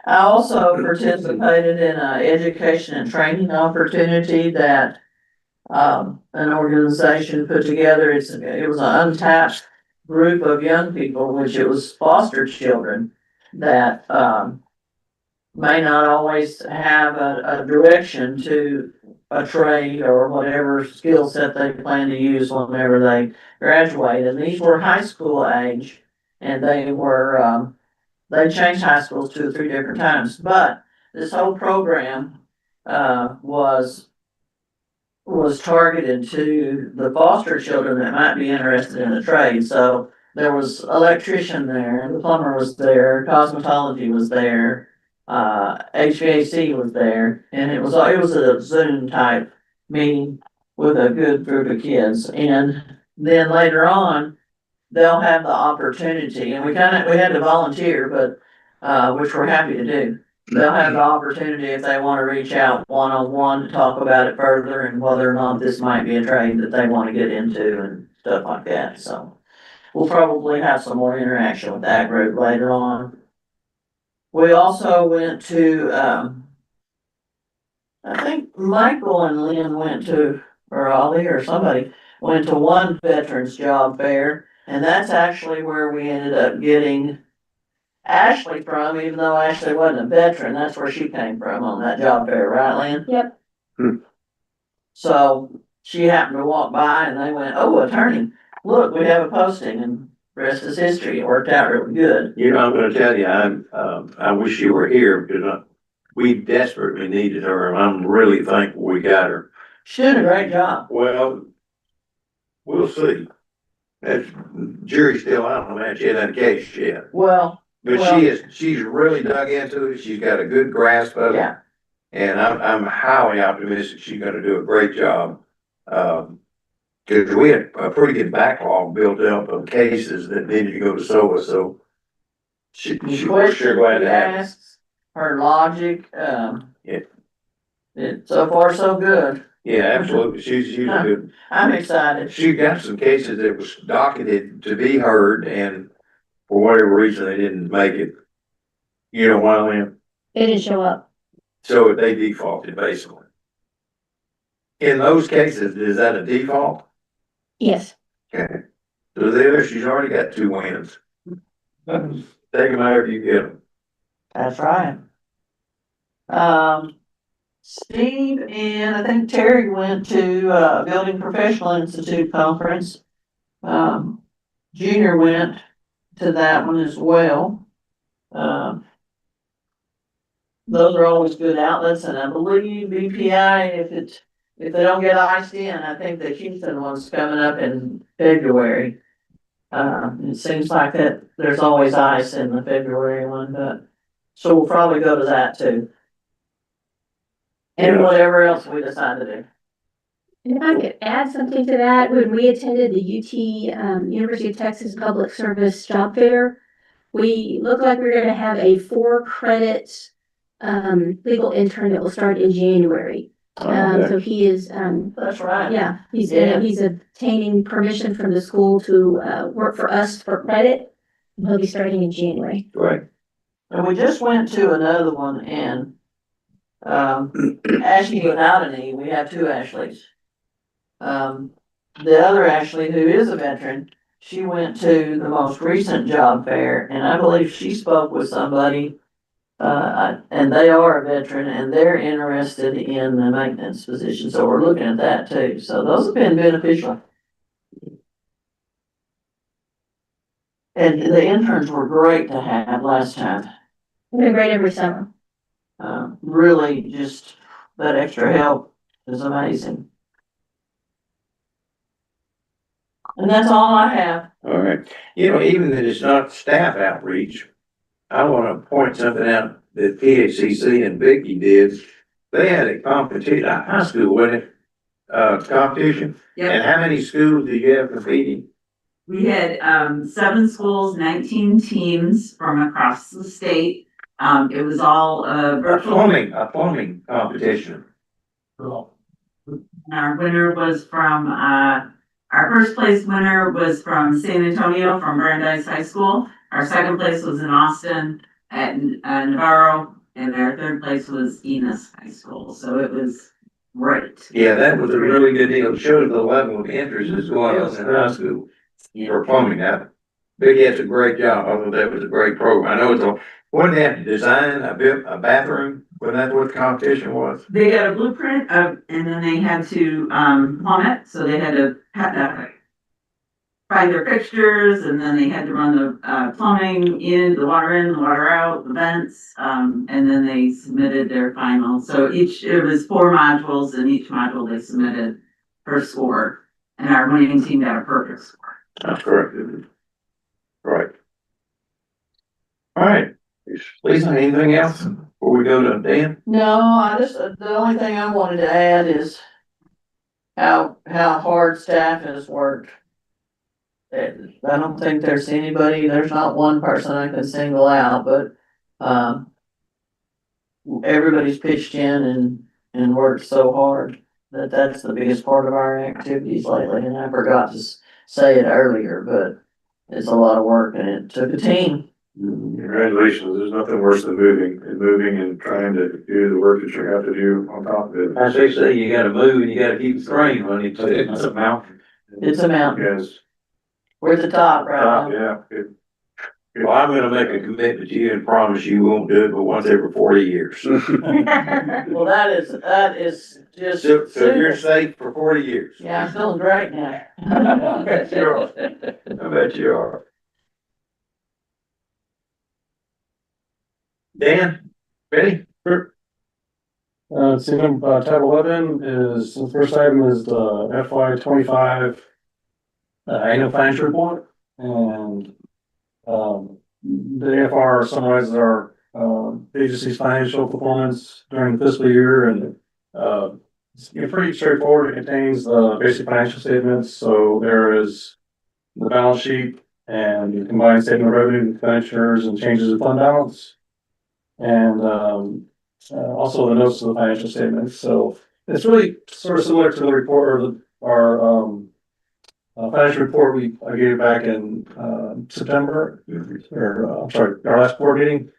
I also participated in a education and training opportunity that, an organization put together. It was an untapped group of young people, which it was foster children that, may not always have a direction to a trade or whatever skill set they plan to use whenever they graduate. And these were high school age, and they changed high schools 2 or 3 different times. But this whole program was targeted to the foster children that might be interested in a trade. So there was electrician there, the plumber was there, cosmetology was there, HVAC was there, and it was a Zoom type meeting with a good group of kids. And then later on, they'll have the opportunity, and we had to volunteer, but which we're happy to do. They'll have the opportunity if they wanna reach out one-on-one to talk about it further and whether or not this might be a trade that they wanna get into and stuff like that, so. We'll probably have some more interaction with that group later on. We also went to, I think Michael and Lynn went to, or Ollie or somebody, went to one veterans job fair. And that's actually where we ended up getting Ashley from, even though Ashley wasn't a veteran, that's where she came from on that job fair, right, Lynn? Yep. So she happened to walk by and they went, oh, attorney, look, we have a posting, and rest is history. It worked out really good. You know, I'm gonna tell you, I wish you were here because we desperately needed her, and I'm really thankful we got her. She did a great job. Well, we'll see. That jury's still out on that, she hasn't had a case yet. Well, But she's really dug into it, she's got a good grasp of it. yeah, And I'm highly optimistic she's gonna do a great job. Cause we had a pretty good backlog built up of cases that needed to go to SOA, so. She the was sure question glad she to have it. asks, her logic, Yeah. So far so good. Yeah, absolutely, she's a good. I'm excited. She got some cases that was docketed to be heard, and for whatever reason, they didn't make it. You know why, Lynn? It didn't show up. So they defaulted, basically. In those cases, is that a default? Yes. Okay. So there, she's already got 2 wins. Take them however you get them. That's right. Steve and I think Terry went to, Building Professional Institute conference. Junior went to that one as well. Those are always good outlets, and I believe BPI, if they don't get iced in, I think the Houston one's coming up in February. It seems like that there's always ice in the February one, but, so we'll probably go to that too. And Yeah. whatever else we decide to do. And if I could add something to that, when we attended the University of Texas Public Service Job Fair, we looked like we were gonna have a 4 credit legal intern that will start in January. So he is, That's right. yeah, Yeah. he's obtaining permission from the school to work for us for credit. And he'll be starting in January. Right. And we just went to another one, and Ashley without an E, we have 2 Ashleys. The other Ashley, who is a veteran, she went to the most recent job fair, and I believe she spoke with somebody, and they are a veteran, and they're interested in the maintenance position, so we're looking at that too. So those have been beneficial. And the interns were great to have last time. It's been great every summer. Really just that extra help is amazing. And that's all I have. All right. You know, even that it's not staff outreach, I wanna point something out that PHCC and Vicky did. They had a competition, a high school, wasn't it? Competition. Yep. And how many schools do you have competing? We had 7 schools, 19 teams from across the state. It was all virtual. A plumbing competition. Our winner was from our first place winner was from San Antonio, from Brandeis High School. Our second place was in Austin at Navarro, and our third place was Enos High School. So it was great. Yeah, that was a really good deal. It showed the level of interest that's going on in high school for plumbing. That Big Ed's a great job. I thought that was a great program. I know it's a, wouldn't they have to design a bathroom? Wasn't that what the competition was? They got a blueprint of, and then they had to, plumb it, so they had to find their fixtures, and then they had to run the, plumbing in, the water out, the vents, and then they submitted their final. So it was 4 modules, and each module they submitted per score, and our winning team got a perfect score. That's correct. Right. All right. Lisa, anything else before we go to Dan? No, I just, the only thing I wanted to add is how hard staff has worked. I don't think there's not one person I can single out, but, everybody's pitched in and worked so hard that's the biggest part of our activities lately, and I forgot to say it earlier, but it's a lot of work and it took a team. Congratulations, there's nothing worse than moving and trying to do the work that you have to do on top of it. As they say, you gotta move and you gotta keep the train running. It's a mountain. It's a mountain. Yes. We're at the top right now. Yeah. Well, I'm gonna make a commitment to you and promise you won't do it but once every 40 years. Well, that is just. So you're safe for 40 years. Yeah, I'm feeling great now. I bet you are. I bet you are. Dan, ready? See, tab 11 is, the first item is the FY 25 annual financial report. And, the AFR summarizes our, agency's financial performance during the fiscal year, and, it's pretty straightforward. It contains the basic financial statements, so there is the balance sheet and the combined statement of revenue and expenditures and changes in fund balance. And, also the notes of the financial statements. So it's really sort of similar to the report or our financial report I gave back in September, or sorry, our last board meeting.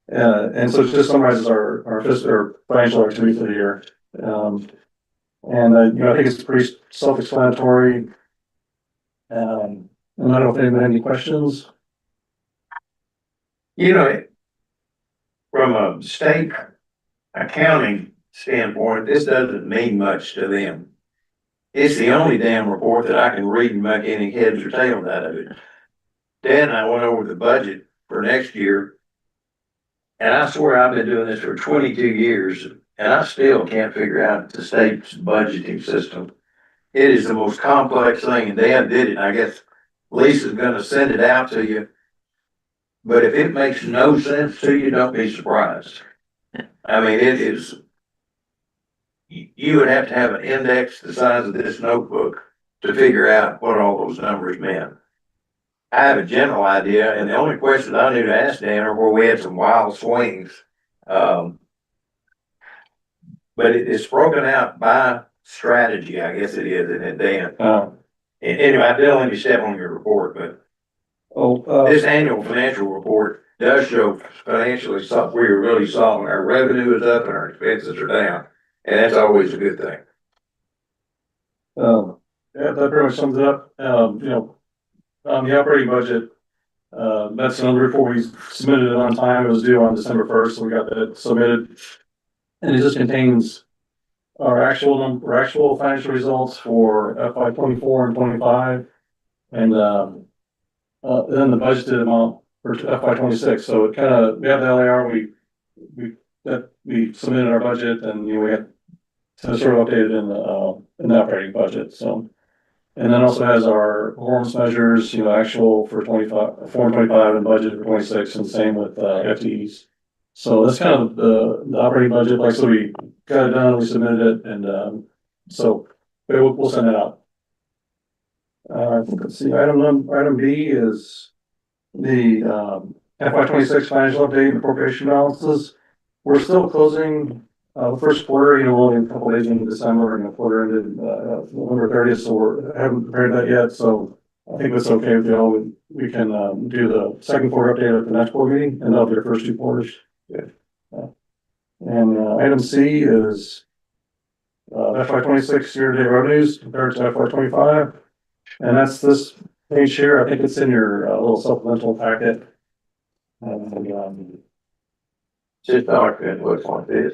And so it just summarizes our fiscal or financial activity for the year. I think it's pretty self-explanatory. And I don't know if anyone had any questions. You know, from a state accounting standpoint, this doesn't mean much to them. It's the only damn report that I can read and make any heads or tails out of it. Dan and I went over the budget for next year, and I swear I've been doing this for 22 years, and I still can't figure out the state's budgeting system. It is the most complex thing, and Dan did it, and I guess Lisa's gonna send it out to you. But if it makes no sense to you, don't be surprised. I mean, it is, you would have to have an index the size of this notebook to figure out what all those numbers meant. I have a general idea, and the only question I knew to ask Dan are where we had some wild swings. But it's broken out by strategy, I guess it is, isn't it, Dan? Anyway, I don't let you step on your report, but this annual financial report does show financially, we're really solid. Our revenue is up and our expenses are down, and that's always a good thing. Yeah, that pretty much sums it up. The operating budget, that's another report we submitted it on time. It was due on December 1st, so we got that submitted. And it just contains our actual financial results for FY 24 and 25, and then the budgeted amount for FY 26. So it kind of, we have the LAR, we submitted our budget, and we had to sort of updated in the operating budget. So, and then also has our performance measures, actual for 25, 4 and 25, and budget for 26, and same with FTEs. So that's kind of the operating budget. Like, so we got it done, we submitted it, and so we'll send it out. I think, let's see, item B is the FY 26 financial update and appropriation balances. We're still closing the first quarter, we're only a couple days into December, and the quarter ended November 30th, so we haven't prepared that yet. So I think that's okay with y'all. We can do the second quarter update at the next board meeting, and that'll be our first 2 quarters. And item C is FY 26 year-to-date revenues compared to FY 25. And that's this page here. I think it's in your little supplemental packet. And, Just document looks like this.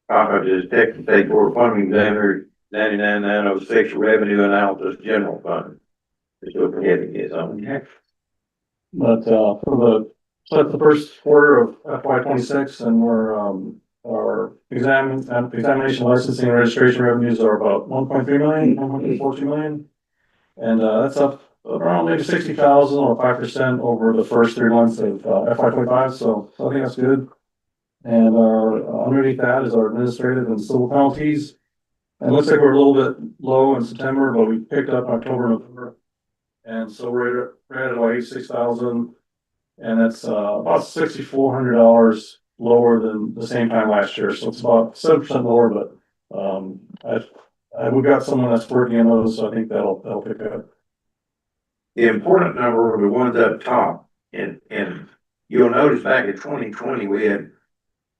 I just Texas State Board of Plumbing Examiner 99,906 revenue analysis general fund. Just look ahead and get something. but, so that's the first quarter of FY '26 and our examination licensing and registration revenues are about 1.3 million, 1.42 million. And, that's up around maybe 60,000 or 5% over the first 3 months of, FY '25. So I think that's good. And our, underneath that is our administrative and civil penalties. And it looks like we're a little bit low in September, but we picked up October, November. And so we're at about 86,000. And that's, about $6,400 lower than the same time last year. So it's about 7% lower, but, we've got someone that's working on those, so I think that'll pick up. The important number are the ones up top, and you'll notice back in 2020, we had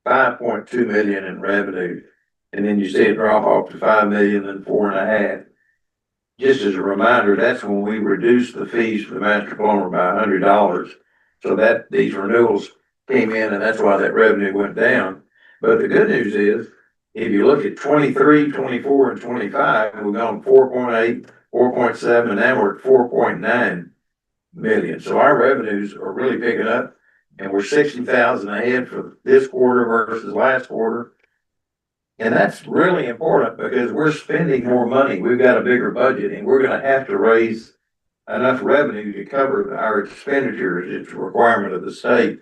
5.2 million in revenue. And then you see it drop off to 5 million and 4.5. Just as a reminder, that's when we reduced the fees for the master plumber by $100. So that these renewals came in and that's why that revenue went down. But the good news is, if you look at 23, 24, and 25, we've gone 4.8, 4.7, and now we're at 4.9 million. So our revenues are really picking up, and we're 60,000 ahead for this quarter versus last quarter. And that's really important because we're spending more money. We've got a bigger budget, and we're going to have to raise enough revenue to cover our expenditures. It's a requirement of the state.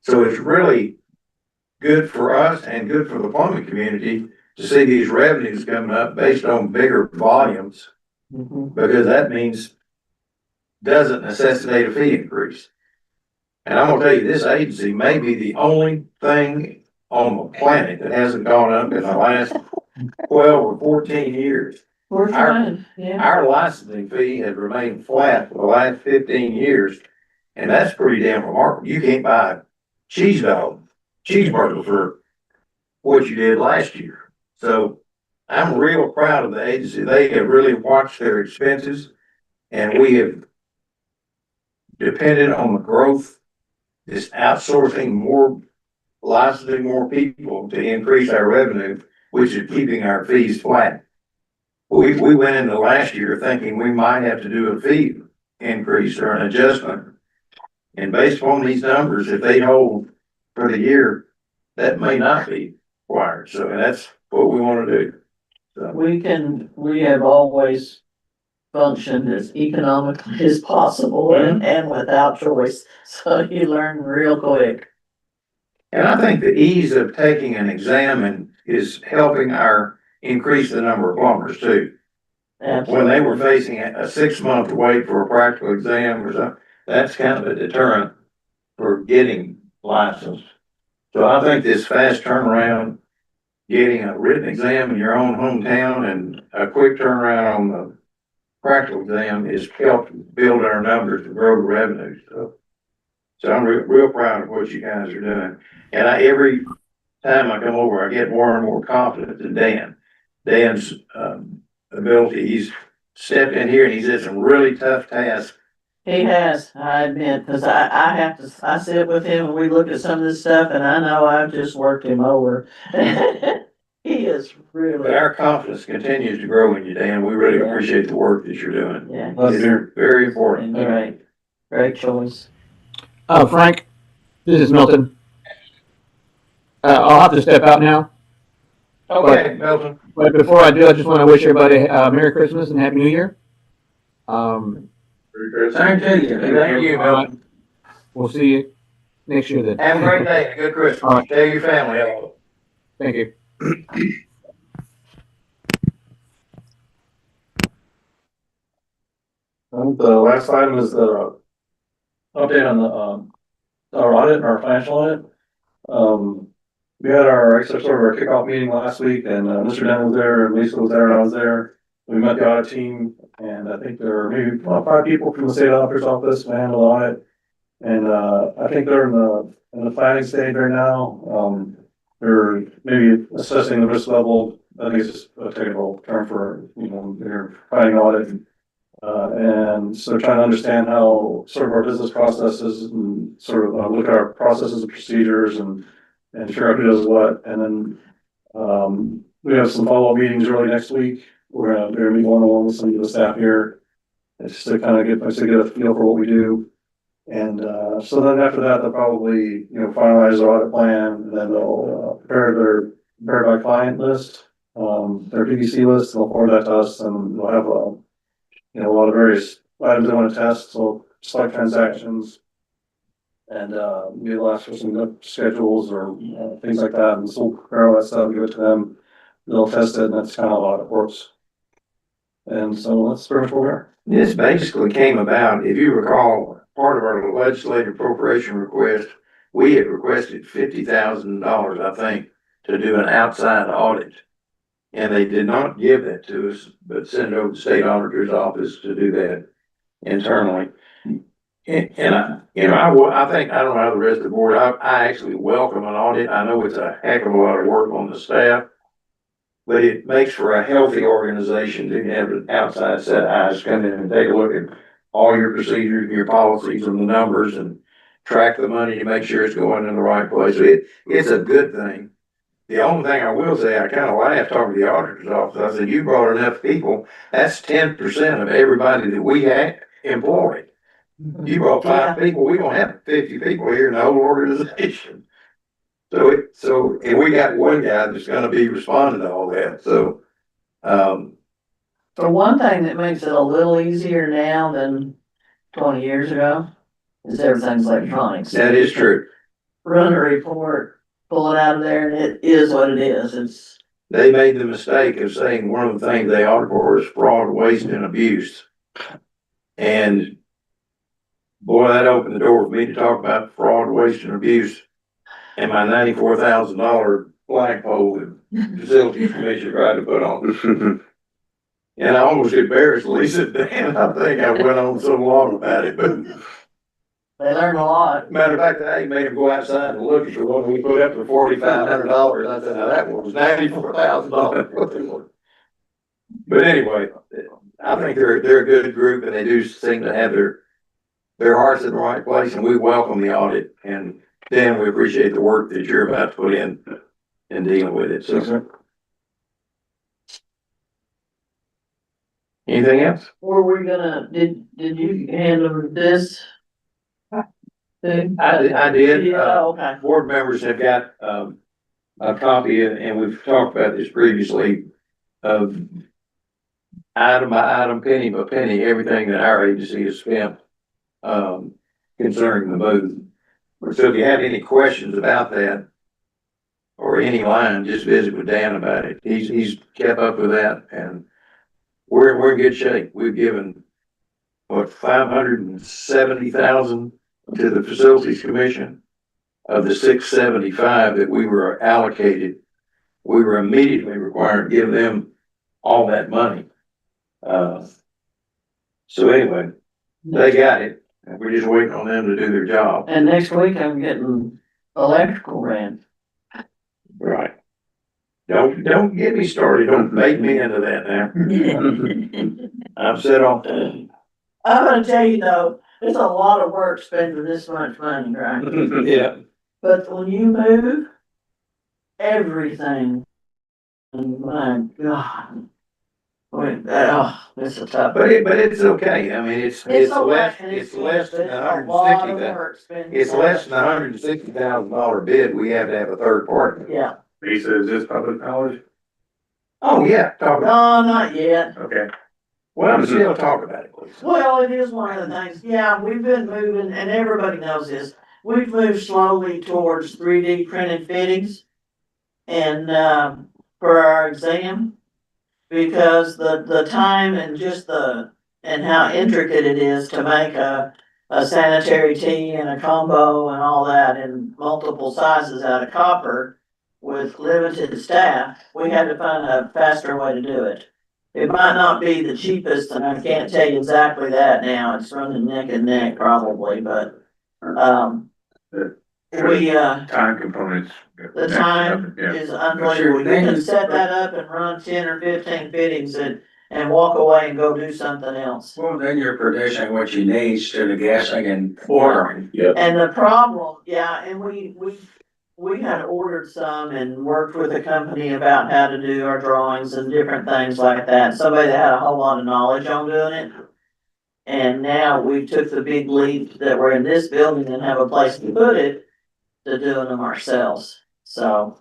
So it's really good for us and good for the plumbing community to see these revenues coming up based on bigger volumes, because that means doesn't necessitate a fee increase. And I'm gonna tell you, this agency may be the only thing on the planet that hasn't gone up in the last 12 or 14 years. We're trying, yeah. Our licensing fee has remained flat for the last 15 years, and that's pretty damn remarkable. You can't buy a cheeseburger for what you did last year. So I'm real proud of the agency. They have really watched their expenses, and we have depended on the growth, this outsourcing more, licensing more people to increase our revenue, which is keeping our fees flat. We went into last year thinking we might have to do a fee increase or an adjustment. And based on these numbers, if they hold for the year, that may not be required. So that's what we want to do. So. We have always functioned as economically as possible and without choice. So you learn real quick. And I think the ease of taking an exam is helping our increase the number of plumbers too. Absolutely. When they were facing a 6-month wait for a practical exam or something, that's kind of a deterrent for getting licensed. So I think this fast turnaround, getting a written exam in your own hometown and a quick turnaround on the practical exam is helped build our numbers and grow the revenue. So I'm real proud of what you guys are doing. And every time I come over, I get more and more confident in Dan. Dan's ability. He's stepped in here and he's had some really tough tasks. He has, I admit, because I sit with him and we look at some of this stuff and I know I've just worked him over. He is really. But our confidence continues to grow in you, Dan. We really appreciate the work that you're doing. Yeah. It's very important. Right. Great choice. Frank, this is Milton. I'll have to step out now. Okay, Milton. But before I do, I just want to wish everybody Merry Christmas and Happy New Year. Same to you. Thank you, Milton. We'll see you next year then. Have a great day and a good Christmas. All right. Tell your family hello. Thank you. And the last item is the update on our audit, our financial audit. We had our kickoff meeting last week, and Mr. Denton was there, and Lisa was there, and I was there. We met the audit team, and I think there are maybe 5 people from the state auditor's office to handle the audit. And, I think they're in the planning stage right now. They're maybe assessing the risk level. I think it's just a technical term for, they're planning audit. And so trying to understand how sort of our business processes and sort of look at our processes and procedures and figure out who does what. And then, we have some follow-up meetings early next week. We're gonna meet one-on-one with some of the staff here. It's just to kind of get a feel for what we do. And, so then after that, they'll probably, finalize their audit plan, and then they'll, prepare by client list, their PVC list, and they'll forward that to us, and we'll have a lot of various items they want to test, so select transactions. And, we'll ask for some schedules or things like that, and so we'll prepare all that stuff, give it to them. They'll test it, and that's kind of how it works. And so that's pretty much where we are. This basically came about, if you recall, part of our legislative appropriation request, we had requested $50,000, I think, to do an outside audit. And they did not give that to us, but sent it over to the state auditor's office to do that internally. And I think, I don't know how the rest of the board, I actually welcome an audit. I know it's a heck of a lot of work on the staff, but it makes for a healthy organization to have an outside set of eyes come in and take a look at all your procedures, your policies and the numbers and track the money to make sure it's going in the right place. It's a good thing. The only thing I will say, I kind of laughed talking to the auditor's office. I said, you brought enough people, that's 10% of everybody that we employed. You brought 5 people, we don't have 50 people here in the whole organization. And we got one guy that's gonna be responding to all that, so. For one thing that makes it a little easier now than 20 years ago is everything's electronics. That is true. Run a report, pull it out of there, and it is what it is. They made the mistake of saying one of the things they audit for is fraud, waste, and abuse. And boy, that opened the door for me to talk about fraud, waste, and abuse. And my $94,000 flagpole that Facilities Commission tried to put on. And I almost embarrassed Lisa, Dan, I think I went on so long about it, but. They learn a lot. Matter of fact, I even made him go outside and look at the one we put up for $4,500. I said, now that one was $94,000. But anyway, I think they're a good group and they do seem to have their hearts in the right place, and we welcome the audit. And Dan, we appreciate the work that you're about to put in dealing with it, so. Anything else? Were we gonna, did you handle this? Thing? I did. Yeah, okay. Board members have got, a copy, and we've talked about this previously, of item by item, penny by penny, everything that our agency has spent, concerning the booth. So if you have any questions about that, or any line, just visit with Dan about it. He's kept up with that, and we're in good shape. We've given, what, 570,000 to the Facilities Commission. Of the 675 that we were allocated, we were immediately required to give them all that money. So anyway, they got it. We're just waiting on them to do their job. And next week I'm getting electrical ran. Right. Don't get me started. Don't make me into that now. I'm set on that. I'm gonna tell you though, it's a lot of work spending this much money, right? Yeah. But when you move, everything, my God. It's a tough. But it's okay. I mean, it's okay, less, and it's less than a lot of $160,000. work spending. It's less than $160,000 bid. We have to have a third party. Yeah. Lisa, is this public knowledge? Oh, yeah, talk about No, not yet. Okay. it. Well, still talk about it, please. Well, it is one of the things. Yeah, we've been moving, and everybody knows this. We've moved slowly towards 3D printed fittings and, for our exam. Because the time and just and how intricate it is to make a sanitary tee and a combo and all that in multiple sizes out of copper with limited staff, we had to find a faster way to do it. It might not be the cheapest, and I can't tell you exactly that now. It's running neck and neck probably, but We, Time components. the time Yeah. is unbelievable. You can set that up and run 10 or 15 fittings and walk away and go do something else. Well, then you're producing what you need instead of guessing and ordering. And the problem, yeah, and we had ordered some and worked with a company about how to do our drawings and different things like that. Somebody that had a whole lot of knowledge on doing it. And now we took the big leap that we're in this building and have a place to put it, to doing them ourselves. So,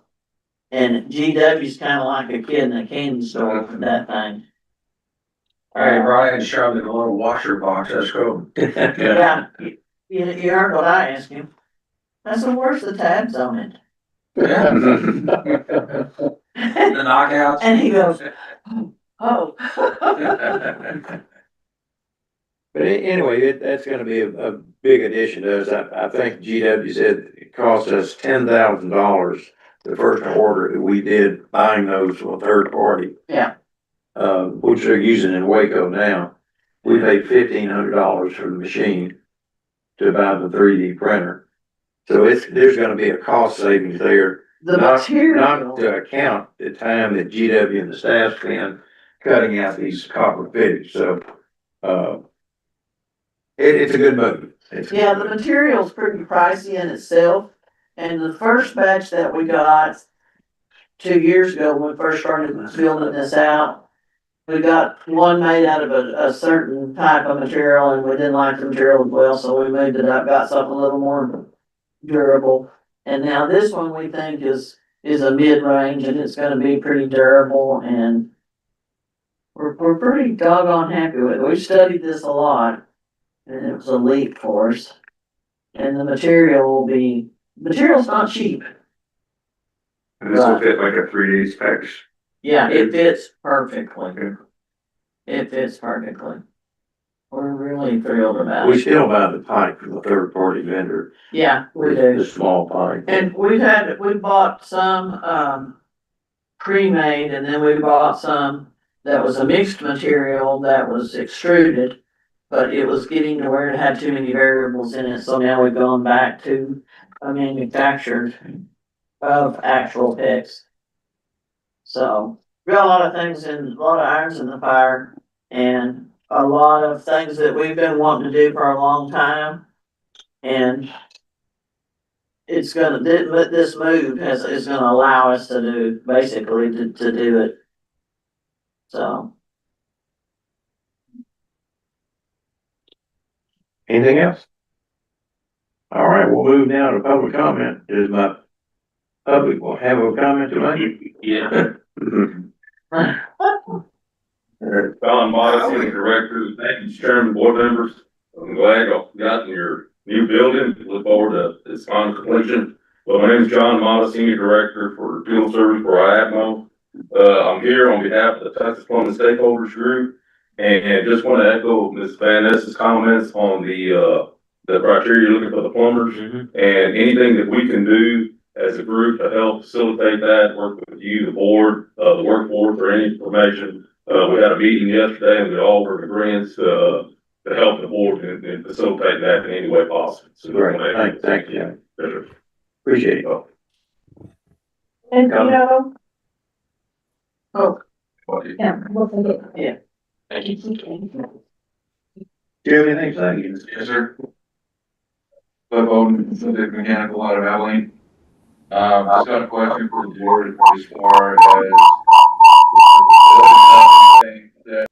and GW's kind of like a kid in a candy store for that thing. Hey, Brian shoved in a little washer box, that's cool. Yeah, you heard what I asked him. I said, where's the tabs on it? The knockouts. And he goes, oh. But anyway, that's gonna be a big addition to us. I think GW said it cost us $10,000, the first order that we did buying those from a third party. Yeah. Which they're using in Waco now. We paid $1,500 for the machine to buy the 3D printer. So there's gonna be a cost savings there. The Not material, to account the time that GW and the staff spend cutting out these copper fittings, so, it's a good move. yeah, the material's pretty pricey in itself. And the first batch that we got 2 years ago, when we first started building this out, we got one made out of a certain type of material and we didn't like the material as well, so we moved it up, got something a little more durable. And now this one we think is a mid-range and it's gonna be pretty durable and we're pretty doggone happy with it. We studied this a lot and it was a leap for us. And the material's not cheap. And this will fit like a 3D specs. Yeah, it fits perfectly. It fits perfectly. We're really thrilled about We it. still buy the pipe from a third party vendor, Yeah, we the do. small pipe. And we bought some, pre-made and then we bought some that was a mixed material that was extruded. But it was getting to where it had too many variables in it, so now we've gone back to a manufactured of actual picks. So, we got a lot of things a lot of irons in the fire, and a lot of things that we've been wanting to do for a long time. And it's gonna, this move is gonna allow us to do, basically, to do it. So. Anything else? All right, we'll move now to public comment. Does my public will have a comment to make? Yeah. Don Modesty, Director, thank you, Chairman, board members. I'm glad y'all gotten your new building. Look forward to its final completion. Well, my name is John Modesty, Senior Director for Field Service for IAPMO. I'm here on behalf of the Texas Plumbing Stakeholders Group, and just want to echo Ms. Van Ness's comments on the criteria looking for the plumbers, and anything that we can do as a group to help facilitate that, work with you, the board, the workforce, or any information. We had a meeting yesterday and we all were in agreement to help the board and facilitate that in any way possible. So, Great, thank you. Appreciate it. And, you know, Oh, yeah, we'll take it. yeah. Thank you. Do you have anything to say? Yes, sir. Cliff Oden, Pacific Mechanical out of Abilene. I've got a question for the board as far as that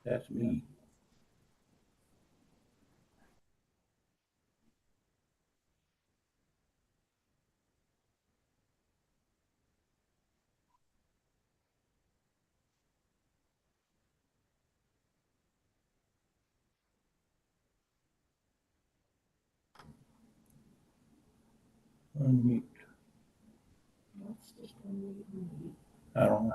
That's me. Unmute. I don't know.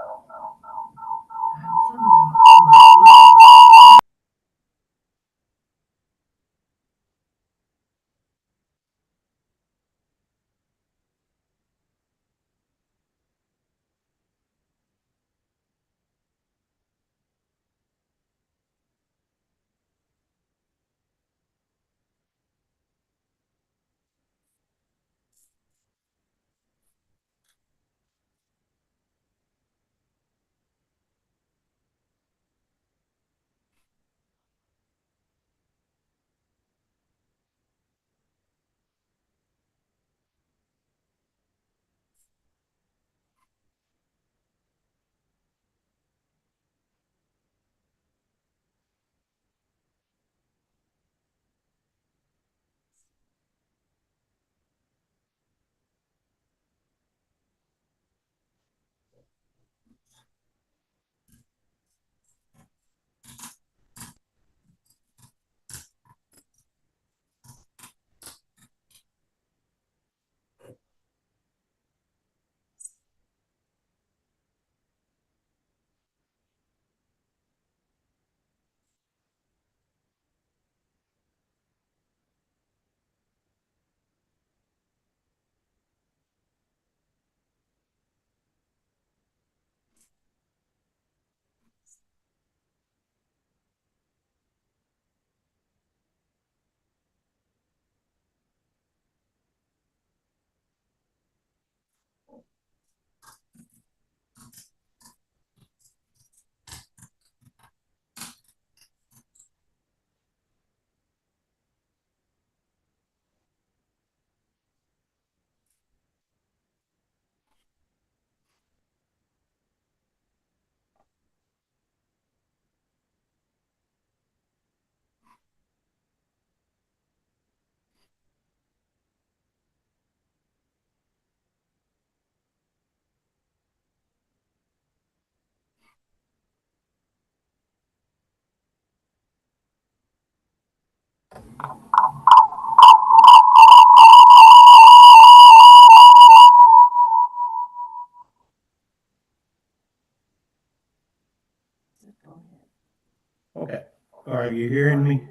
Okay. Are you hearing me?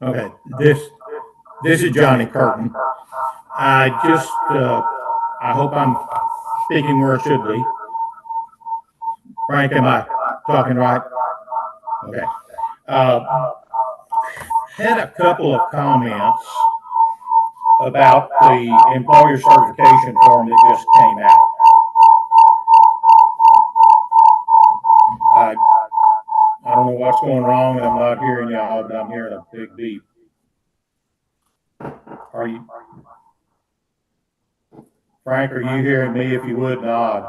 Okay. This is Johnny Curtin. I hope I'm speaking where it should be. Frank, am I talking right? Okay. Had a couple of comments about the employer certification form that just came out. I don't know what's going wrong, and I'm not hearing y'all, but I'm hearing a big beep. Are you, Frank, are you hearing me? If you would nod.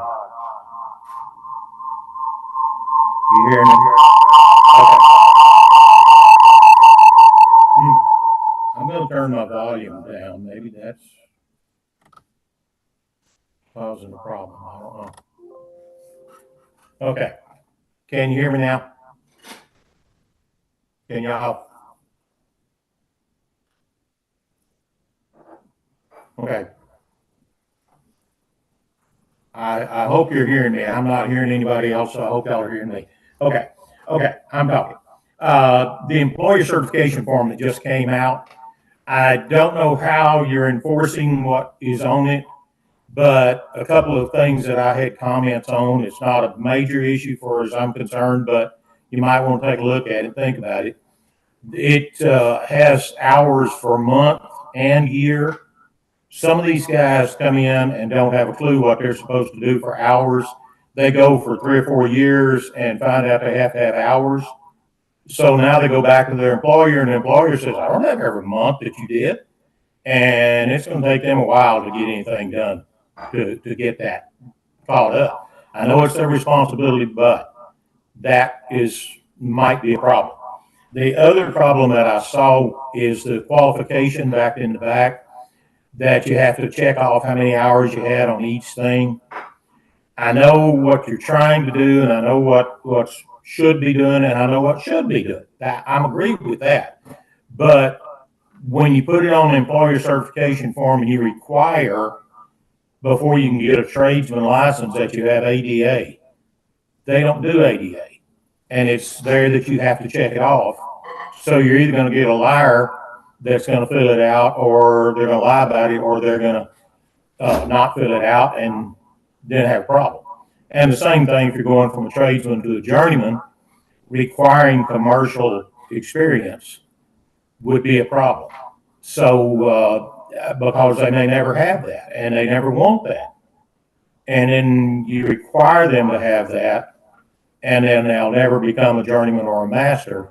You hearing me? Okay. I'm gonna turn my volume down. Maybe that's causing a problem. I don't know. Okay. Can you hear me now? Can y'all? Okay. I hope you're hearing me. I'm not hearing anybody else, so I hope y'all are hearing me. Okay. Okay. I'm talking. The employer certification form that just came out, I don't know how you're enforcing what is on it, but a couple of things that I had comments on. It's not a major issue for as I'm concerned, but you might want to take a look at it, think about it. It has hours for month and year. Some of these guys come in and don't have a clue what they're supposed to do for hours. They go for 3 or 4 years and find out they have to have hours. So now they go back to their employer, and the employer says, I don't have every month that you did. And it's going to take them a while to get anything done to get that caught up. I know it's their responsibility, but might be a problem. The other problem that I saw is the qualification back in the back, that you have to check off how many hours you had on each thing. I know what you're trying to do, and I know what should be doing, and I know what should be doing. I'm agreed with that. But when you put it on the employer certification form and you require, before you can get a tradesman license, that you have ADA, they don't do ADA. And it's there that you have to check it off. So you're either gonna get a liar that's gonna fill it out, or they're gonna lie about it, or they're gonna, not fill it out and then have a problem. And the same thing if you're going from a tradesman to a journeyman, requiring commercial experience would be a problem. So, because they may never have that, and they never want that. And then you require them to have that, and then they'll never become a journeyman or a master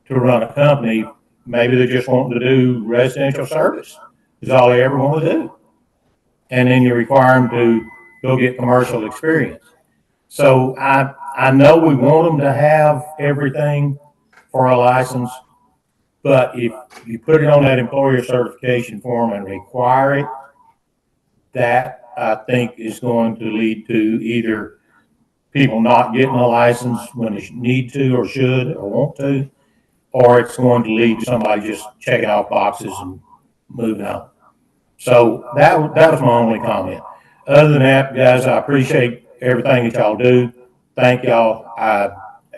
to run a company. Maybe they're just wanting to do residential service, is all they ever want to do. And then you require them to go get commercial experience. So I know we want them to have everything for a license, but if you put it on that employer certification form and require it, that I think is going to lead to either people not getting a license when they need to or should or want to, or it's going to lead to somebody just checking off boxes and moving on. So that was my only comment. Other than that, guys, I appreciate everything that y'all do. Thank y'all. I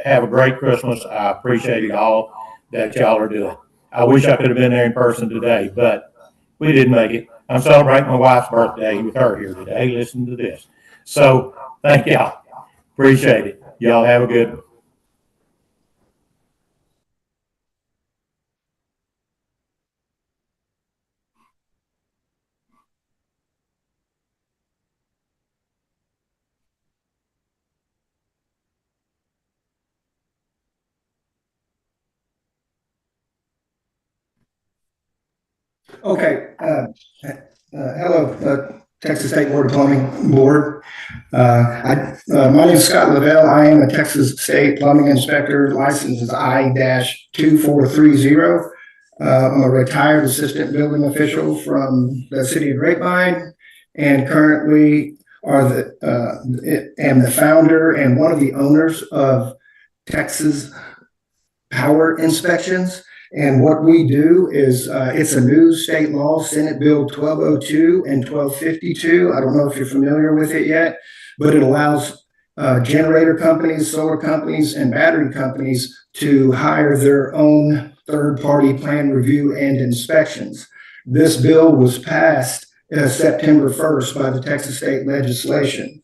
have a great Christmas. I appreciate it all that y'all are doing. I wish I could have been there in person today, but we didn't make it. I'm celebrating my wife's birthday with her here today. Listen to this. So thank y'all. Appreciate it. Y'all have a good one. Okay, hello, Texas State Board of Plumbing Board. My name is Scott Lavelle. I am a Texas State Plumbing Inspector. License is I-2430. I'm a retired assistant building official from the city of Grapevine, and currently am the founder and one of the owners of Texas Power Inspections. And what we do is, it's a new state law, Senate Bill 1202 and 1252. I don't know if you're familiar with it yet, but it allows generator companies, solar companies, and battery companies to hire their own third-party plan review and inspections. This bill was passed September 1st by the Texas State Legislation.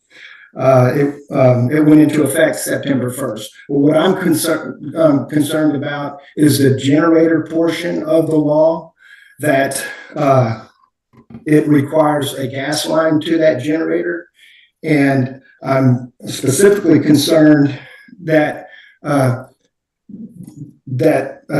It went into effect September 1st. Well, what I'm concerned about is the generator portion of the law, that it requires a gas line to that generator. And I'm specifically concerned that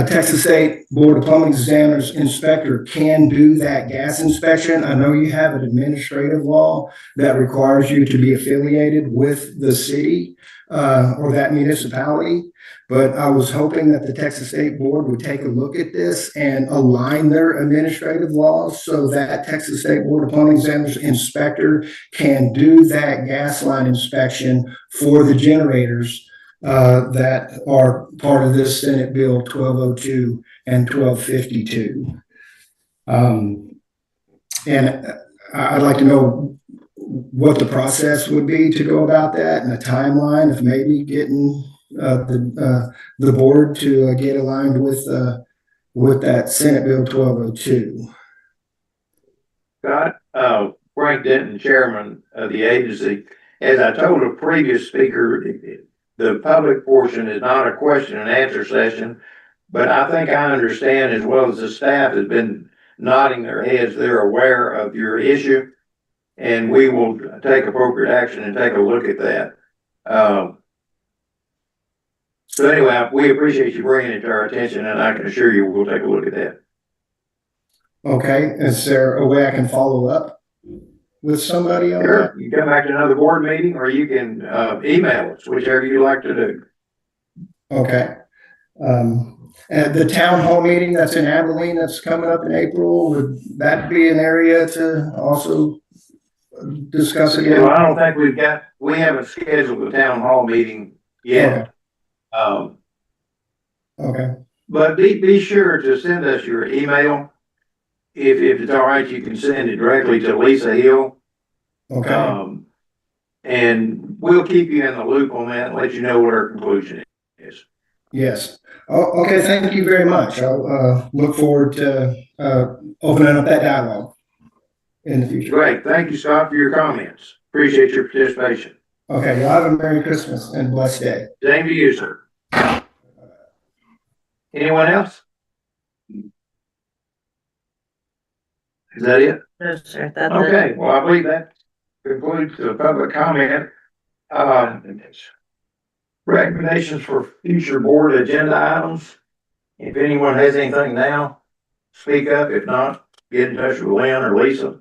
Texas State Board of Plumbing Examiners inspector can do that gas inspection. I know you have an administrative law that requires you to be affiliated with the city or that municipality, but I was hoping that the Texas State Board would take a look at this and align their administrative laws so that Texas State Board of Plumbing Examiners inspector can do that gas line inspection for the generators that are part of this Senate Bill 1202 and 1252. And I'd like to know what the process would be to go about that, and a timeline of maybe getting the board to get aligned with that Senate Bill 1202. Scott, Frank Denton, chairman of the agency. As I told a previous speaker, the public portion is not a question and answer session, but I think I understand, as well as the staff has been nodding their heads, they're aware of your issue, and we will take appropriate action and take a look at that. So anyway, we appreciate you bringing it to our attention, and I can assure you we'll take a look at that. Okay, is there a way I can follow up with somebody on that? You can come back to another board meeting, or you can email us, whichever you like to do. Okay. And the town hall meeting that's in Abilene that's coming up in April, would that be an area to also discuss again? Well, I don't think we haven't scheduled a town hall meeting yet. Okay. But be sure to send us your email if it's all right, you can send it directly to Lisa Hill. Okay, And we'll keep you in the loop on that and let you know what our conclusion is. yes. Oh, okay, thank you very much. I'll, look forward to, opening up that dialogue in the future. Great. Thank you, Scott, for your comments. Appreciate your participation. Okay, well, have a Merry Christmas and blessed day. Same to you, sir. Anyone else? Is that it? No, sir, that's it. Okay, well, I believe that concludes the public comment. Recommendations for future board agenda items. If anyone has anything now, speak up. If not, get in touch with Lynn or Lisa.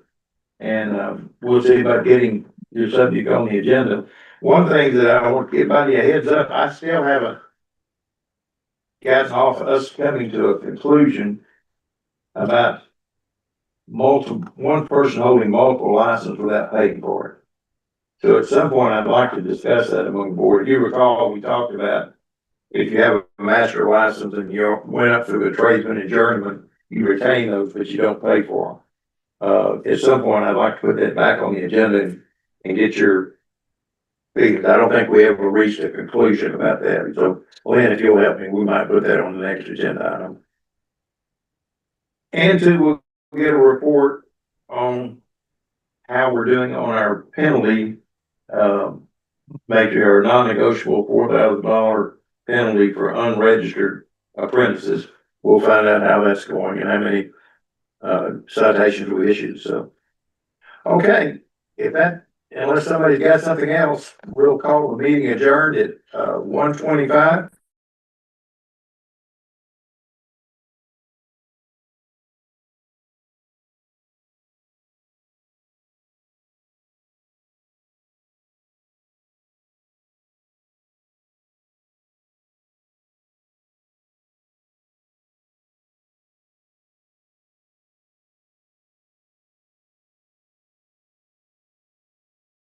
And we'll see about getting your subject on the agenda. One thing that I want to give everybody a heads up, I still haven't gotten off us coming to a conclusion about one person holding multiple licenses without paying for it. So at some point, I'd like to discuss that among the board. You recall, we talked about if you have a master license and you went up through the tradesman and journeyman, you retain those, but you don't pay for them. At some point, I'd like to put that back on the agenda and get your figures. I don't think we ever reached a conclusion about that. So, Lynn, if you'll help me, we might put that on the next agenda item. And two, we'll get a report on how we're doing on our penalty, making our non-negotiable $4,000 penalty for unregistered apprentices. We'll find out how that's going and how many citations we issued. So, okay, unless somebody's got something else, we'll call the meeting adjourned at 1:25.